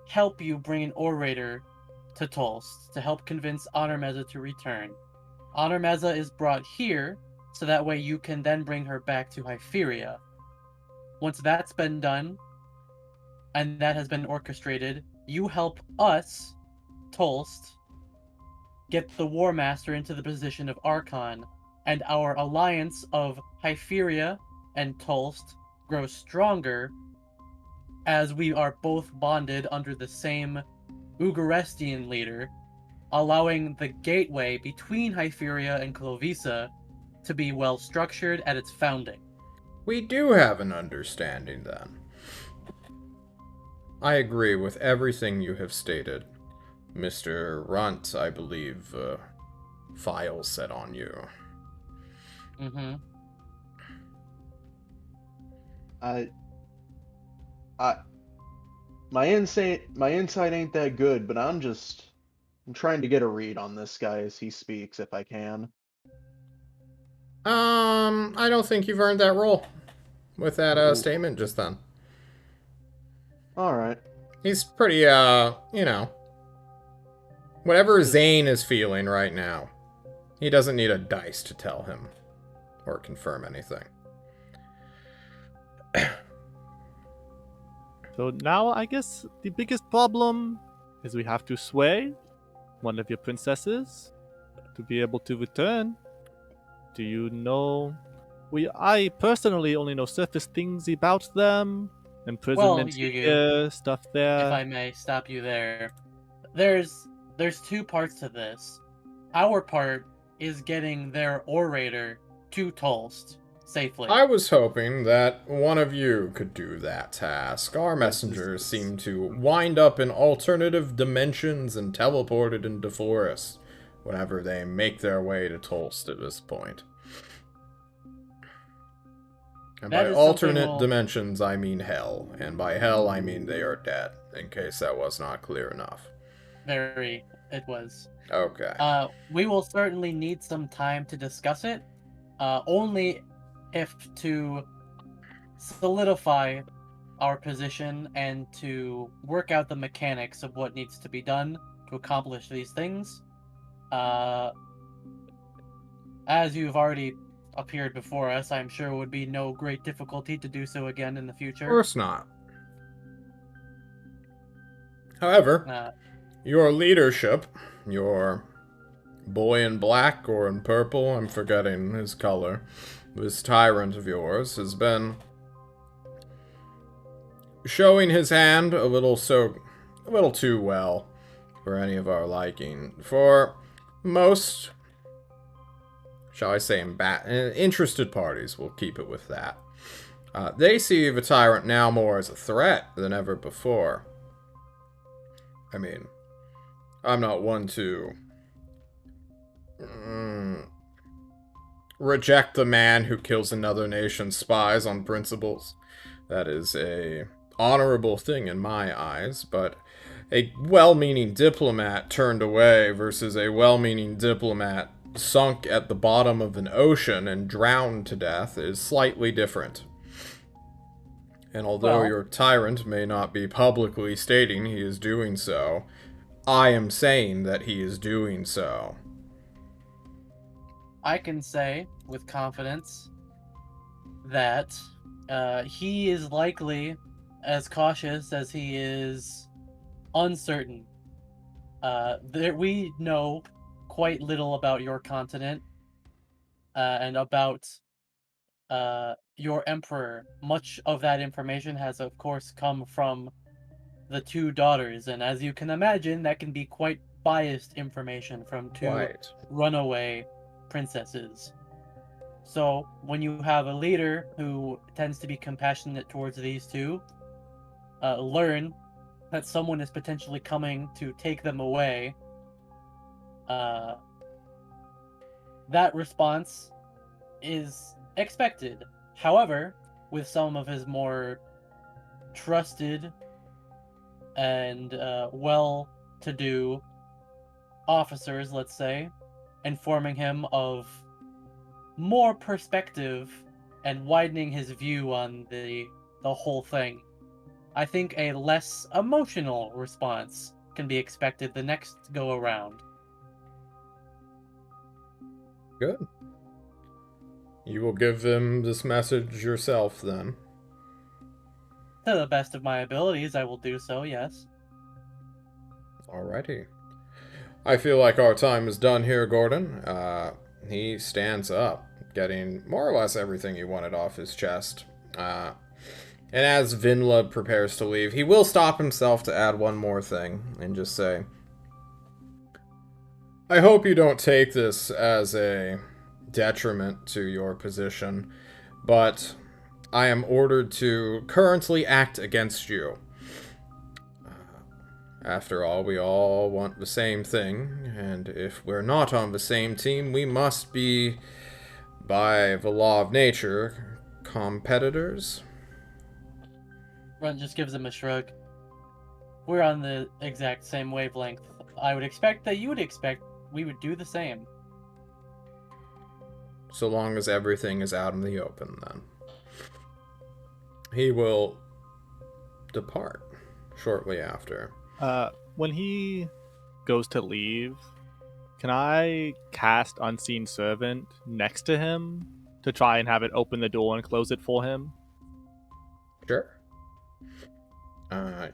help you bring an orator to Tulst to help convince Honor Meza to return. Honor Meza is brought here, so that way you can then bring her back to Hyperia. Once that's been done, and that has been orchestrated, you help us, Tolst, get the War Master into the position of Archon, and our alliance of Hyperia and Tolst grows stronger as we are both bonded under the same Ugarestian leader, allowing the gateway between Hyperia and Klovisa to be well structured at its founding. We do have an understanding then. I agree with everything you have stated. Mr. Runt, I believe, files set on you. Mm-hmm. I my insight ain't that good, but I'm trying to get a read on this guy as he speaks if I can. I don't think you've earned that role with that Ooh. statement just then. All right. He's pretty, whatever Zane is feeling right now, he doesn't need a dice to tell him or confirm anything. So now I guess the biggest problem is we have to sway one of your princesses to be able to return. Do you know? I personally only know surface things about them. Imprisonment Well, here, stuff there. if I may stop you there, there's two parts to this. Our part is getting their orator to Tolst safely. I was hoping that one of you could do that task. Our Yes, messengers seem to wind up in alternative dimensions and teleported into forests whenever they make their way to Tolst at this point. And That by is alternate something dimensions, I mean hell. And by hell, I mean they are dead, in case that was not clear enough. It was. Okay. We will certainly need some time to discuss it. Only if to solidify our position and to work out the mechanics of what needs to be done to accomplish these things. As you've already appeared before us, I'm sure it would be no great difficulty to do so again in the future. Of course not. However, your leadership, your boy in black or in purple, I'm forgetting his color, this tyrant of yours, has been showing his hand a little too well for any of our liking. For most, shall I say, interested parties, we'll keep it with that. They see the tyrant now more as a threat than ever before. I mean, I'm not one to reject the man who kills another nation's spies on principles. That is a honorable thing in my eyes, but a well-meaning diplomat turned away versus a well-meaning diplomat sunk at the bottom of an ocean and drowned to death is slightly different. And although your tyrant may not be publicly stating he is doing so, I am saying that he is doing so. I can say with confidence that he is likely as cautious as he is uncertain. We know quite little about your continent and about your emperor. Much of that information has, of course, come from the two daughters, and as you can imagine, that can be quite biased information from two runaway princesses. So, when you have a leader who tends to be compassionate towards these two, learn that someone is potentially coming to take them away, that response is expected. However, with some of his more trusted and well-to-do officers, let's say, informing him of more perspective and widening his view on the whole thing, I think a less emotional response can be expected the next go around. Good. You will give them this message yourself, then. To the best of my abilities, I will do so, yes. Alrighty. I feel like our time is done here, Gordon. He stands up, getting more or less everything he wanted off his chest. And as Vinla prepares to leave, he will stop himself to add one more thing and just say, I hope you don't take this as a detriment to your position, but I am ordered to currently act against you. After all, we all want the same thing, and if we're not on the same team, we must be, by the law of nature, competitors. Runt just gives him a shrug. We're on the exact same wavelength. I would expect that you would expect we would do the same. So long as everything is out in the open, then. He will depart shortly after. When he goes to leave, can I cast Unseen Servant next to him to try and have it open the door and close it for him? Sure.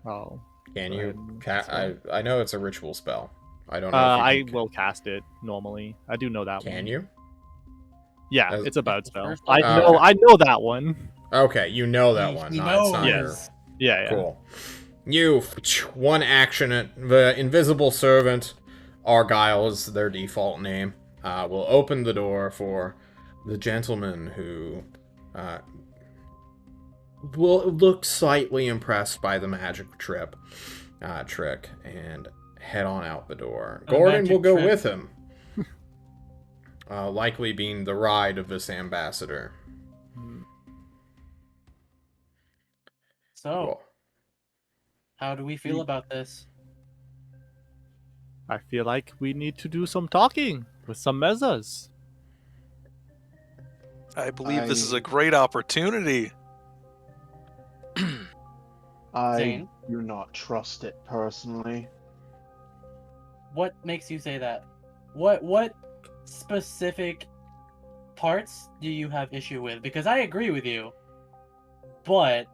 Oh, Can go you? ahead and I know it's a ritual spell. I don't know. If I you can... will cast it normally. I do know that one. Can you? Yeah, As- it's a bird It's the spell. first I one. know. Okay. I know that one. Okay, you know that one. He No, it's not knows. Yeah, yeah. Cool. You, one action, the invisible servant, Argyle is their default name, will open the door for the gentleman who will look slightly impressed by the magic trick and head on out the door. A Gordon magic will go trip. with him, likely being the ride of this ambassador. So, Cool. how do we feel about this? I feel like we need to do some talking with some mezzas. I believe this is a great opportunity. I Zane? do not trust it personally. What makes you say that? What specific parts do you have issue with? Because I agree with you. But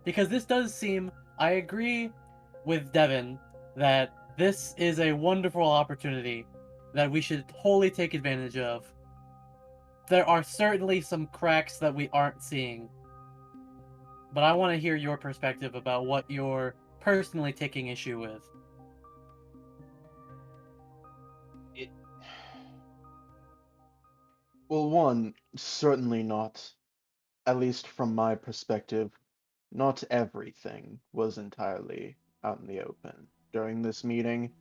because this does seem, I agree with Devin that this is a wonderful opportunity that we should wholly take advantage of. There are certainly some cracks that we aren't seeing. But I want to hear your perspective about what you're personally taking issue with. Well, one, certainly not, at least from my perspective, not everything was entirely out in the open during this meeting.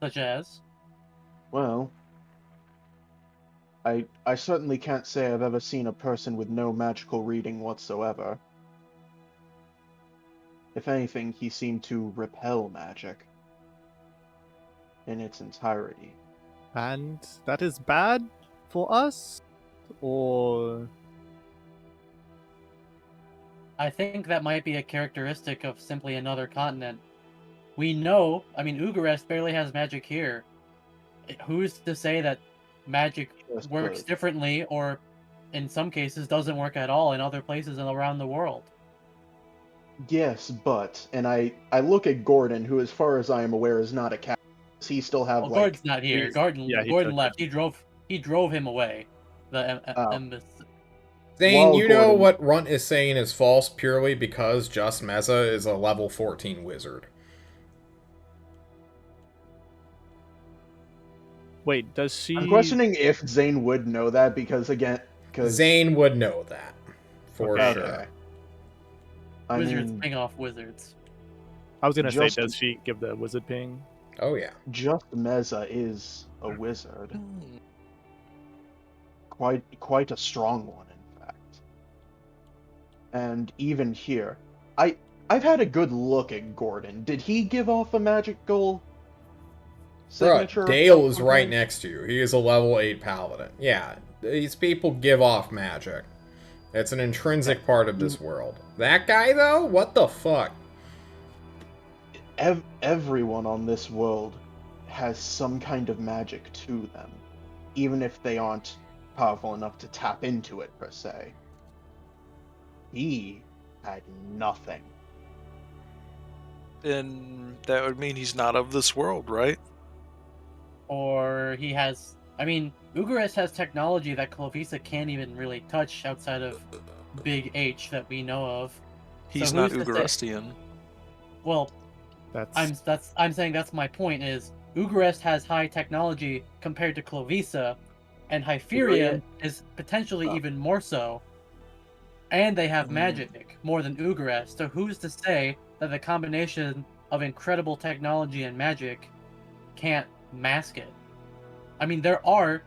Such as? Well, I certainly can't say I've ever seen a person with no magical reading whatsoever. If anything, he seemed to repel magic in its entirety. And that is bad for us? Or... I think that might be a characteristic of simply another continent. We know, I mean, Ugarest barely has magic here. Who's to say that magic Yes, works but- differently, or in some cases doesn't work at all in other places around the world? Yes, but, and I look at Gordon, who, as far as I am aware, is not a captain. Does he still have, Well, like... Gordon's not here. he's- Gordon yeah, he Gordon took left. He drove him away. The Oh. embassy. Zane, While you know Gordon- what Runt is saying is false purely because Just Meza is a level 14 wizard. Wait, does she... I'm questioning if Zane would know that, because, again... Cause... Zane would know that. For Okay. sure. Okay. I Wizards mean, ping off wizards. I was gonna say, just- does she give the wizard ping? Oh, yeah. Just Meza is a wizard. Quite a strong one, in fact. And even here, I've had a good look at Gordon. Did he give off a magical signature? Bruh, of Dale some is right kind? next to you. He is a level 8 paladin. Yeah, these people give off magic. It's an intrinsic part of this world. That guy, though? What the fuck? Everyone on this world has some kind of magic to them, even if they aren't powerful enough to tap into it, per se. He had nothing. Then that would mean he's not of this world, right? Or he has... I mean, Ugaris has technology that Klovisa can't even really touch outside of Big H that we know of. He's So not who's to say- Ugarustian. Well, That's I'm saying that's my point is Ugarest has high technology compared to Klovisa, and Hyperion is potentially even more so. And they have magic more than Ugarest, so who's to say that the combination of incredible technology and magic can't mask it? I mean, there are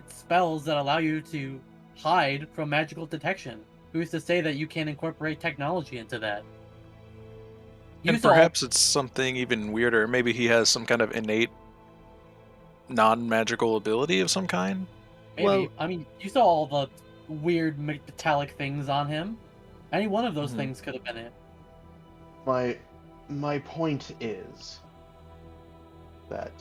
spells that allow you to hide from magical detection. Who's to say that you can't incorporate technology into that? And perhaps it's something even weirder. Maybe he has some kind of innate non-magical ability of some kind? Maybe. Well- I mean, you saw all the weird metallic things on him. Any one of those Mhm. things could have been it. My point is that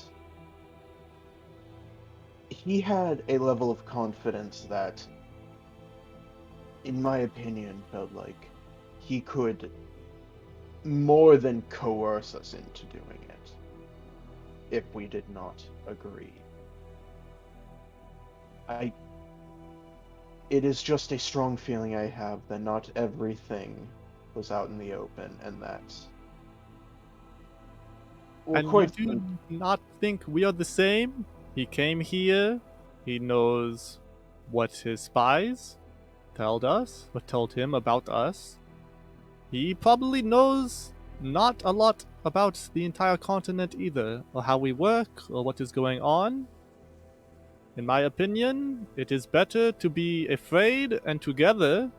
he had a level of confidence that, in my opinion, felt like he could more than coerce us into doing it if we did not agree. It is just a strong feeling I have that not everything was out in the open, and that. Well, and quite you do not think we are the same? He came here. He knows what his spies told us, what told him about us. He probably knows not a lot about the entire continent either, or how we work, or what is going on. In my opinion, it is better to be afraid and together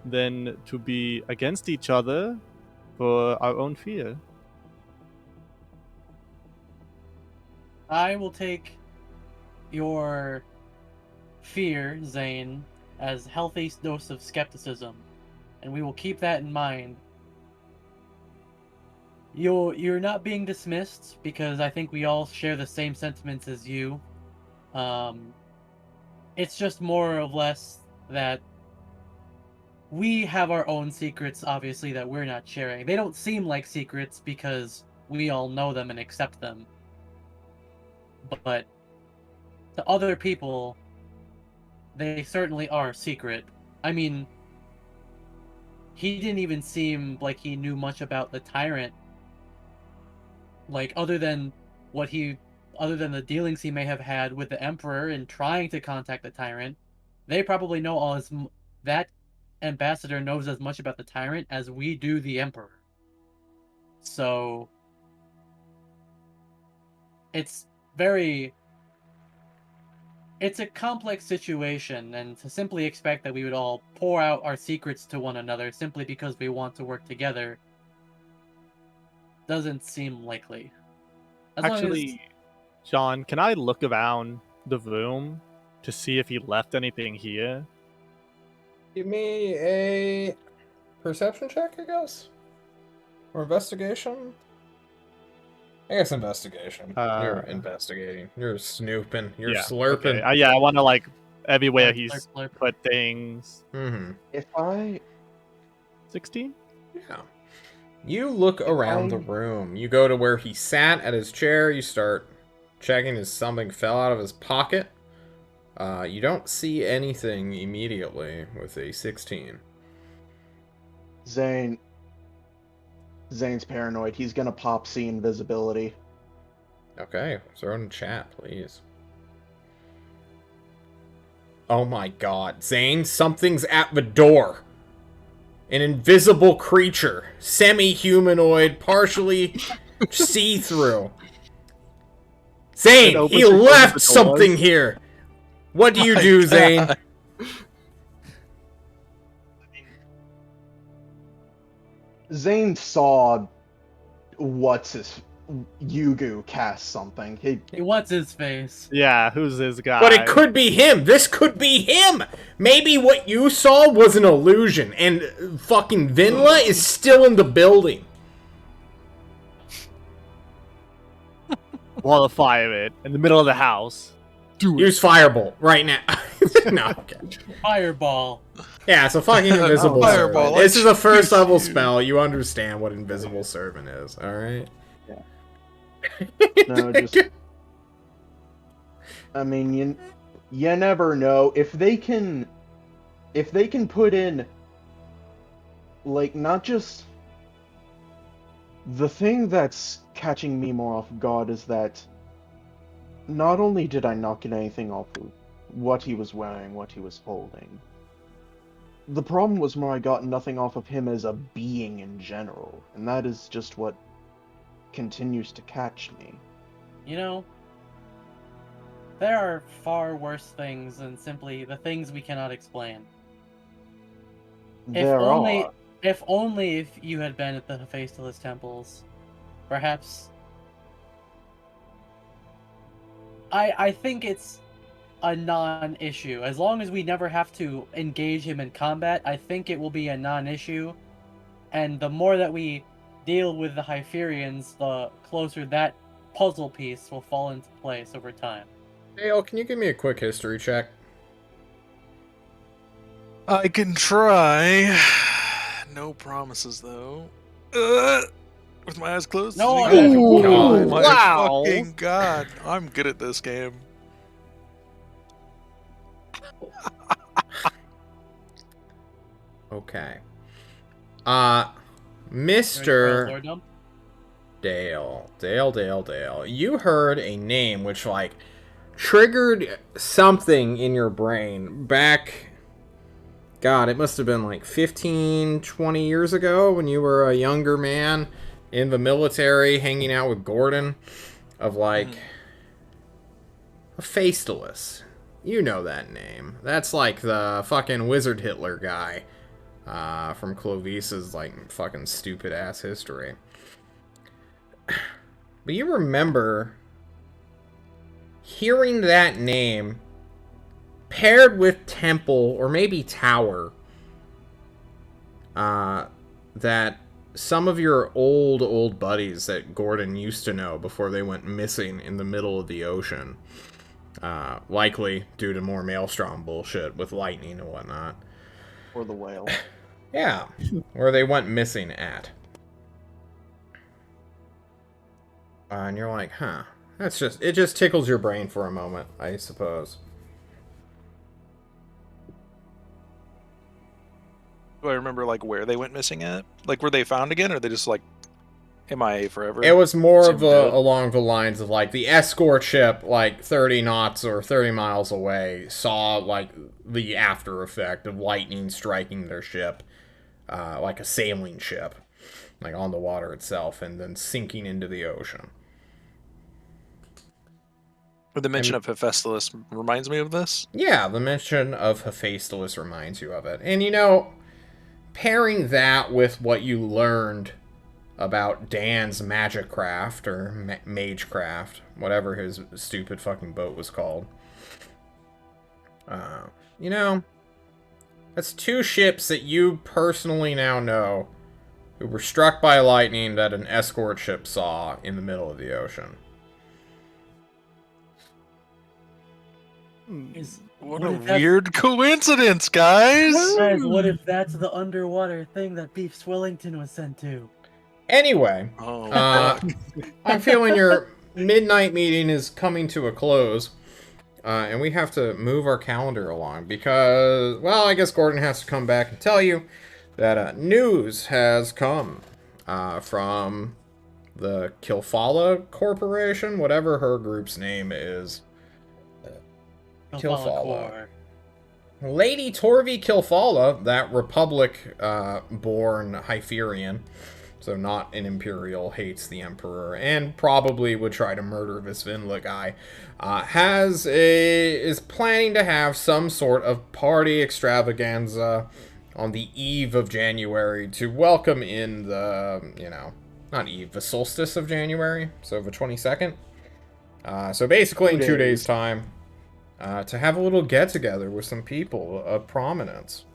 than to be against each other for our own fear. I will take your fear, Zane, as healthy dose of skepticism, and we will keep that in mind. You're not being dismissed because I think we all share the same sentiments as you. It's just more or less that we have our own secrets, obviously, that we're not sharing. They don't seem like secrets because we all know them and accept them. But to other people, they certainly are secret. I mean, he didn't even seem like he knew much about the tyrant. Like, other than the dealings he may have had with the Emperor in trying to contact the tyrant, they probably know that ambassador knows as much about the tyrant as we do the Emperor. So it's a complex situation, and to simply expect that we would all pour out our secrets to one another simply because we want to work together doesn't seem likely. Actually, John, can I look around the room to see if he left anything here? Give me a perception check, I guess? Or investigation? I guess investigation. You're investigating. You're snooping. You're slurping. Okay. Yeah, I want to like everywhere Slurp, he's slurp, slurp. put things. Mm-hmm. If I 16? Yeah. You look around the room. You go to where he sat at his chair. You start checking if something fell out of his pocket. You don't see anything immediately with a 16. Zane's paranoid. He's gonna pop see invisibility. Okay, throw in chat, please. Oh my god. Zane, something's at the door. An invisible creature. Semi-humanoid, partially see-through. Zane, he left something here! What do you do, Zane? Zane saw Yugu cast something. What's his face? Yeah, who's this guy? But it could be him. This could be him. Maybe what you saw was an illusion, and fucking Vinla is still in the building. Want to fire it in the middle of the house. Do it. Use Firebolt right now. No, okay. Fireball. Yeah, it's a fucking invisible Fireball, servant. like This is a first level shoo-shoo. spell. You understand what invisible servant is, alright? No, just. I mean, you never know if they can put in, like, not just. The thing that's catching me more off guard is that not only did I not get anything off of what he was wearing, what he was holding, the problem was more I got nothing off of him as a being in general, and that is just what continues to catch me. You know, there are far worse things than simply the things we cannot explain. There are. If only if you had been at the Hephaestus temples, perhaps. I think it's a non-issue. As long as we never have to engage him in combat, I think it will be a non-issue. And the more that we deal with the Hyperions, the closer that puzzle piece will fall into place over time. Dale, can you give me a quick history check? I can try. No promises, though. With my eyes closed. No, Oh God. my Wow. fucking god! I'm good at this game. Okay. Ready for Mr. Lordum? Dale. You heard a name which, like, triggered something in your brain back. God, it must have been like 15, 20 years ago when you were a younger man in the military hanging out with Gordon. Of, like, Hephaestus. You know that name. That's like the fucking Wizard Hitler guy from Klovisa's, like, fucking stupid-ass history. But you remember hearing that name paired with temple or maybe tower that some of your old buddies that Gordon used to know before they went missing in the middle of the ocean, likely due to more Maelstrom bullshit with lightning and whatnot. Or the whale. Yeah, where they went missing at. And you're like, huh, it just tickles your brain for a moment, I suppose. Do I remember like where they went missing at? Like were they found again, or they just like MIA forever? It was more of Dead? along the lines of like the escort ship, like 30 knots or 30 miles away, saw like the after effect of lightning striking their ship, like a sailing ship, like on the water itself, and then sinking into the ocean. The mention of Hephaestus reminds me of this. Yeah, the mention of Hephaestus reminds you of it. And you know, pairing that with what you learned about Dan's magic craft, or mage craft, whatever his stupid fucking boat was called. You know, that's two ships that you personally now know who were struck by lightning that an escort ship saw in the middle of the ocean. What What a if that's- weird coincidence, guys! Guys, what if that's the underwater thing that Beef Swillington was sent to? Anyway, Oh, fuck. I'm feeling your midnight meeting is coming to a close. And we have to move our calendar along because, well, I guess Gordon has to come back and tell you that news has come from the Kilfala Corporation, whatever her group's name is. Kilfala. Lady Torvi Kilfala, that Republic-born Hyperion, so not an Imperial, hates the Emperor, and probably would try to murder Visvinla guy, is planning to have some sort of party extravaganza on the eve of January to welcome in the, not eve, the solstice of January, so the 22nd. So basically in 2 days' time, to have a little get-together with some people of prominence.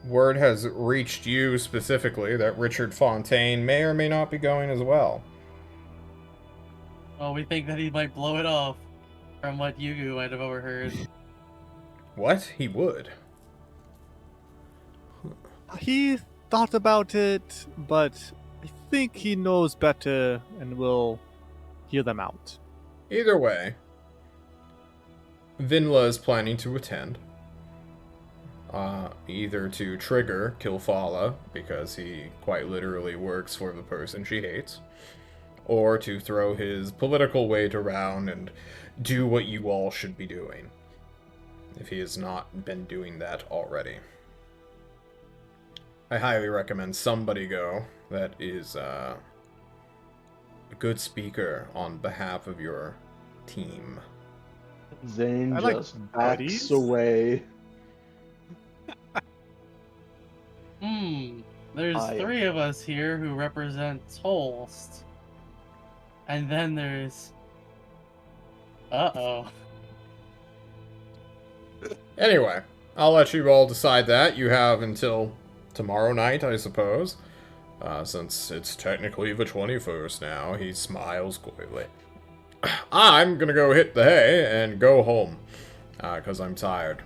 Word has reached you specifically that Richard Fontaine may or may not be going as well. Oh, we think that he might blow it off. from what Yugu might have overheard. What? He would. He thought about it, but I think he knows better and will hear them out. Either way, Vinla is planning to attend. Either to trigger Kilfala, because he quite literally works for the person she hates, or to throw his political weight around and do what you all should be doing, if he has not been doing that already. I highly recommend somebody go that is a good speaker on behalf of your team. Zane I like just backs buddies. away. There's I- 3 of us here who represent Tolst. And then there's... Uh-oh. Anyway, I'll let you all decide that. You have until tomorrow night, I suppose. Since it's technically the 21st now, he smiles coyly. I'm gonna go hit the hay and go home, because I'm tired.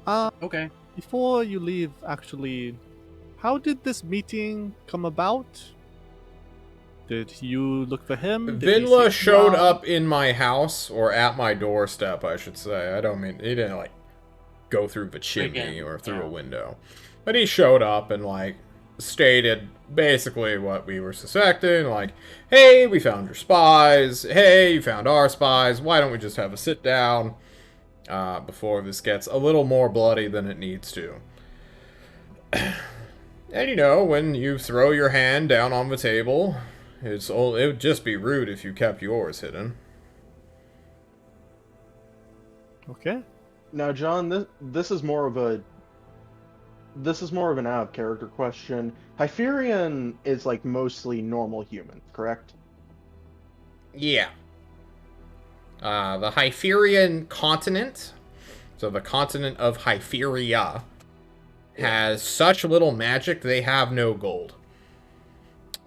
Okay. Before you leave, actually, how did this meeting come about? Did you look for him? Did he see Vinla you showed around? up in my house, or at my doorstep, I should say. I don't mean, he didn't, like, go through the chimney in, or through yeah. a window. But he showed up and, like, stated basically what we were suspecting, like, hey, we found your spies, hey, you found our spies, why don't we just have a sit down before this gets a little more bloody than it needs to. And you know, when you throw your hand down on the table, it would just be rude if you kept yours hidden. Okay. Now, John, this is more of an out of character question. Hyperion is like mostly normal humans, correct? Yeah. The Hyperion continent, so the continent of Hyperia, has such little magic they have no gold.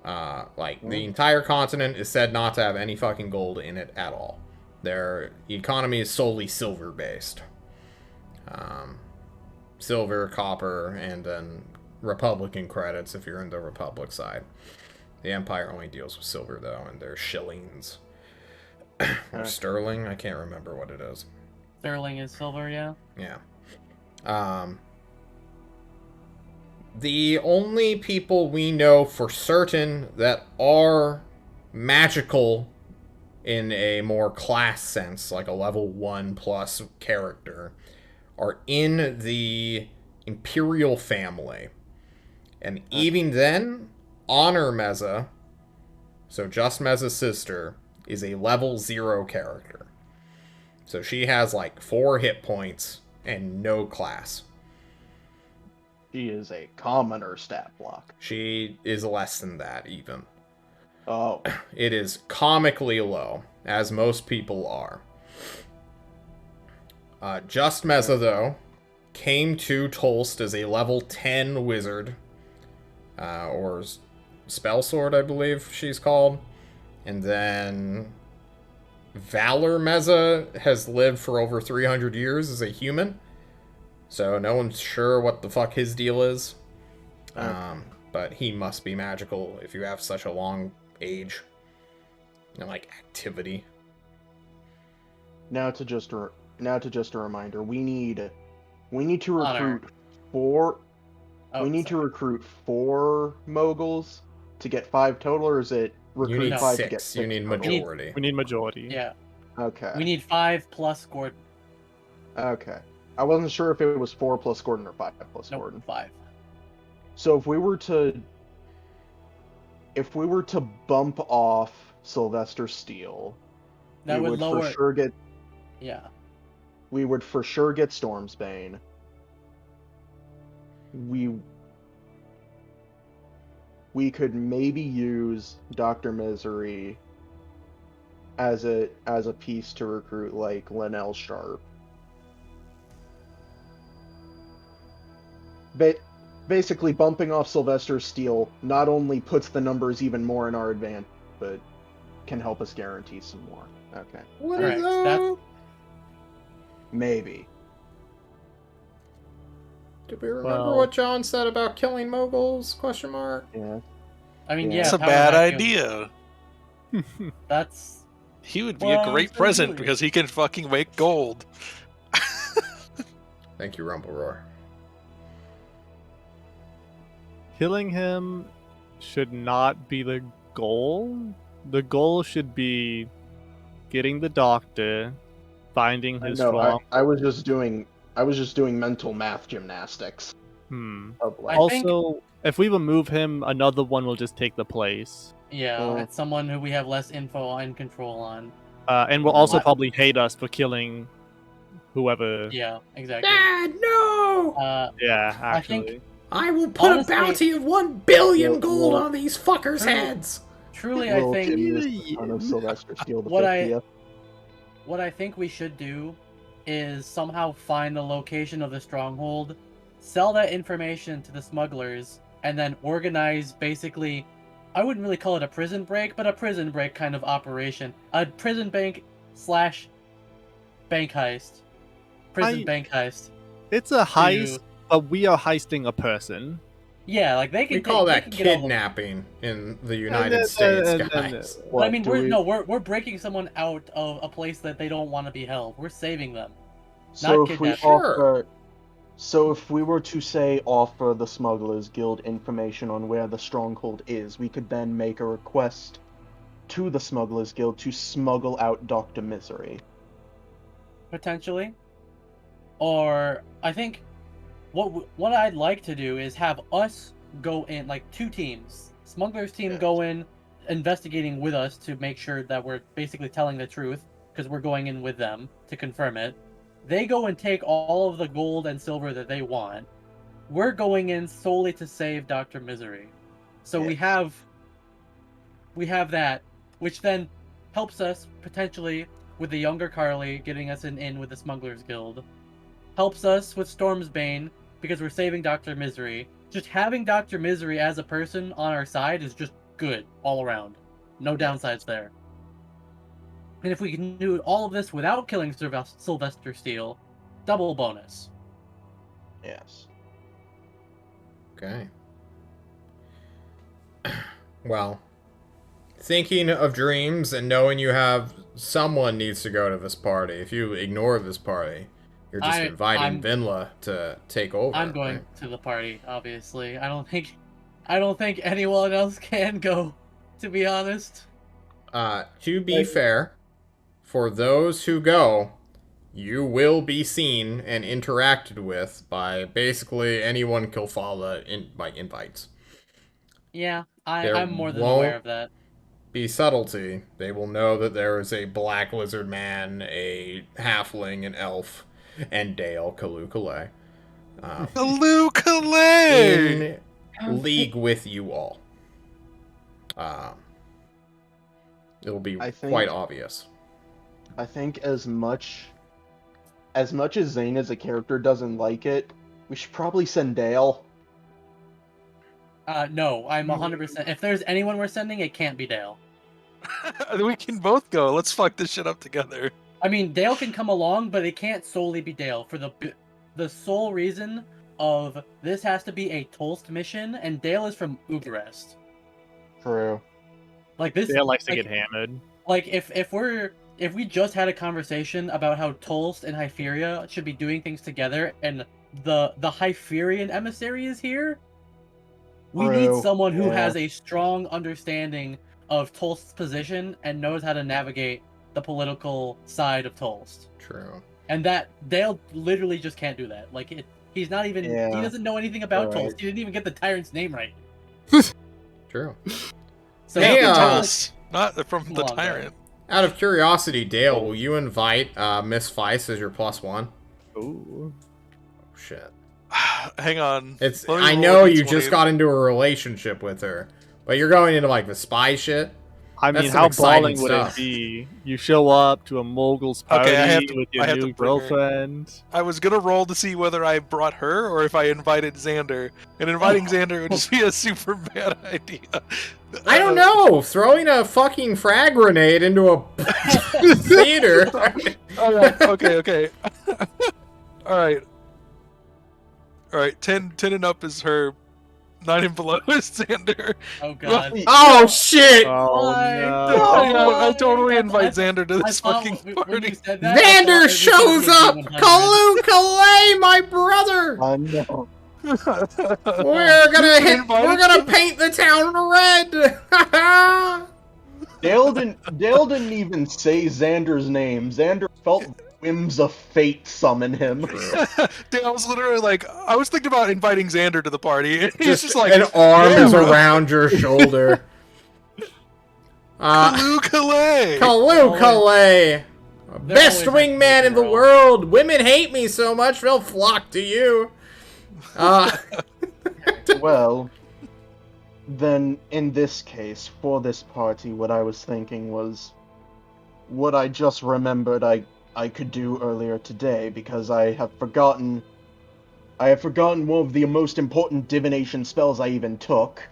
The entire continent is said not to have any fucking gold in it at all. Their economy is solely silver-based. Silver, copper, and then Republican credits if you're in the Republic side. The Empire only deals with silver, though, and their shillings. Or sterling? I can't remember what it is. Sterling is silver, yeah? Yeah. The only people we know for certain that are magical in a more class sense, like a level 1 plus character, are in the Imperial family. And even then, Honor Meza, so just Meza's sister, is a level 0 character. So she has like 4 hit points and no class. She is a commoner stat block. She is less than that, even. Oh. It is comically low, as most people are. Just Meza, though, came to Tolst as a level 10 wizard, or spell sword, I believe she's called. And then Valor Meza has lived for over 300 years as a human, so no one's sure what the fuck his deal is. But he must be magical if you have such a long age and like activity. Now to just a reminder, we need to Honor. recruit 4. Oh, we need to sorry. recruit 4 moguls to get 5 total, or is it You recruit need 5 to get 6. 6 You need total? majority. We need majority. Yeah. Okay. We need 5 plus Gordon. Okay. I wasn't sure if it was 4 plus Gordon or 5 plus Nope, Gordon. 5. So if we were to bump off Sylvester Steele, That we would would lower... for sure get Yeah. we would for sure get Stormsbane. We could maybe use Dr. Misery as a piece to recruit like Linnell Sharp. Basically, bumping off Sylvester Steele not only puts the numbers even more in our advantage, but can help us guarantee some more. Okay, What Alright, is so that's- maybe. Do we remember Well- what John said about killing moguls? Question mark. Yeah. I mean, Yeah. yeah, That's a power bad vacuum, idea. That's He would be Well, a great it's present really- because he can fucking make gold. Thank you, Rumble Roar. Killing him should not be the goal. The goal should be getting the doctor, finding his No, strong. I was just doing mental math gymnastics of like. I think- Also, if we remove him, another one will just take the place. yeah, Mm. it's someone who we have less info and control on. And will also I- probably hate us for killing whoever. Yeah, exactly. Dad, no! Yeah, I think- actually. I will put Honestly- a bounty of 1 billion Well, gold well- on these fuckers' heads. Truly, I Little think Jimmy is the son of Sylvester Steele the What I- 50th. what I think we should do is somehow find the location of the stronghold, sell that information to the smugglers, and then organize basically, I wouldn't really call it a prison break, but a prison break kind of operation. A prison bank slash bank heist. Prison bank heist. It's a heist, but we are heisting a person. Yeah, like they can We call they that can get all the- kidnapping in the And United then- States, and then- guys. But I What, mean, do we're breaking someone out of a place that they don't want to be held. We're saving them. So not if we kidnapping. Sure. so if we were to say offer the Smugglers Guild information on where the stronghold is, we could then make a request to the Smugglers Guild to smuggle out Dr. Misery. Potentially. Or I think what I'd like to do is have us go in, like 2 teams. Smugglers team Yes. go in investigating with us to make sure that we're basically telling the truth, because we're going in with them to confirm it. They go and take all of the gold and silver that they want. We're going in solely to save Dr. Misery. So we Yes. have that, which then helps us potentially with the younger Carly getting us an in with the Smugglers Guild. Helps us with Storm's Bane because we're saving Dr. Misery. Just having Dr. Misery as a person on our side is just good all around. No downsides there. And if we can do all of this without killing Sylvester Steele, double bonus. Yes. Okay. Well, thinking of dreams and knowing you have someone needs to go to this party. If you ignore this party, you're just inviting Vinla to take over. I'm going right? to the party, obviously. I don't think anyone else can go, to be honest. To be fair, for those who go, you will be seen and interacted with by basically anyone Kilfala by invites. Yeah, There I'm more than won't aware of that. Be subtlety. They will know that there is a black lizard man, a halfling, an elf, and Dale Kalukale. Kalukale! In league with you all. It'll be I think- quite obvious. I think as much as Zane as a character doesn't like it, we should probably send Dale. No, I'm 100%. If there's anyone we're sending, it can't be Dale. We can both go. Let's fuck this shit up together. I mean, Dale can come along, but it can't solely be Dale for the sole reason of this has to be a Tolst mission, and Dale is from Ugarest. True. Like this, Dale likes to like, get hammered. Like if we just had a conversation about how Tolst and Hyperia should be doing things together, and the Hyperion emissary is here, we need True, someone who yeah. has a strong understanding of Tolst's position and knows how to navigate the political side of Tolst. True. And that Dale literally just can't do that. Like he's not even Yeah. he doesn't know anything about Right. Tolst. He didn't even get the tyrant's name right. True. So Hey, yeah, Toast, not from the Long tyrant. Out of curiosity, Dale, will you invite Miss Feist as your +1? Ooh. Oh, shit. Hang on. It's. Let me I roll know a you D20. just got into a relationship with her, but you're going into like the spy shit. I That's mean, some how exciting balling would stuff. it be? You show up to a mogul's party Okay, I have to- with I your have to new bring her. girlfriend. I was gonna roll to see whether I brought her or if I invited Xander. And inviting Xander would just be a super bad idea. I don't know. Throwing a fucking frag grenade into a theater. All right. Okay. All right. 10 and up is her. 9 and below is Xander. Oh god. Oh shit! Oh Why? no. I totally I invite thought- Xander to I this thought fucking when party. you said that, I thought Xander it was shows gonna up! be 100. Kalu Kalay, my brother! I know. We're gonna paint the town red! Dale didn't even say Xander's name. Xander felt whims of fate summon him. Dude, I was literally like, I was thinking about inviting Xander to the party. And he's just like, an arm yeah, is bro. around your shoulder. Kalu Kalay. Kalu Kalay! Best always wingman in the hero. world! Women hate me so much, they'll flock to you. Well, then in this case, for this party, what I was thinking was what I just remembered I could do earlier today, because I have forgotten one of the most important divination spells I even took.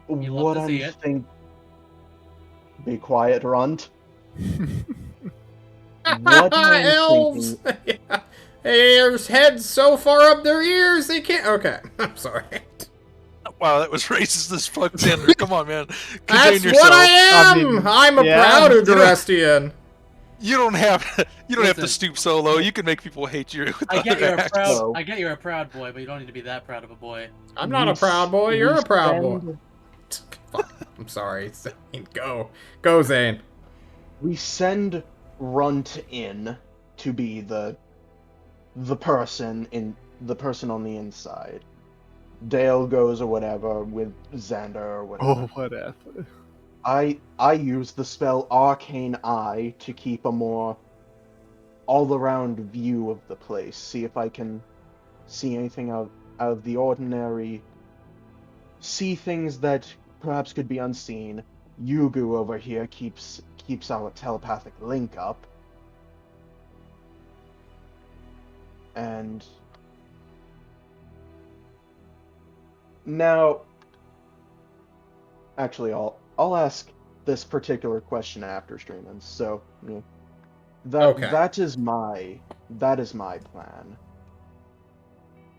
You love to see it. Be quiet, Runt. What I'm Elves! thinking... Yeah. There's heads so far up their ears they can't. Okay, I'm sorry. Wow, that was racist as fuck, Xander. Come on, man. Contain That's yourself. what I am. I mean, I'm a yeah. proud Ugarestian. You don't have to Listen. stoop so low. You can make people hate you with I get other you're a acts. proud. So- I get you're a proud boy, but you don't need to be that proud of a boy. I'm not a proud boy. You're a proud boy. Fuck, I'm sorry. Zane, go, Zane. We send Runt in to be the person on the inside. Dale goes or whatever with Xander or whatever. Oh, whatever. I use the spell Arcane Eye to keep a more all-around view of the place. See if I can see anything out of the ordinary. See things that perhaps could be unseen. Yugu over here keeps our telepathic link up. And now, actually, I'll ask this particular question after streaming. So, yeah, Okay. that is my plan.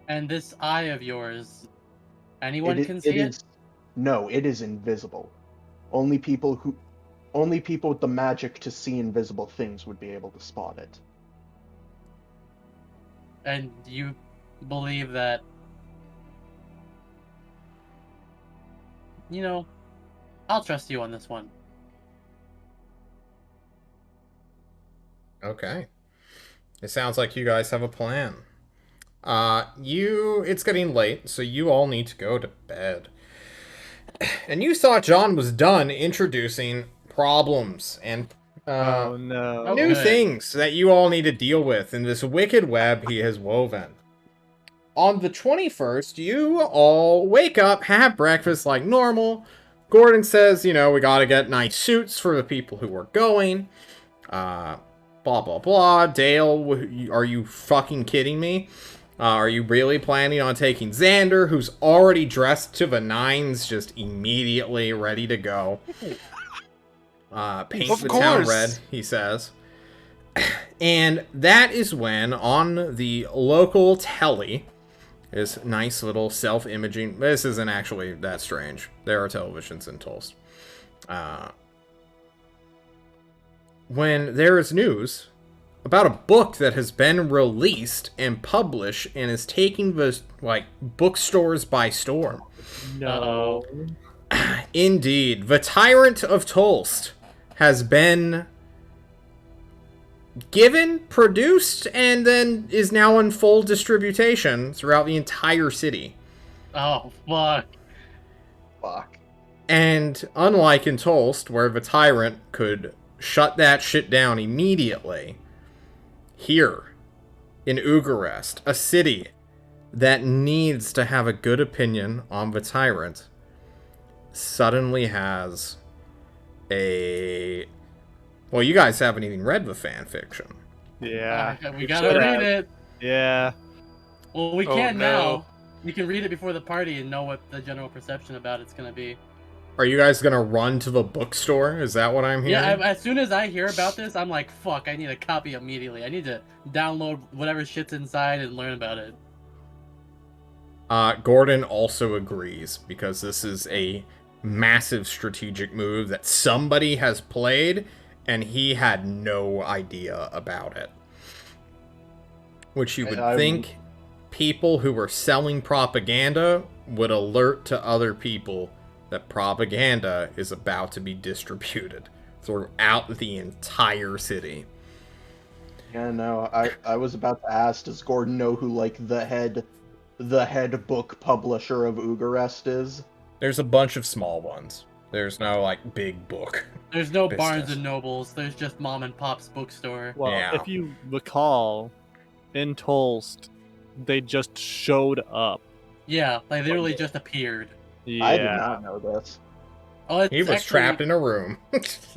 And this eye of yours, anyone can see it. No, it is invisible. Only people with the magic to see invisible things would be able to spot it. And you believe that, I'll trust you on this one. Okay. It sounds like you guys have a plan. It's getting late, so you all need to go to bed. And you thought John was done introducing problems and Oh no. new Okay. things that you all need to deal with in this wicked web he has woven. On the 21st, you all wake up, have breakfast like normal. Gordon says, we gotta get nice suits for the people who are going. Blah, blah, blah. Dale, are you fucking kidding me? Are you really planning on taking Xander, who's already dressed to the nines, just immediately ready to go? Paint Of the town course. red, he says. And that is when, on the local telly, this nice little self-imaging... This isn't actually that strange. There are televisions in Tulsa. When there is news about a book that has been released and published and is taking the bookstores by storm. No. Indeed, the Tyrant of Tulst has been given, produced, and then is now in full distribution throughout the entire city. Oh, fuck. Fuck. And unlike in Tulst, where the Tyrant could shut that shit down immediately, here in Ugarest, a city that needs to have a good opinion on the Tyrant, suddenly has a... Well, you guys haven't even read the fan fiction. Yeah. We gotta should read have. it. Yeah. Well, we Oh, can no. now. You can read it before the party and know what the general perception about it's gonna be. Are you guys gonna run to the bookstore? Is that what I'm hearing? Yeah, as soon as I hear about this, I'm like, fuck, I need a copy immediately. I need to download whatever shit's inside and learn about it. Gordon also agrees, because this is a massive strategic move that somebody has played, and he had no idea about it. Which you would think people who were selling propaganda would alert to other people that propaganda is about to be distributed throughout the entire city. Yeah, no, I was about to ask, does Gordon know who, like, the head book publisher of Ugarest is? There's a bunch of small ones. There's no, like, big book. There's no business. Barnes and Nobles. There's just mom and pop's bookstore. Well, Yeah. if you recall, in Tolst, they just showed up. Yeah, they literally just appeared. Yeah. I did not know this. Oh, it's He was actually- trapped in a room.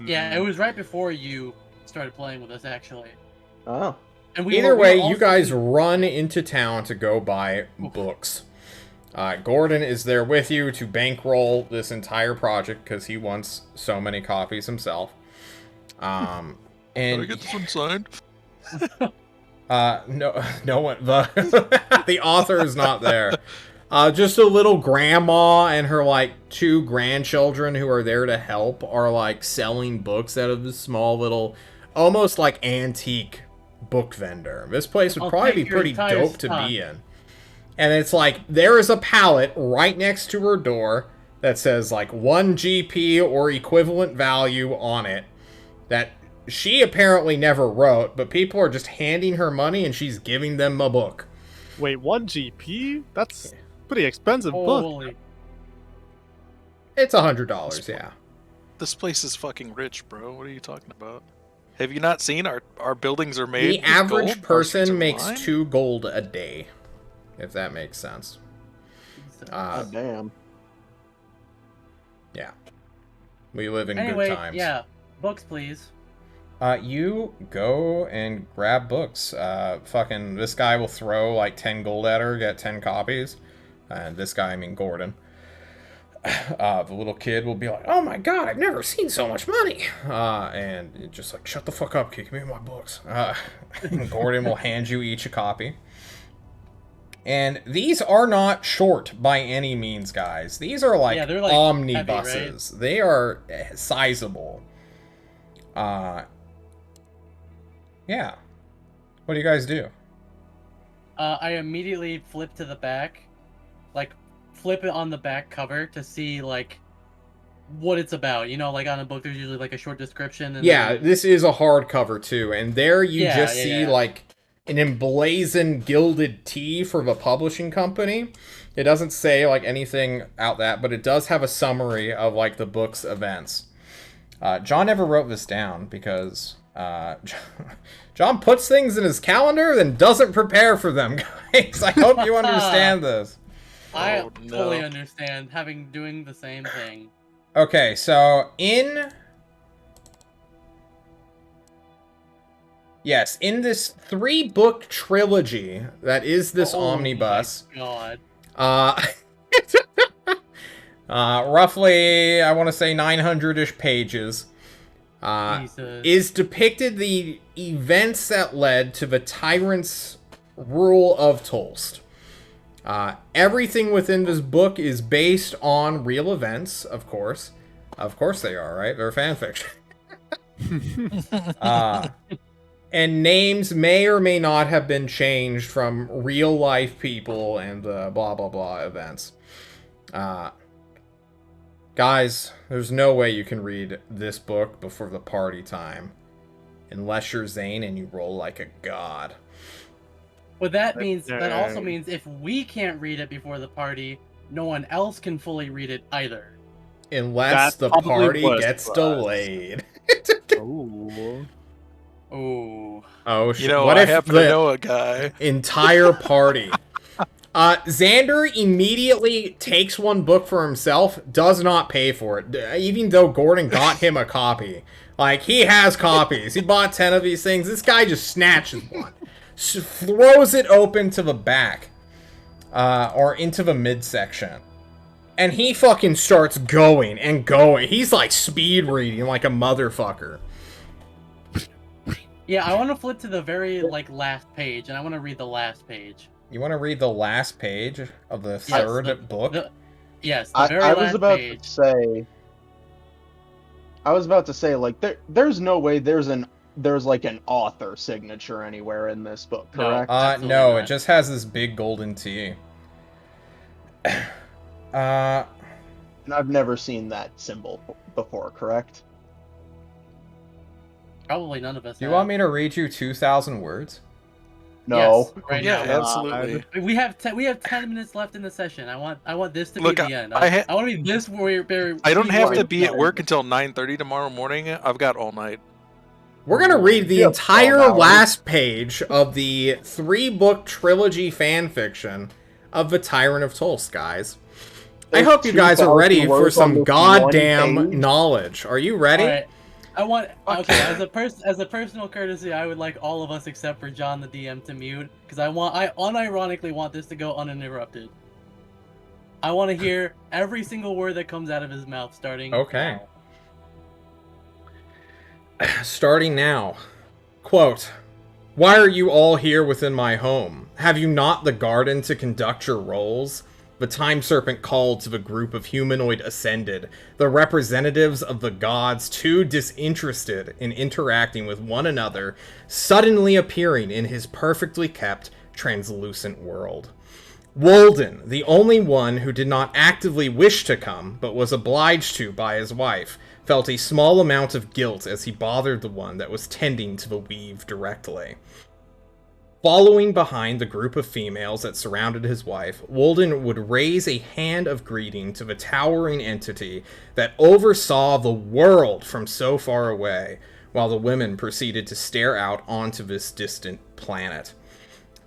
Yeah, it was right before you started playing with us, actually. Oh. And Either were way, you also- guys run into town to go buy books. Gordon is there with you to bankroll this entire project because he wants so many copies himself. Can I And get this one signed? no one. The author is not there. Just a little grandma and her like 2 grandchildren who are there to help are like selling books out of this small little, almost like antique book vendor. This place would I'll probably take be your pretty entire dope to stock. be in. And it's like there is a pallet right next to her door that says like 1 GP or equivalent value on it that she apparently never wrote, but people are just handing her money and she's giving them a book. Wait, 1 GP? That's pretty expensive book. Holy. It's $100, yeah. This place is fucking rich, bro. What are you talking about? Have you not seen our buildings are made? The with average gold? Our streets person are makes lined? 2 gold a day, if that makes sense. God damn. Yeah. We live in Anyway, good times. yeah. Books, please. You go and grab books. Fucking, this guy will throw like 10 gold at her, get 10 copies. And this guy, I mean Gordon. The little kid will be like, oh my god, I've never seen so much money. And just like, shut the fuck up, kid, give me my books. And Gordon will hand you each a copy. And these are not short by any means, guys. These are like, Yeah, they're, like, omnibuses. They are sizable. Yeah. What do you guys do? I immediately flip to the back. Like, flip it on the back cover to see, like, what it's about. You know, like on a book, there's usually, like, a short description. And Yeah, then- this is a hardcover too, and there you Yeah, just yeah, see yeah. like an emblazoned gilded T for the publishing company. It doesn't say like anything out that, but it does have a summary of like the book's events. John never wrote this down because John puts things in his calendar then doesn't prepare for them, guys. I hope you understand this. I Oh, no. fully understand doing the same thing. Okay, so in this 3-book trilogy that is this Oh omnibus, my God. roughly, I want to say 900-ish pages, Jesus. is depicted the events that led to the tyrant's rule of Tolst. Everything within this book is based on real events, of course. Of course they are, right? They're fanfiction. And names may or may not have been changed from real-life people and blah, blah, blah events. Guys, there's no way you can read this book before the party time. Unless you're Zane and you roll like a god. Well, that also means if we can't read it before the party, no one else can fully read it either. Unless That's the probably party worse gets for us. delayed. Ooh. Oh. Oh, You know, what I if happen the to know a guy. entire party... Xander immediately takes one book for himself, does not pay for it, even though Gordon got him a copy. Like, he has copies. He bought 10 of these things. This guy just snatches one. Throws it open to the back. or into the midsection. And he fucking starts going and going. He's like speed reading like a motherfucker. Yeah, I want to flip to the very last page, and I want to read the last page. You want to read the last page of the Yes, third book? Yes, the very I last was about page. to say. I was about to say, like, there's no way there's like an author signature anywhere in this book, No. correct? Absolutely No, not. it just has this big golden T. And I've never seen that symbol before, correct? Probably none of us. Do you want me to read you 2,000 words? No. Yes, right Yeah, now. absolutely. We have 10 minutes left in the session. I want this to Look, be the end. I want to be this where I don't have to be at done. work until 9:30 tomorrow morning. I've got all night. We're gonna read the You have 12 entire hours. last page of the 3-book trilogy fanfiction of The Tyrant of Tulsk, guys. I There's hope you guys are 2,000 ready for words on some this goddamn one page. knowledge. Are you ready? All right. I want Okay. as a personal courtesy, I would like all of us except for John the DM to mute because I unironically want this to go uninterrupted. I want to hear every single word that comes out of his mouth starting. Okay. now. Starting now. Quote, "Why are you all here within my home? Have you not the garden to conduct your roles?" The Time Serpent called to the group of humanoid ascended, the representatives of the gods too disinterested in interacting with one another, suddenly appearing in his perfectly kept, translucent world. Walden, the only one who did not actively wish to come, but was obliged to by his wife, felt a small amount of guilt as he bothered the one that was tending to the weave directly. Following behind the group of females that surrounded his wife, Walden would raise a hand of greeting to the towering entity that oversaw the world from so far away, while the women proceeded to stare out onto this distant planet.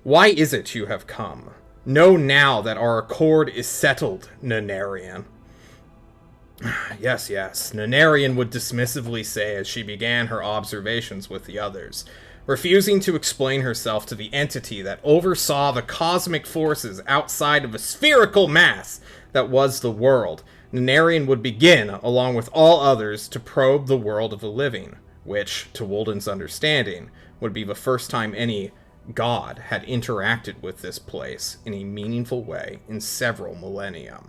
"Why is it you have come? Know now that our accord is settled, Nanarian." Yes, Nanarian would dismissively say as she began her observations with the others. Refusing to explain herself to the entity that oversaw the cosmic forces outside of a spherical mass that was the world, Nanarian would begin, along with all others, to probe the world of the living, which, to Walden's understanding, would be the first time any god had interacted with this place in a meaningful way in several millennia.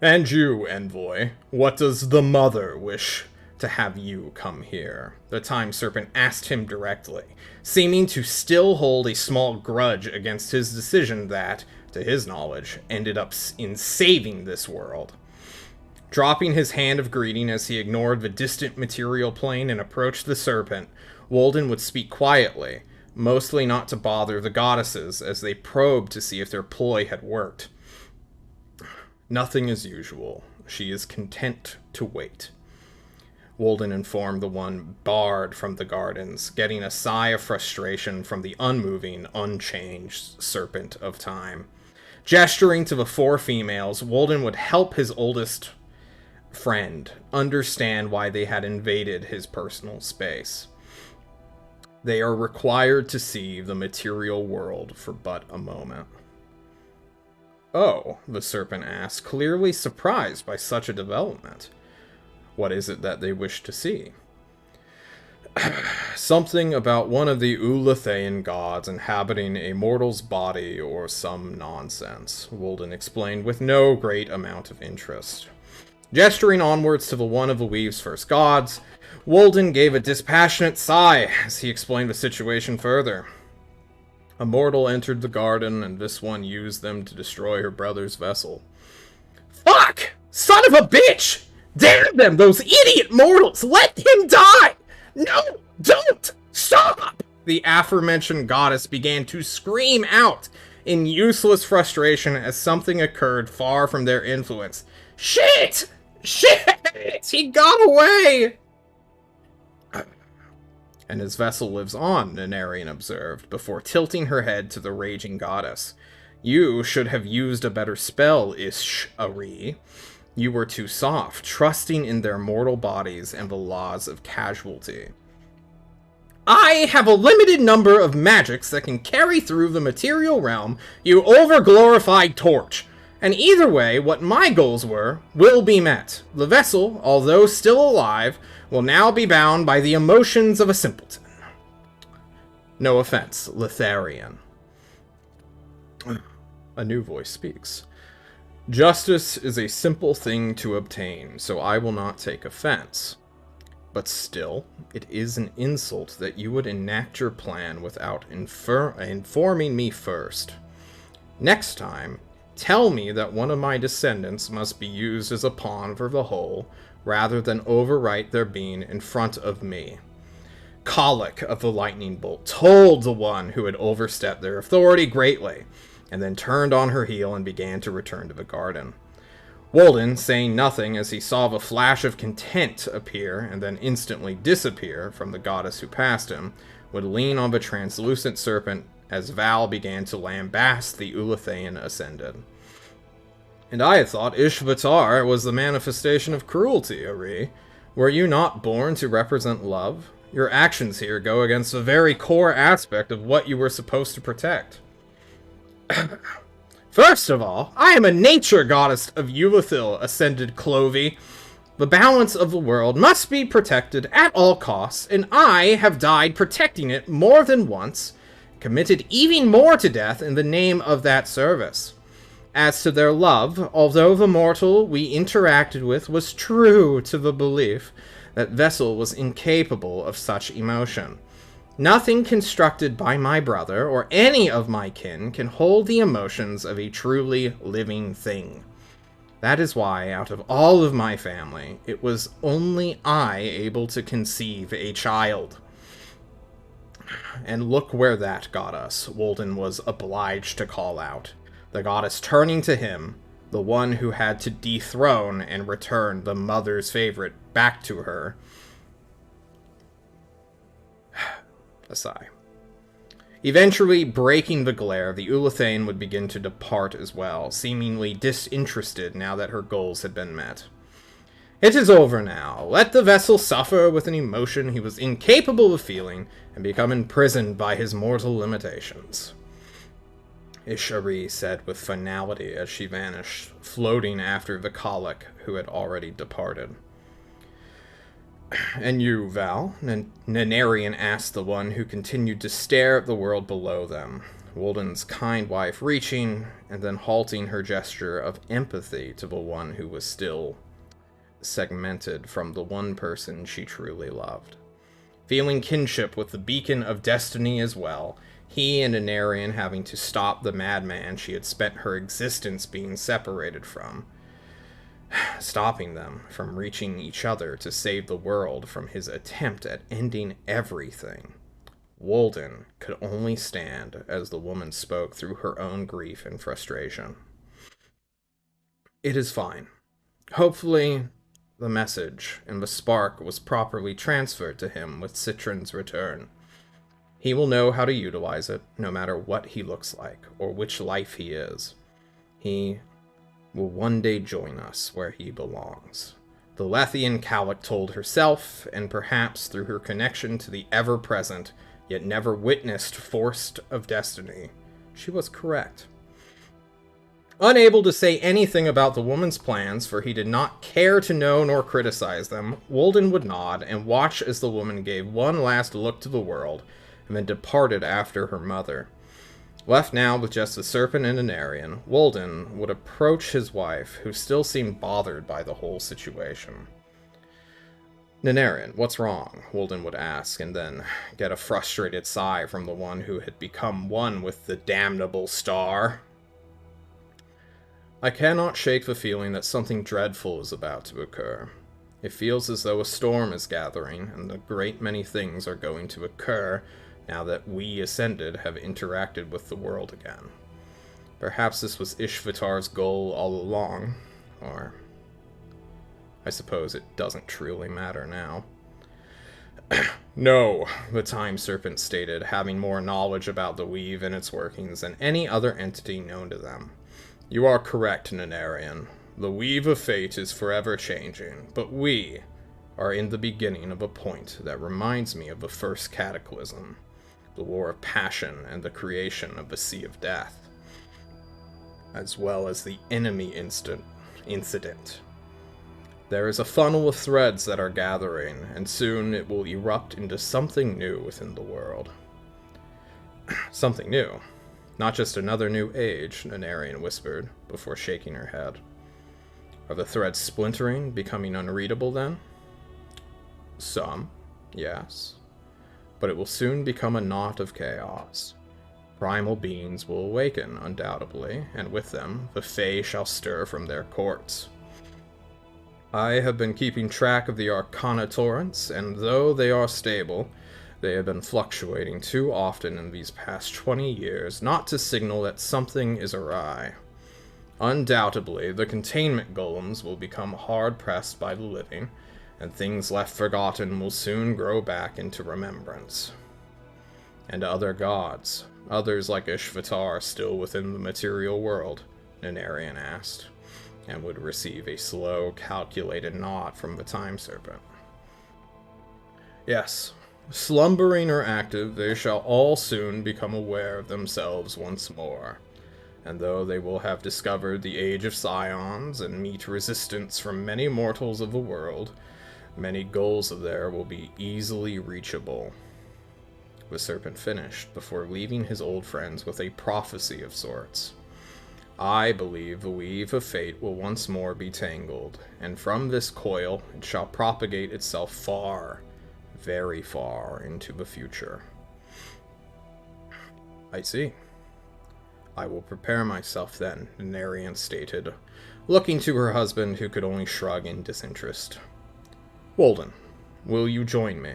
"And you, envoy, what does the mother wish to have you come here?" the Time Serpent asked him directly, seeming to still hold a small grudge against his decision that, to his knowledge, ended up in saving this world. Dropping his hand of greeting as he ignored the distant material plane and approached the serpent, Walden would speak quietly, mostly not to bother the goddesses as they probed to see if their ploy had worked. "Nothing as usual. She is content to wait," Walden informed the one barred from the gardens, getting a sigh of frustration from the unmoving, unchanged Serpent of Time. Gesturing to the 4 females, Walden would help his oldest friend understand why they had invaded his personal space. "They are required to see the material world for but a moment." "Oh," the serpent asked, clearly surprised by such a development. "What is it that they wish to see?" "Something about one of the Ulathaean gods inhabiting a mortal's body or some nonsense," Walden explained with no great amount of interest. Gesturing onwards to the one of the Weave's first gods, Walden gave a dispassionate sigh as he explained the situation further. "A mortal entered the garden, and this one used them to destroy her brother's vessel." "Fuck! Son of a bitch! Damn them, those idiot mortals! Let him die! No, don't! Stop!" The aforementioned goddess began to scream out in useless frustration as something occurred far from their influence. "Shit! Shit! He got away!" "And his vessel lives on," Nanarian observed, before tilting her head to the raging goddess. "You should have used a better spell, Ish-Ari. You were too soft, trusting in their mortal bodies and the laws of casualty." I have a limited number of magics that can carry through the material realm, you over-glorified torch. And either way, what my goals were will be met. The vessel, although still alive, will now be bound by the emotions of a simpleton. No offense, Litharian. A new voice speaks. Justice is a simple thing to obtain, so I will not take offense. But still, it is an insult that you would enact your plan without informing me first. Next time, tell me that one of my descendants must be used as a pawn for the whole, rather than overwrite their being in front of me. Colic of the lightning bolt told the one who had overstepped their authority greatly, and then turned on her heel and began to return to the garden. Walden, saying nothing as he saw the flash of content appear and then instantly disappear from the goddess who passed him, would lean on the translucent serpent as Val began to lambast the Ulathaean ascended. And I had thought Ishvatar was the manifestation of cruelty, Ari. Were you not born to represent love? Your actions here go against the very core aspect of what you were supposed to protect. First of all, I am a nature goddess of Ulithil, ascended Clovy. The balance of the world must be protected at all costs, and I have died protecting it more than once, committed even more to death in the name of that service. As to their love, although the mortal we interacted with was true to the belief that Vessel was incapable of such emotion, nothing constructed by my brother or any of my kin can hold the emotions of a truly living thing. That is why, out of all of my family, it was only I able to conceive a child. And look where that got us, Walden was obliged to call out, the goddess turning to him, the one who had to dethrone and return the mother's favorite back to her. A sigh. Eventually, breaking the glare, the Ulathaean would begin to depart as well, seemingly disinterested now that her goals had been met. It is over now. Let the vessel suffer with an emotion he was incapable of feeling, and become imprisoned by his mortal limitations. Ishari said with finality as she vanished, floating after the colic who had already departed. And you, Val? Nanarian asked the one who continued to stare at the world below them, Walden's kind wife reaching, and then halting her gesture of empathy to the one who was still segmented from the one person she truly loved. Feeling kinship with the beacon of destiny as well, he and Nanarian having to stop the madman she had spent her existence being separated from, stopping them from reaching each other to save the world from his attempt at ending everything. Walden could only stand as the woman spoke through her own grief and frustration. It is fine. Hopefully, the message and the spark was properly transferred to him with Citron's return. He will know how to utilize it, no matter what he looks like or which life he is. He will one day join us where he belongs. The Lethian Calic told herself, and perhaps through her connection to the ever-present, yet never witnessed force of destiny, she was correct. Unable to say anything about the woman's plans, for he did not care to know nor criticize them, Walden would nod and watch as the woman gave one last look to the world, and then departed after her mother. Left now with just the serpent and Nanarian, Walden would approach his wife, who still seemed bothered by the whole situation. Nanarian, what's wrong? Walden would ask, and then get a frustrated sigh from the one who had become one with the damnable star. I cannot shake the feeling that something dreadful is about to occur. It feels as though a storm is gathering, and a great many things are going to occur now that we Ascended have interacted with the world again. Perhaps this was Ishvatar's goal all along, or I suppose it doesn't truly matter now. No, the Time Serpent stated, having more knowledge about the Weave and its workings than any other entity known to them. You are correct, Nanarian. The Weave of Fate is forever changing, but we, are in the beginning of a point that reminds me of the first cataclysm, the war of passion and the creation of the Sea of Death, as well as the enemy incident. There is a funnel of threads that are gathering, and soon it will erupt into something new within the world. Something new. Not just another new age, Nanarian whispered, before shaking her head. Are the threads splintering, becoming unreadable then? Some, yes. But it will soon become a knot of chaos. Primal beings will awaken, undoubtedly, and with them, the Fae shall stir from their courts. I have been keeping track of the Arcana torrents, and though they are stable, they have been fluctuating too often in these past 20 years not to signal that something is awry. Undoubtedly, the containment golems will become hard-pressed by the living, and things left forgotten will soon grow back into remembrance. And other gods, others like Ishvatar still within the material world, Nanarian asked, and would receive a slow, calculated nod from the Time Serpent. Yes, slumbering or active, they shall all soon become aware of themselves once more. And though they will have discovered the Age of Scions and meet resistance from many mortals of the world, many goals of theirs will be easily reachable. The Serpent finished before leaving his old friends with a prophecy of sorts. I believe the weave of fate will once more be tangled, and from this coil it shall propagate itself far, very far into the future. I see. I will prepare myself then, Nanarian stated, looking to her husband, who could only shrug in disinterest. Walden, will you join me?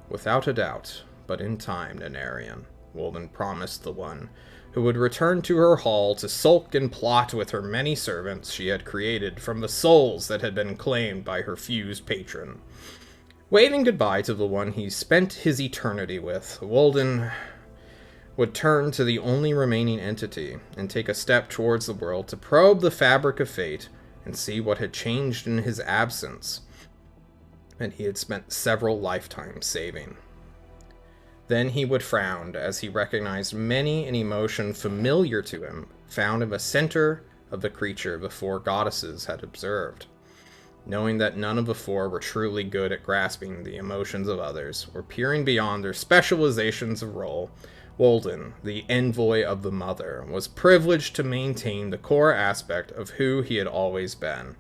Without a doubt, but in time, Nanarian, Walden promised the one who would return to her hall to sulk and plot with her many servants she had created from the souls that had been claimed by her fused patron. Waving goodbye to the one he spent his eternity with, Walden would turn to the only remaining entity and take a step towards the world to probe the fabric of fate and see what had changed in his absence, and he had spent several lifetimes saving. Then he would frown as he recognized many an emotion familiar to him, found in the center of the creature the four goddesses had observed. Knowing that none of the four were truly good at grasping the emotions of others, or peering beyond their specializations of role, Walden, the envoy of the Mother, was privileged to maintain the core aspect of who he had always been,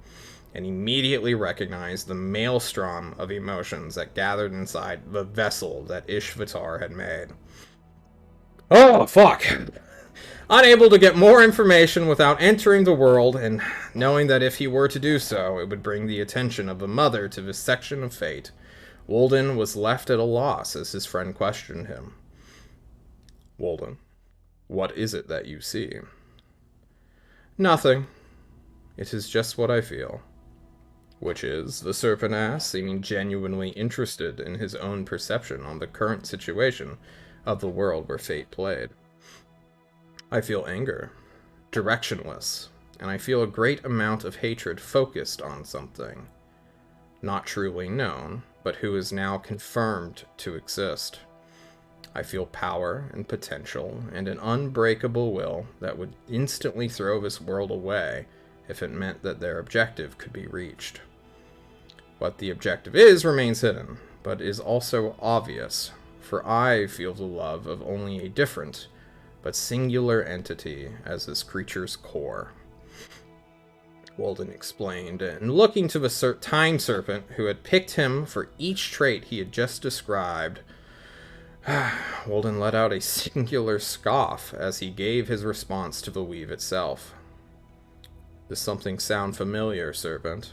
and immediately recognized the maelstrom of emotions that gathered inside the vessel that Ishvatar had made. Oh, fuck! Unable to get more information without entering the world, and knowing that if he were to do so, it would bring the attention of the Mother to this section of fate, Walden was left at a loss as his friend questioned him. Walden, what is it that you see? Nothing. It is just what I feel. Which is, the Serpent asked, seeming genuinely interested in his own perception on the current situation of the world where fate played. I feel anger, directionless, and I feel a great amount of hatred focused on something. Not truly known, but who is now confirmed to exist. I feel power and potential and an unbreakable will that would instantly throw this world away if it meant that their objective could be reached. What the objective is remains hidden, but is also obvious, for I feel the love of only a different, but singular entity as this creature's core. Walden explained, and looking to the Time Serpent, who had picked him for each trait he had just described, Walden let out a singular scoff as he gave his response to the weave itself. Does something sound familiar, Serpent?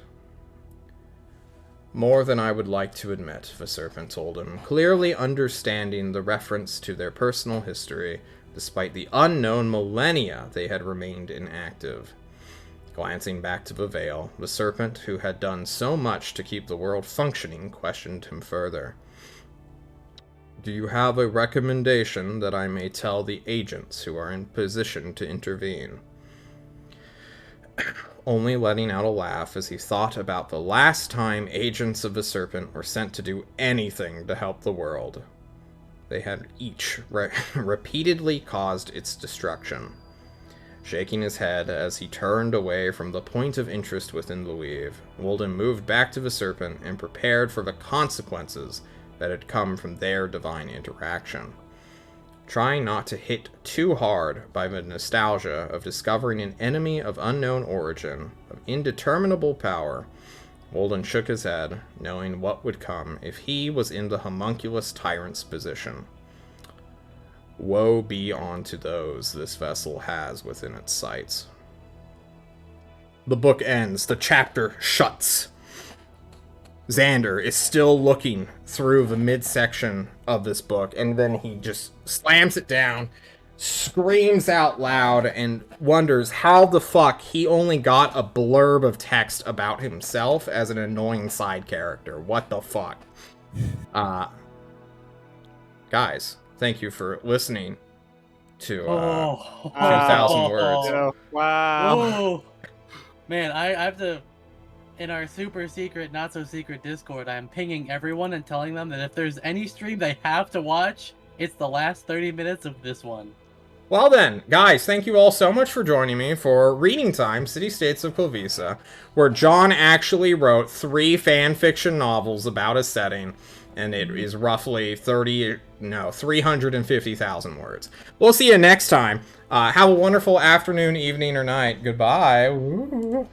More than I would like to admit, the Serpent told him, clearly understanding the reference to their personal history, despite the unknown millennia they had remained inactive. Glancing back to the Veil, the Serpent, who had done so much to keep the world functioning, questioned him further. Do you have a recommendation that I may tell the agents who are in position to intervene? only letting out a laugh as he thought about the last time agents of the Serpent were sent to do anything to help the world. They had each repeatedly caused its destruction. Shaking his head as he turned away from the point of interest within the weave, Walden moved back to the Serpent and prepared for the consequences that had come from their divine interaction. Trying not to hit too hard by the nostalgia of discovering an enemy of unknown origin, of indeterminable power, Walden shook his head, knowing what would come if he was in the homunculus tyrant's position. Woe be unto those this vessel has within its sights. The book ends. The chapter shuts. Xander is still looking through the midsection of this book, and then he just slams it down, screams out loud, and wonders how the fuck he only got a blurb of text about himself as an annoying side character. What the fuck? Guys, thank you for listening to 2,000 words. Yeah, wow. Whoa. Man, I have to... In our super secret, not so secret Discord, I'm pinging everyone and telling them that if there's any stream they have to watch, it's the last 30 minutes of this one. Well then, guys, thank you all so much for joining me for Reading Time, City States of Klovisa, where John actually wrote 3 fanfiction novels about a setting, and it is roughly 350,000 words. We'll see you next time. Have a wonderful afternoon, evening, or night. Goodbye. Woo.